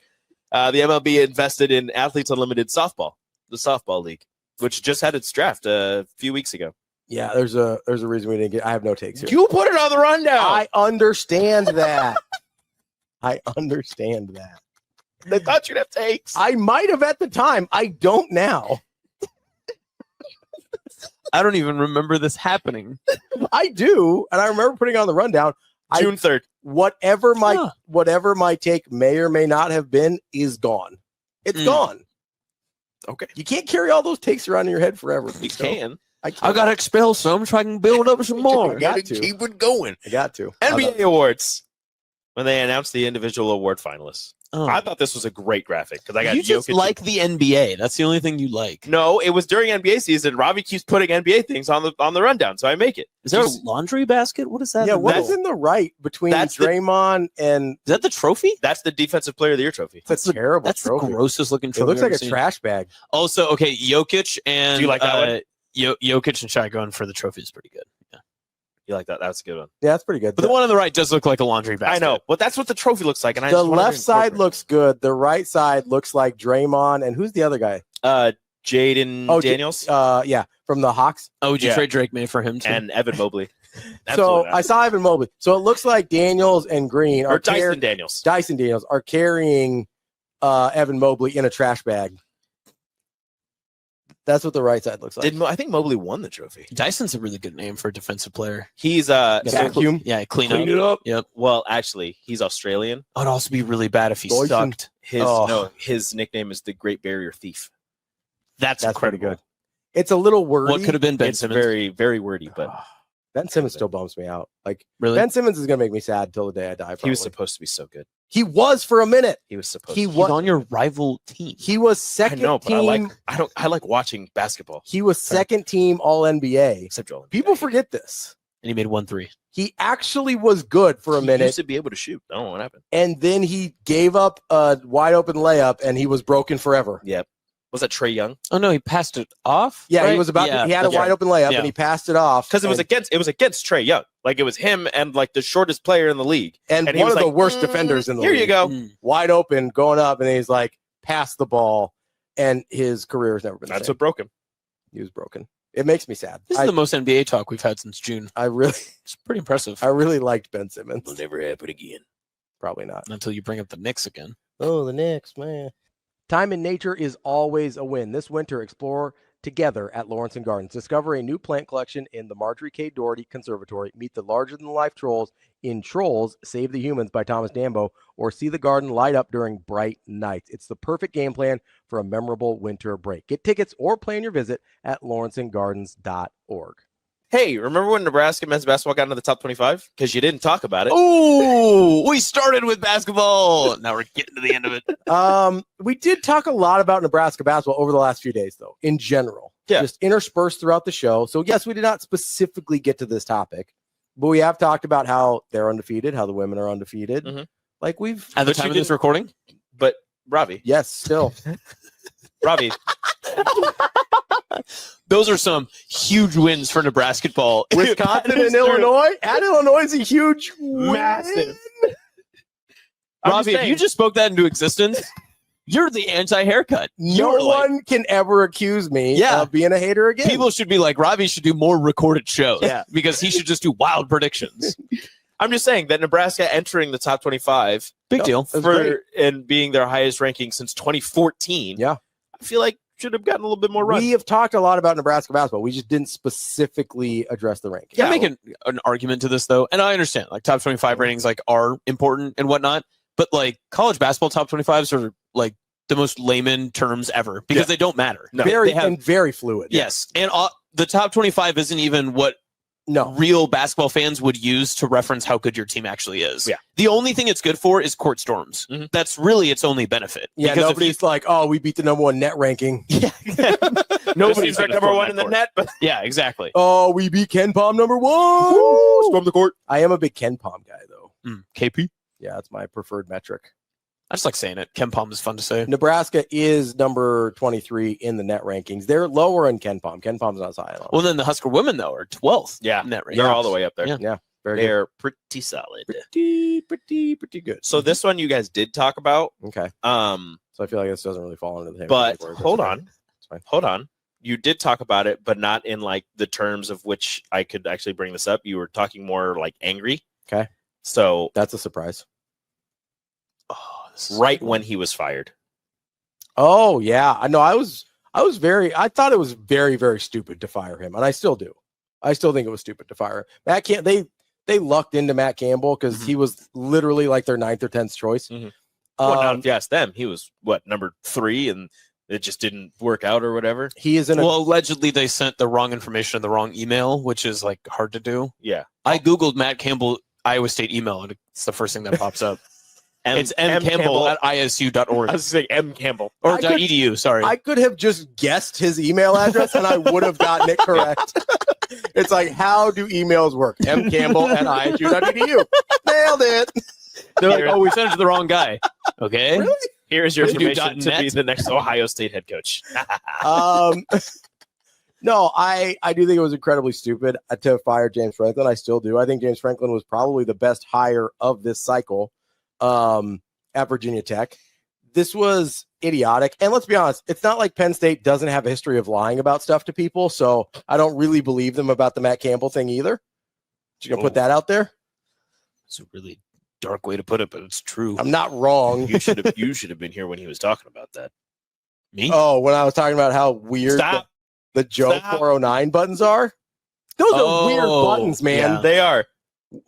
The MLB invested in athletes unlimited softball, the softball league, which just had its draft a few weeks ago. Yeah, there's a reason we didn't get. I have no takes here. You put it on the rundown. I understand that. I understand that. They thought you'd have takes. I might have at the time. I don't now. I don't even remember this happening. I do, and I remember putting it on the rundown. June 3rd. Whatever my take may or may not have been is gone. It's gone. Okay. You can't carry all those takes around in your head forever. You can. I got to expel some so I can build up some more. I got to keep it going. I got to. NBA awards. When they announced the individual award finalists. I thought this was a great graphic because I got you just like the NBA. That's the only thing you like. No, it was during NBA season. Robbie keeps putting NBA things on the rundown, so I make it. Is there a laundry basket? What is that? Yeah, what is in the right between Draymond and is that the trophy? That's the Defensive Player of the Year trophy. That's a terrible. That's trophy. the grossest looking trophy. It looks like a seen. trash bag. Also, okay, Jokic and do you like that one? Jokic and Shai going for the trophy is pretty good. Yeah. You like that? That's a good one. Yeah, that's pretty good. But the one on the right does look like a laundry basket. I know, but that's what the trophy looks like. And the left side looks good. The right side looks like Draymond. And who's the other guy? Jaden Daniels. Yeah, from the Hawks. Oh, would you trade Drake May for him too? And Evan Mobley. So I saw Evan Mobley. So it looks like Daniels and Green or Dyson Daniels. Dyson Daniels are carrying Evan Mobley in a trash bag. That's what the right side looks like. I think Mobley won the trophy. Dyson's a really good name for a defensive player. He's vacuum. Yeah, clean it up. Yep. Well, actually, he's Australian. Oh, it'd also be really bad if he Dyson. sucked. His nickname is the Great Barrier Thief. That's pretty good. It's a little wordy. What could have been Ben It's Simmons? very, very wordy, but Ben Simmons still bums me out. Like really, Ben Simmons is gonna make me sad till the day I die. Probably. He was supposed to be so good. He was for a minute. He was supposed. He's on your rival team. He was second I know, but team. I like watching basketball. He was second team All NBA. Except Joel. People forget this. And he made 1-3. He actually was good for a minute. He used to be able to shoot. I don't know what happened. And then he gave up a wide open layup, and he was broken forever. Yep. Was that Trae Young? Oh no, he passed it off. Yeah, right? he was about. He had a wide open layup, and he passed it off because it was against Trae Young. Like it was him and like the shortest player in the league, and one of the worst defenders in the league. Here you go, wide open, going up, and he's like, pass the ball, and his career has never been. That's what broke him. He was broken. It makes me sad. This is the most NBA talk we've had since June. It's pretty impressive. I really liked Ben Simmons. Will never happen again. Probably not until you bring up the Knicks again. Oh, the Knicks, man. Time in nature is always a win. This winter, explore together at Lawrence and Gardens. Discover a new plant collection in the Marjorie K. Doherty Conservatory. Meet the larger-than-life trolls in Trolls, Save the Humans by Thomas Dambo, or see the garden light up during bright nights. It's the perfect game plan for a memorable winter break. Get tickets or plan your visit at lawrenceandgardens.org. Hey, remember when Nebraska men's basketball got into the top 25? Because you didn't talk about it. Oh, we started with basketball. Now we're getting to the end of it. We did talk a lot about Nebraska basketball over the last few days, though, in general. Yeah. Just interspersed throughout the show. So, yes, we did not specifically get to this topic, but we have talked about how they're undefeated, how the women are undefeated. Mm-hmm. Like we've At the time of this recording? But Ravi, yes, still. Ravi, Those are some huge wins for Nebraska ball. Wisconsin and Illinois. At Illinois is a huge, Massive. win. Robbie, if you just spoke that into existence, you're the anti-haircut. No one can ever accuse me of being a hater again. People should be like, Robbie should do more recorded shows. Yeah. Because he should just do wild predictions. I'm just saying that Nebraska entering the top 25, Big deal. for and being their highest ranking since 2014. Yeah, I feel like should have gotten a little bit more run. We have talked a lot about Nebraska basketball. We just didn't specifically address the ranking. Yeah, making an argument to this though, and I understand like top 25 ratings like are important and whatnot, but like college basketball top 25s are like the most layman terms ever because they don't matter. No. Very fluid. Yes, and the top 25 isn't even what real basketball fans would use to reference how good your team actually is. Yeah. The only thing it's good for is court storms. That's really its only benefit. Yeah, because nobody's like, oh, we beat the number one net ranking. Nobody's ranked number one in the net. But yeah, exactly. Oh, we beat Ken Palm number one. Woo! Storm the court. I am a big Ken Palm guy, though. KP? Yeah, that's my preferred metric. I just like saying it. Ken Palm is fun to say. Nebraska is number 23 in the net rankings. They're lower in Ken Palm. Ken Palm's not as high. Well, then the Husker women, though, are 12th. Yeah, net rankings. they're all the way up there. Yeah. Very They're pretty solid. Pretty good. So this one you guys did talk about. Okay. So I feel like this doesn't really fall into the But category, hold it's on. fine. It's fine. Hold on. You did talk about it, but not in like the terms of which I could actually bring this up. You were talking more like angry. Okay. So that's a surprise. Right when he was fired. Oh yeah, I know. I thought it was very, very stupid to fire him, and I still do. I still think it was stupid to fire him. Matt they lucked into Matt Campbell because he was literally like their 9th or 10th choice. Well, now if you ask them, he was number 3, and it just didn't work out or whatever. He is in well, allegedly they sent the wrong information in the wrong email, which is like hard to do. Yeah. I Googled Matt Campbell Iowa State email, and it's the first thing that pops up. It's M. Campbell at isu.org. I was saying M. Campbell. Or .edu, sorry. I could have just guessed his email address and I would have gotten it correct. It's like, how do emails work? M. Campbell at isu.edu. Nailed it. They're like, oh, we sent it to the wrong guy. Okay. Really? Here's your Let's do information to .net. be the next Ohio State head coach. No, I do think it was incredibly stupid to fire James Franklin. I still do. I think James Franklin was probably the best hire of this cycle at Virginia Tech. This was idiotic. And let's be honest, it's not like Penn State doesn't have a history of lying about stuff to people. So I don't really believe them about the Matt Campbell thing either. You gonna put that out there? It's a really dark way to put it, but it's true. I'm not wrong. You should have been here when he was talking about that. Me? Oh, when I was talking about how weird the Joe 409 buttons are. Those are weird buttons, man. yeah. They are.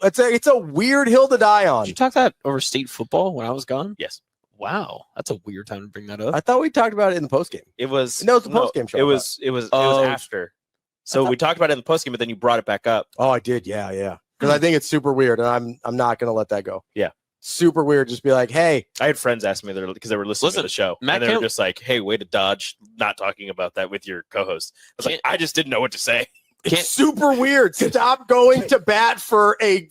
It's a weird hill to die on. Did you talk that over state football when I was gone? Yes. Wow. That's a weird time to bring that up. I thought we talked about it in the postgame. It was No, it's the postgame show. It was after. So we talked about it in the postgame, but then you brought it back up. Oh, I did. Yeah. Because I think it's super weird, and I'm not going to let that go. Yeah. Super weird. Just be like, hey. I had friends ask me because they were listening to the show. Matt And they were Campbell- just like, hey, way to dodge not talking about that with your co-host. I was like, I just didn't know what to say. It's super weird. Stop going to bat for a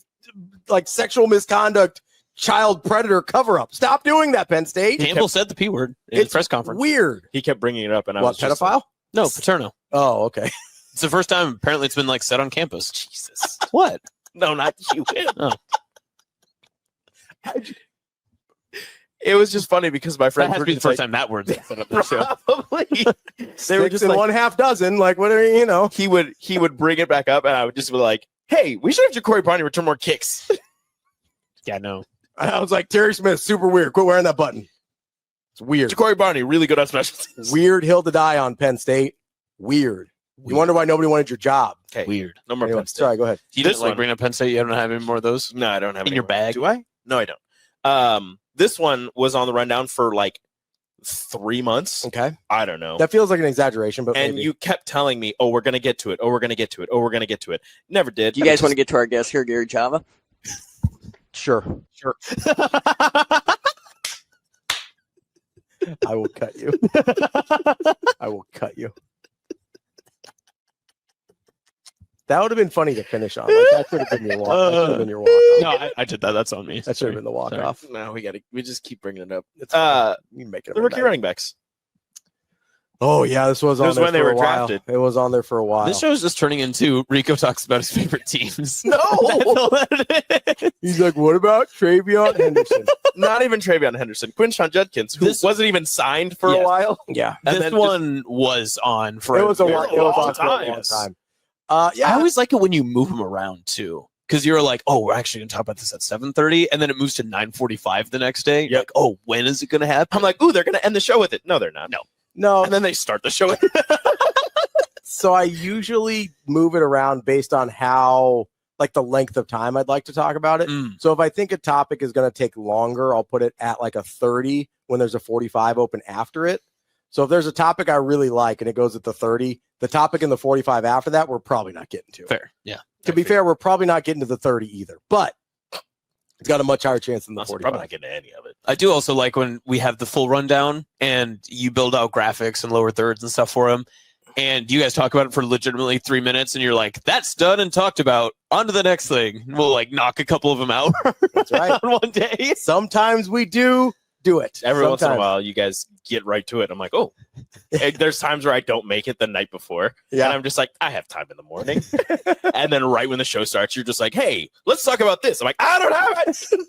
sexual misconduct child predator cover-up. Stop doing that, Penn State. Campbell said the P word in the press conference. Weird. He kept bringing it up, and I What, was just pedophile? No, Paterno. Oh, okay. It's the first time apparently it's been like said on campus. Jesus. What? No, not you. Oh. It was just funny because my That friends has were to be the just first like, time that word's been said up the show. probably. They were Six just and like, one half dozen. Like, what are you know? he would bring it back up, and I would just be like, hey, we should have Ja'Cory Barney return more kicks. Yeah, no. I was like, Terry Smith, super weird. Quit wearing that button. It's weird. Ja'Cory Barney, really good on special teams. Weird hill to die on, Penn State. Weird. You wonder why nobody wanted your job. Okay. Weird. No more Anyway, Penn State. sorry, go ahead. You This didn't like one- bring up Penn State? You don't have any more of those? No, I don't have In any your more. bag? Do I? No, I don't. This one was on the rundown for like 3 months. Okay. I don't know. That feels like an exaggeration, but And maybe. you kept telling me, oh, we're going to get to it. Oh, we're going to get to it. Oh, we're going to get to it. Never did. Do you guys want to get to our guest here, Gary Chava? Sure. I will cut you. I will cut you. That would have been funny to finish on. Like, that could have been your walk. That should have been your walk off. No, I did that. That's on me. That should have been the walk off. No, we just keep bringing it up. It's fine. You can make it. The rookie running backs. Oh yeah, this was on there when they for were a while. drafted. It was on there for a while. This show is just turning into Rico talks about his favorite teams. No, He's like, what about Travion Henderson? not even Travion Henderson. Quinshon Judkins, who wasn't even signed for a while. Yeah, and this one was on for it was a long long time. I always like it when you move them around too, because you're like, oh, we're actually going to talk about this at 7:30, and then it moves to 9:45 the next day. You're like, oh, when is it going to happen? I'm like, ooh, they're going to end the show with it. No, they're not. No, and then they start the show with it. So I usually move it around based on how, like, the length of time I'd like to talk about it. So if I think a topic is going to take longer, I'll put it at like a 30 when there's a 45 open after it. So if there's a topic I really like and it goes at the 30, the topic in the 45 after that, we're probably not getting to. Fair. Yeah. To be fair, we're probably not getting to the 30 either, but it's got a much higher chance than the 45. Probably not getting to any of it. I do also like when we have the full rundown and you build out graphics and lower thirds and stuff for them. And you guys talk about it for legitimately 3 minutes and you're like, that's done and talked about. On to the next thing. We'll like knock a couple of them out. That's right. On one day. Sometimes we do it. Every once in a while, you guys get right to it. I'm like, oh, and there's times where I don't make it the night before. Yeah. And I'm just like, I have time in the morning. And then right when the show starts, you're just like, hey, let's talk about this. I'm like, I don't have it.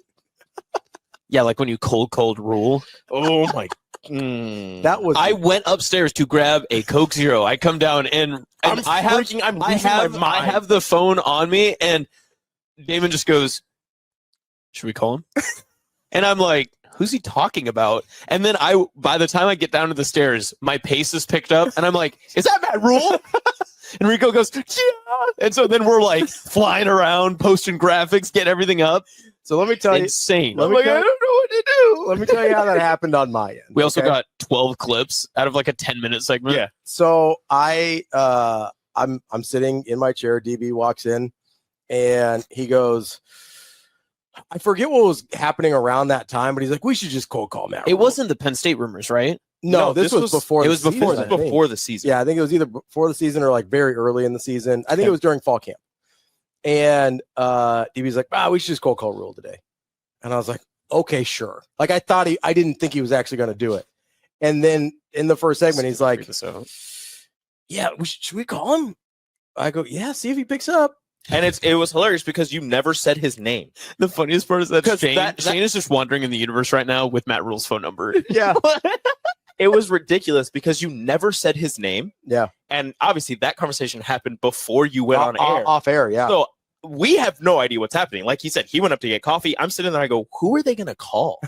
Yeah, like when you cold rule. Oh my. That was. I went upstairs to grab a Coke Zero. I come down and I have the phone on me, and Damon just goes, "Should we call him?" And I'm like, "Who's he talking about?" And then by the time I get down to the stairs, my pace is picked up, and I'm like, "Is that Matt Rule?" And Rico goes, "Yeah." And so then we're like flying around, posting graphics, get everything up. So let me tell you, insane. I don't know what to do. Let me tell you how that happened on my end. We also got 12 clips out of like a 10-minute segment. Yeah. So I'm sitting in my chair. DB walks in, and he goes, I forget what was happening around that time, but he's like, we should just cold call Matt. It wasn't the Penn State rumors, right? No, this was before. It was before. This was before the season. Yeah, I think it was either before the season or like very early in the season. I think it was during fall camp. And DB's like, we should just cold call Rule today. And I was like, okay, sure. Like I didn't think he was actually going to do it. And then in the first segment, he's like, yeah, should we call him? I go, yeah, see if he picks up. And it was hilarious because you never said his name. The funniest part is that Shane is just wandering in the universe right now with Matt Rule's phone number. Yeah. It was ridiculous because you never said his name. Yeah. And obviously that conversation happened before you went on air. Off air, yeah. So we have no idea what's happening. Like he said, he went up to get coffee. I'm sitting there. I go, who are they going to call?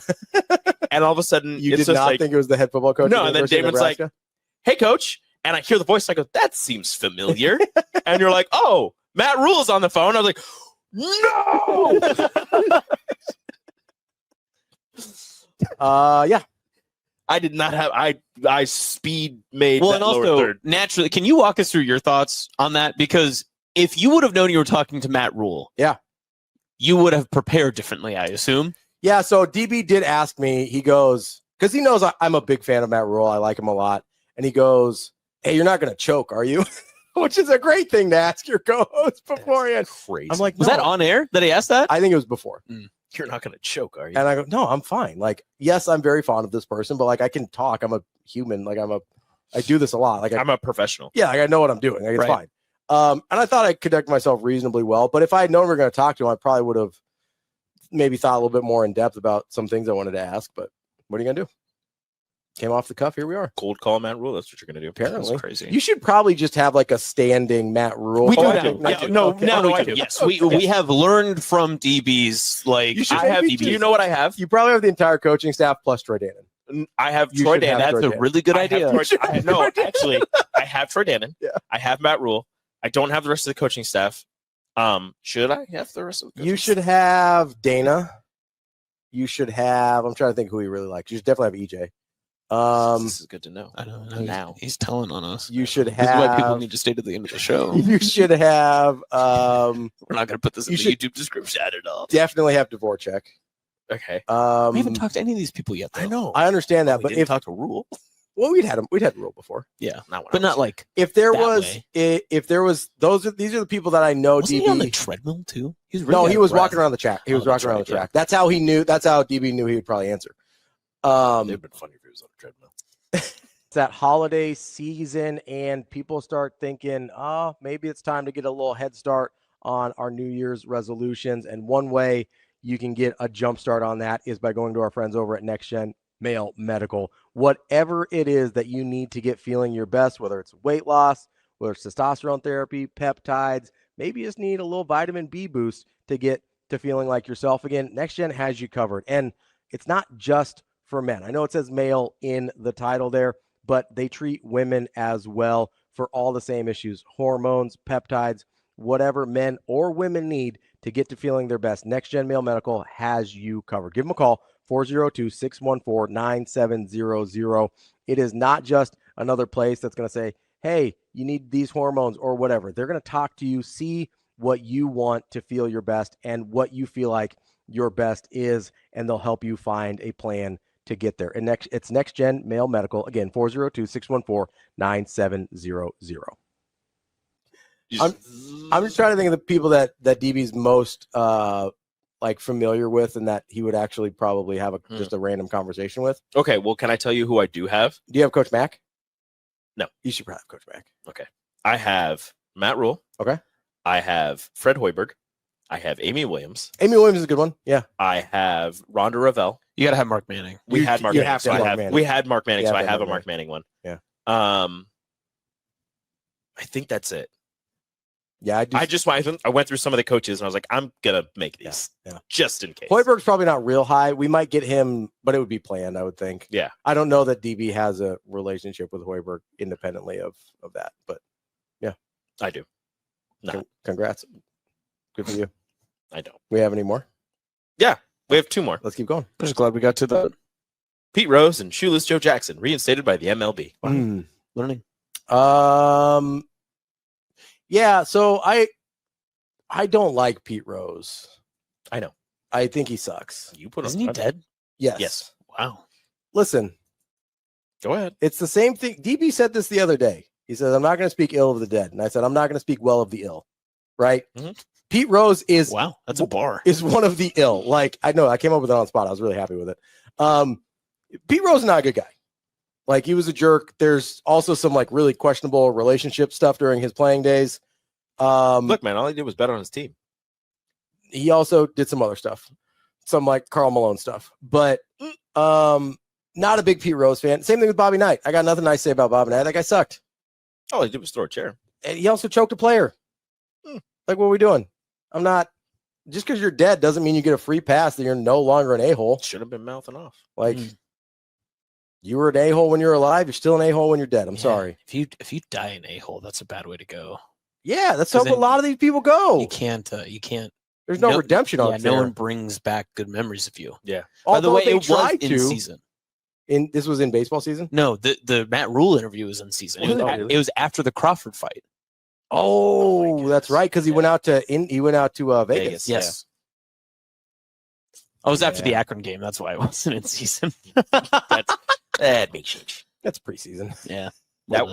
And all of a sudden, you did not think it was the head football coach? No, and then Damon's like, hey, coach. And I hear the voice. I go, that seems familiar. And you're like, oh, Matt Rule's on the phone. I was like, no. Yeah. I did not have I speed made well, that and lower also third. Naturally, can you walk us through your thoughts on that? Because if you would have known you were talking to Matt Rule, yeah, you would have prepared differently, I assume. Yeah. So DB did ask me. He goes, because he knows I'm a big fan of Matt Rule. I like him a lot, and he goes, "Hey, you're not going to choke, are you?" Which is a great thing to ask your co-host beforehand. Crazy. I'm like, was that on air that he asked that? I think it was before. You're not going to choke, are you? And I go, no, I'm fine. Like, yes, I'm very fond of this person, but like, I can talk. I'm a human. Like, I do this a lot. Like, I'm a professional. Yeah, like I know what I'm doing. Like, it's fine. And I thought I conducted myself reasonably well. But if I had known we were going to talk to him, I probably would have maybe thought a little bit more in depth about some things I wanted to ask. But what are you going to do? Came off the cuff. Here we are. Cold call Matt Rule. That's what you're going to do. Apparently. That's crazy. You should probably just have like a standing Matt Rule. We do I now. do. Yeah, no, Okay. now we I do. do. Yes, we have learned from DBs. Like, You should I have. maybe Do you know what I have? You probably have the entire coaching staff plus Troy Dannon. I have You Troy should have Dannon. Troy that's a Dannon. really good I have idea. no, actually, I have Troy Dannon. Yeah. I have Matt Rule. I don't have the rest of the coaching staff. Should I have the rest of the coaching You should have Dana. You should have. I'm trying to think who he really likes. You should definitely have EJ. This is good to know. I don't know. Now. He's telling on us. You should This is why people have. need to stay to the end of the show. You should have. We're not going to put this in you the should- YouTube description at all. Definitely have Dvorak. Okay. We haven't talked to any of these people yet, though. I know. I understand that, We but didn't if talk to Rule. Well, we'd had the rule before. Yeah, but not like if there that was way. if there was these are the people that I know. Wasn't DB he on the treadmill too? He was no, really he out of was breath. walking around the track. He was walking around the track. That's how he knew. That's how DB knew he would probably answer. It'd been funny if he was on a treadmill. It's that holiday season, and people start thinking, oh, maybe it's time to get a little head start on our New Year's resolutions. And one way you can get a jump start on that is by going to our friends over at Next Gen Male Medical. Whatever it is that you need to get feeling your best, whether it's weight loss, whether it's testosterone therapy, peptides, maybe you just need a little vitamin B boost to get to feeling like yourself again. Next Gen has you covered. And it's not just for men. I know it says male in the title there, but they treat women as well for all the same issues, hormones, peptides, whatever men or women need to get to feeling their best. Next Gen Male Medical has you covered. Give them a call, 402-614-9700. It is not just another place that's going to say, hey, you need these hormones or whatever. They're going to talk to you, see what you want to feel your best and what you feel like your best is, and they'll help you find a plan to get there. And it's Next Gen Male Medical. Again, 402-614-9700. I'm just trying to think of the people that DB's most like familiar with, and that he would actually probably have just a random conversation with. Okay, well, can I tell you who I do have? Do you have Coach Mack? No. You should probably have Coach Mack. Okay. I have Matt Rule. Okay. I have Fred Hoiberg. I have Amy Williams. Amy Williams is a good one. Yeah. I have Rhonda Ravel. You got to have Mark Manning. We had Mark Manning. We had Mark Manning, so I have a Mark Mark Manning one. Yeah. I think that's it. Yeah, I went through some of the coaches and I was like, I'm gonna make these just in case. Hoiberg's probably not real high. We might get him, but it would be planned, I would think. Yeah. I don't know that DB has a relationship with Hoiberg independently of that, but yeah. I do. No. Congrats. Good for you. I don't. We have any more? Yeah, we have two more. Let's keep going. I'm just glad we got to that. Pete Rose and Shoeless Joe Jackson reinstated by the MLB. Wow. Learning. Yeah, so I don't like Pete Rose. I know. I think he sucks. You put Isn't he dead? Yes. Yes. Wow. Listen. Go ahead. It's the same thing. DB said this the other day. He says, I'm not going to speak ill of the dead. And I said, I'm not going to speak well of the ill. Right? Mm-hmm. Pete Rose is that's a bar. Is one of the ill. Like, I know I came up with it on the spot. I was really happy with it. Pete Rose is not a good guy. Like, he was a jerk. There's also some like really questionable relationship stuff during his playing days. Look, man, all he did was bet on his team. He also did some other stuff, some like Karl Malone stuff, but not a big Pete Rose fan. Same thing with Bobby Knight. I got nothing nice to say about Bobby Knight. That guy sucked. All he did was throw a chair. And he also choked a player. Like, what are we doing? I'm not, just because you're dead doesn't mean you get a free pass that you're no longer an a-hole. Should have been mouthing off. Like, you were an a-hole when you're alive. You're still an a-hole when you're dead. I'm sorry. If you die an a-hole, that's a bad way to go. Yeah, that's how a lot of these people go. You can't. There's no redemption on it. No one brings back good memories of you. Yeah. By the way, they it was tried in to. season. This was in baseball season? No, the Matt Rule interview was in season. It was after the Crawford fight. Oh, that's right, because he went out to Vegas. Yes. I was after the Akron game. That's why it wasn't in season. That makes sense. That's preseason. Yeah. That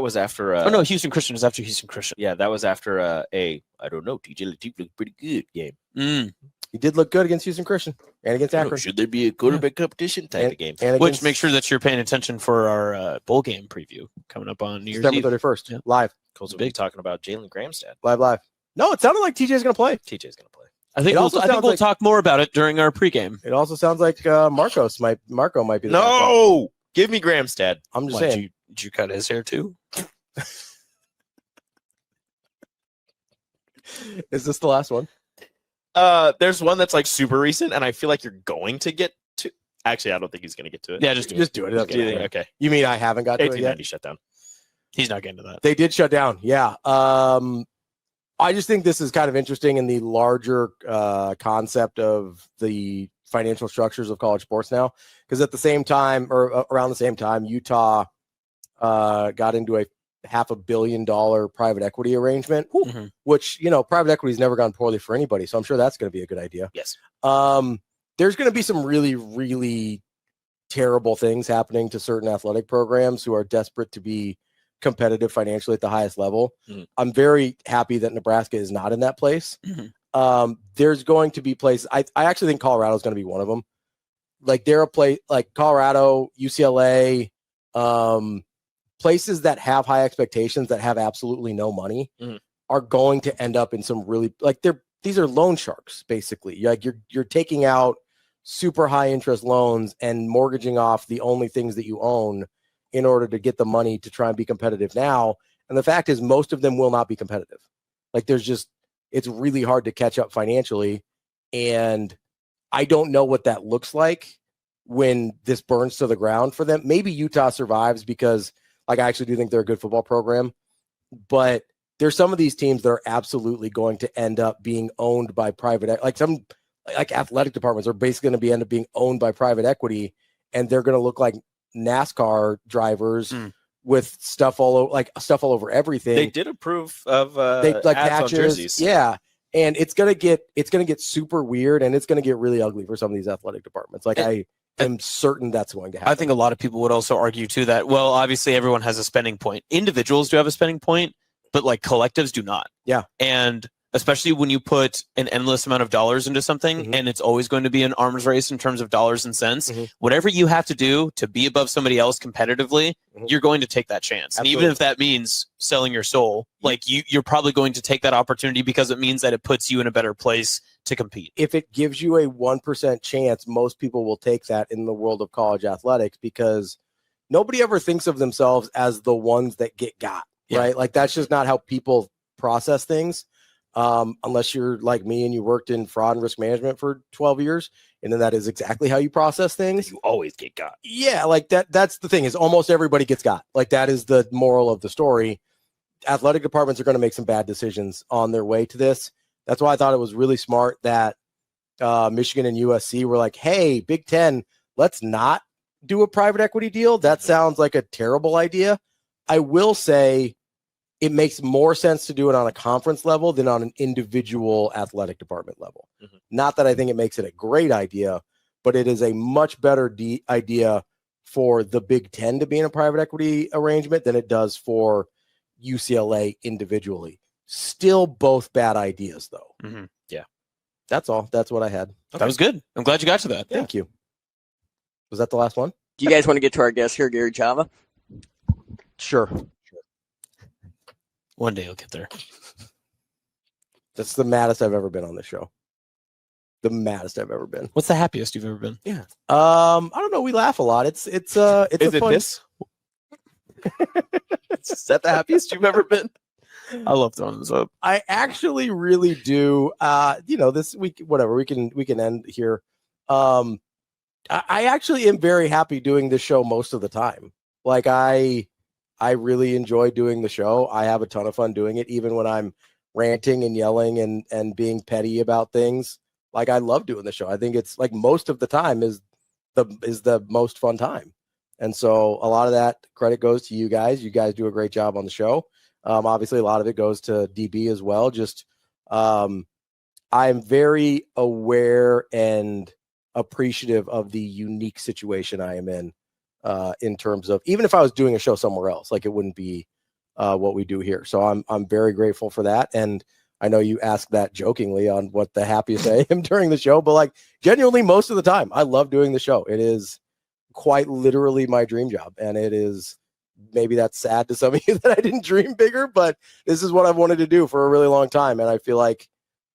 was after. Oh no, Houston Christian was after Houston Christian. Yeah, that was after I don't know. TJ Latif looked pretty good game. He did look good against Houston Christian and against Akron. Should there be a quarterback competition type of game? Which make sure that you're paying attention for our bowl game preview coming up on New Year's Eve. December 31st, live. Cole's big talking about Jalen Gramstad. Live. No, it sounded like TJ's going to play. TJ's going to play. I think we'll talk more about it during our pregame. It also sounds like Marco might be. No, give me Gramstad. I'm just saying. Did you cut his hair too? Is this the last one? There's one that's like super recent, and I feel like you're going to get to. Actually, I don't think he's going to get to it. Yeah, just do it. Okay. You mean I haven't got to it yet? 1890 shut down. He's not getting to that. They did shut down. Yeah. I just think this is kind of interesting in the larger concept of the financial structures of college sports now, because at the same time, or around the same time, Utah got into a $500 million private equity arrangement, which, private equity has never gone poorly for anybody. So I'm sure that's going to be a good idea. Yes. There's going to be some really, really terrible things happening to certain athletic programs who are desperate to be competitive financially at the highest level. I'm very happy that Nebraska is not in that place. There's going to be places. I actually think Colorado is going to be one of them. Like they're a place like Colorado, UCLA, places that have high expectations that have absolutely no money are going to end up in some really these are loan sharks basically. Like you're taking out super high interest loans and mortgaging off the only things that you own in order to get the money to try and be competitive now. And the fact is most of them will not be competitive. Like it's really hard to catch up financially. And I don't know what that looks like when this burns to the ground for them. Maybe Utah survives because I actually do think they're a good football program, but there's some of these teams that are absolutely going to end up being owned by private, like athletic departments are basically going to end up being owned by private equity, and they're going to look like NASCAR drivers with stuff all over everything. They did approve of ads patches, on jerseys. Yeah. And it's gonna get super weird, and it's gonna get really ugly for some of these athletic departments. I am certain that's going to happen. I think a lot of people would also argue too that, well, obviously everyone has a spending point. Individuals do have a spending point, but like collectives do not. Yeah. And especially when you put an endless amount of dollars into something and it's always going to be an arms race in terms of dollars and cents, whatever you have to do to be above somebody else competitively, you're going to take that chance. Absolutely. And even if that means selling your soul, like you're probably going to take that opportunity because it means that it puts you in a better place to compete. If it gives you a 1% chance, most people will take that in the world of college athletics because nobody ever thinks of themselves as the ones that get got, right? Like that's just not how people process things. Unless you're like me and you worked in fraud and risk management for 12 years, and then that is exactly how you process things. You always get got. Yeah, like that's the thing is almost everybody gets got. Like that is the moral of the story. Athletic departments are going to make some bad decisions on their way to this. That's why I thought it was really smart that Michigan and USC were like, hey, Big Ten, let's not do a private equity deal. That sounds like a terrible idea. I will say it makes more sense to do it on a conference level than on an individual athletic department level. Not that I think it makes it a great idea, but it is a much better idea for the Big Ten to be in a private equity arrangement than it does for UCLA individually. Still both bad ideas, though. Yeah. That's all. That's what I had. Okay. That was good. I'm glad you got to that. Thank you. Was that the last one? Do you guys want to get to our guest here, Gary Java? Sure. One day you'll get there. That's the maddest I've ever been on this show. The maddest I've ever been. What's the happiest you've ever been? Yeah. I don't know. We laugh a lot. It's Is it fun... this? Is that the happiest you've ever been? I love throwing this up. I actually really do. This week, whatever, we can end here. I actually am very happy doing this show most of the time. Like I really enjoy doing the show. I have a ton of fun doing it, even when I'm ranting and yelling and being petty about things. Like I love doing the show. I think it's like most of the time is the most fun time. And so a lot of that credit goes to you guys. You guys do a great job on the show. Obviously a lot of it goes to DB as well. Just I'm very aware and appreciative of the unique situation I am in terms of, even if I was doing a show somewhere else, like it wouldn't be what we do here. So I'm very grateful for that. And I know you asked that jokingly on what the happiest I am during the show, but like genuinely most of the time, I love doing the show. It is quite literally my dream job. And it is, maybe that's sad to some of you that I didn't dream bigger, but this is what I've wanted to do for a really long time. And I feel like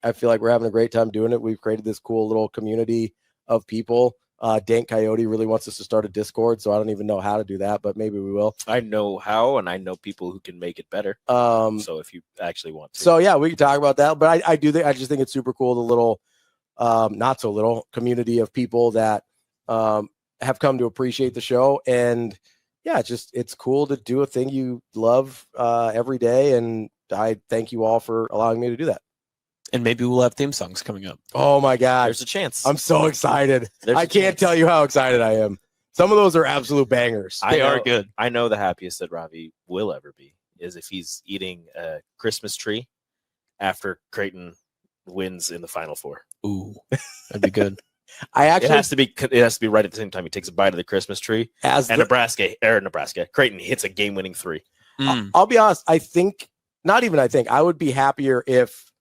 we're having a great time doing it. We've created this cool little community of people. Dank Coyote really wants us to start a Discord, so I don't even know how to do that, but maybe we will. I know how, and I know people who can make it better. So if you actually want to. So yeah, we can talk about that. But I just think it's super cool, the little not so little community of people that have come to appreciate the show. And yeah, it's cool to do a thing you love every day. And I thank you all for allowing me to do that. And maybe we'll have theme songs coming up. Oh my God. There's a chance. I'm so excited. I can't tell you how excited I am. Some of those are absolute bangers. They are good. I know the happiest that Ravi will ever be is if he's eating a Christmas tree after Creighton wins in the Final Four. Ooh, that'd be good. It has to be right at the same time he takes a bite of the Christmas tree. Nebraska, Creighton hits a game-winning 3. I'll be honest. I would be happier if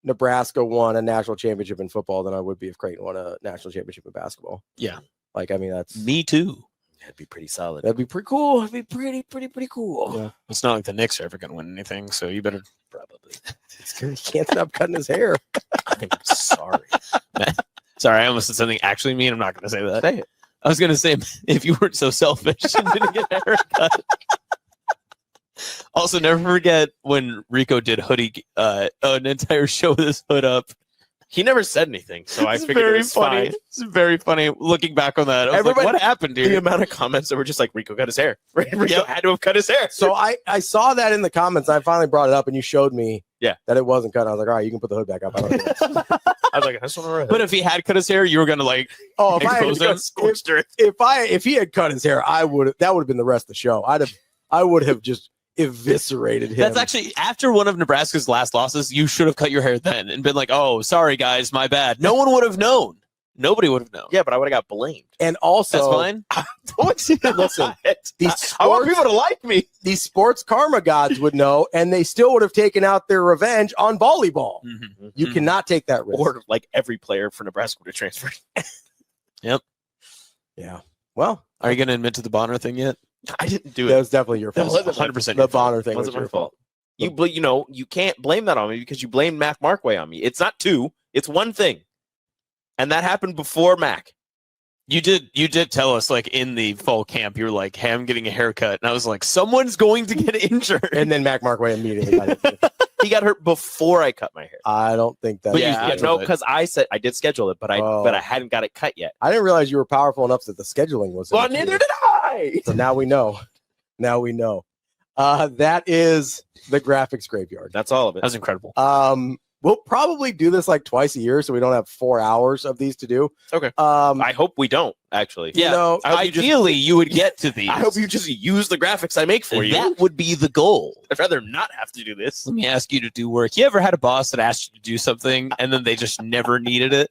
Nebraska won a national championship in football than I would be if Creighton won a national championship in basketball. Yeah. That's me too. That'd be pretty solid. That'd be pretty cool. It'd be pretty cool. Yeah. It's not like the Knicks are ever going to win anything, so you better probably. He can't stop cutting his hair. I'm sorry. Sorry, I almost said something actually mean. I'm not going to say that. Say it. I was going to say, if you weren't so selfish and didn't get a haircut. Also, never forget when Rico did hoodie, an entire show with his hood up. He never said anything, so I figured it was funny. fine. It's very funny looking back on that. I was like, what happened, dude? The amount of comments that were just like, Rico cut his hair. Rico had to have cut his hair. So I saw that in the comments. I finally brought it up, and you showed me that it wasn't cut. I was like, all right, you can put the hood back up. I was like, that's not But if he had cut his hair, you were going to like expose him. If he had cut his hair, that would have been the rest of the show. I would have just eviscerated him. That's actually after one of Nebraska's last losses. You should have cut your hair then and been like, "Oh, sorry guys, my bad." No one would have known. Nobody would have known. Yeah, but I would have got blamed. And also, that's fine. Listen, I want people to like me. These sports karma gods would know, and they still would have taken out their revenge on volleyball. Mm-hmm. You cannot take that risk. Or like every player for Nebraska would have transferred. Yep. Yeah. Well, are you going to admit to the Bonner thing yet? I didn't do it. That was definitely your fault. That was 100% the Bonner thing wasn't my fault. You can't blame that on me because you blamed Mac Markway on me. It's not 2. It's 1 thing. And that happened before Mac. You did tell us like in the fall camp, you were like, "Hey, I'm getting a haircut." And I was like, someone's going to get injured. And then Mac Markway immediately got it. He got hurt before I cut my hair. I don't think that. But no, because I said I did schedule it, but I hadn't got it cut yet. I didn't realize you were powerful enough that the scheduling was. Well, neither did I. So now we know. That is the graphics graveyard. That's all of it. That was incredible. We'll probably do this like twice a year, so we don't have 4 hours of these to do. Okay. I hope we don't actually. Yeah. Ideally, you would get to these. I hope you just use the graphics I make for you. That would be the goal. I'd rather not have to do this. Let me ask you to do work. You ever had a boss that asked you to do something and then they just never needed it?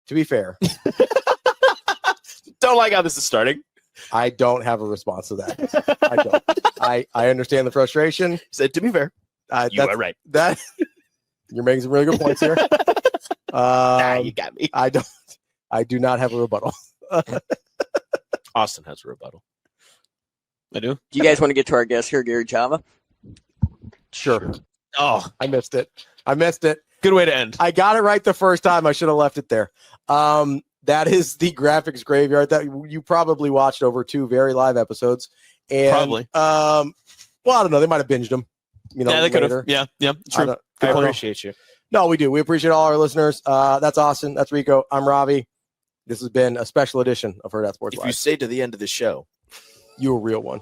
To be fair, don't like how this is starting. I don't have a response to that. I don't. I understand the frustration. Said to be fair. You are right. That you're making some really good points here. You got me. I do not have a rebuttal. Austin has a rebuttal. I do. Do you guys want to get to our guest here, Gary Java? Sure. Oh, I missed it. Good way to end. I got it right the first time. I should have left it there. That is the graphics graveyard that you probably watched over 2 very live episodes. And, probably. Well, I don't know. They might have binged them. Yeah, they could have. Yeah, true. I appreciate you. No, we do. We appreciate all our listeners. That's Austin. That's Rico. I'm Ravi. This has been a special edition of Hurrdat Sports Live. If you stay to the end of the show, you're a real one.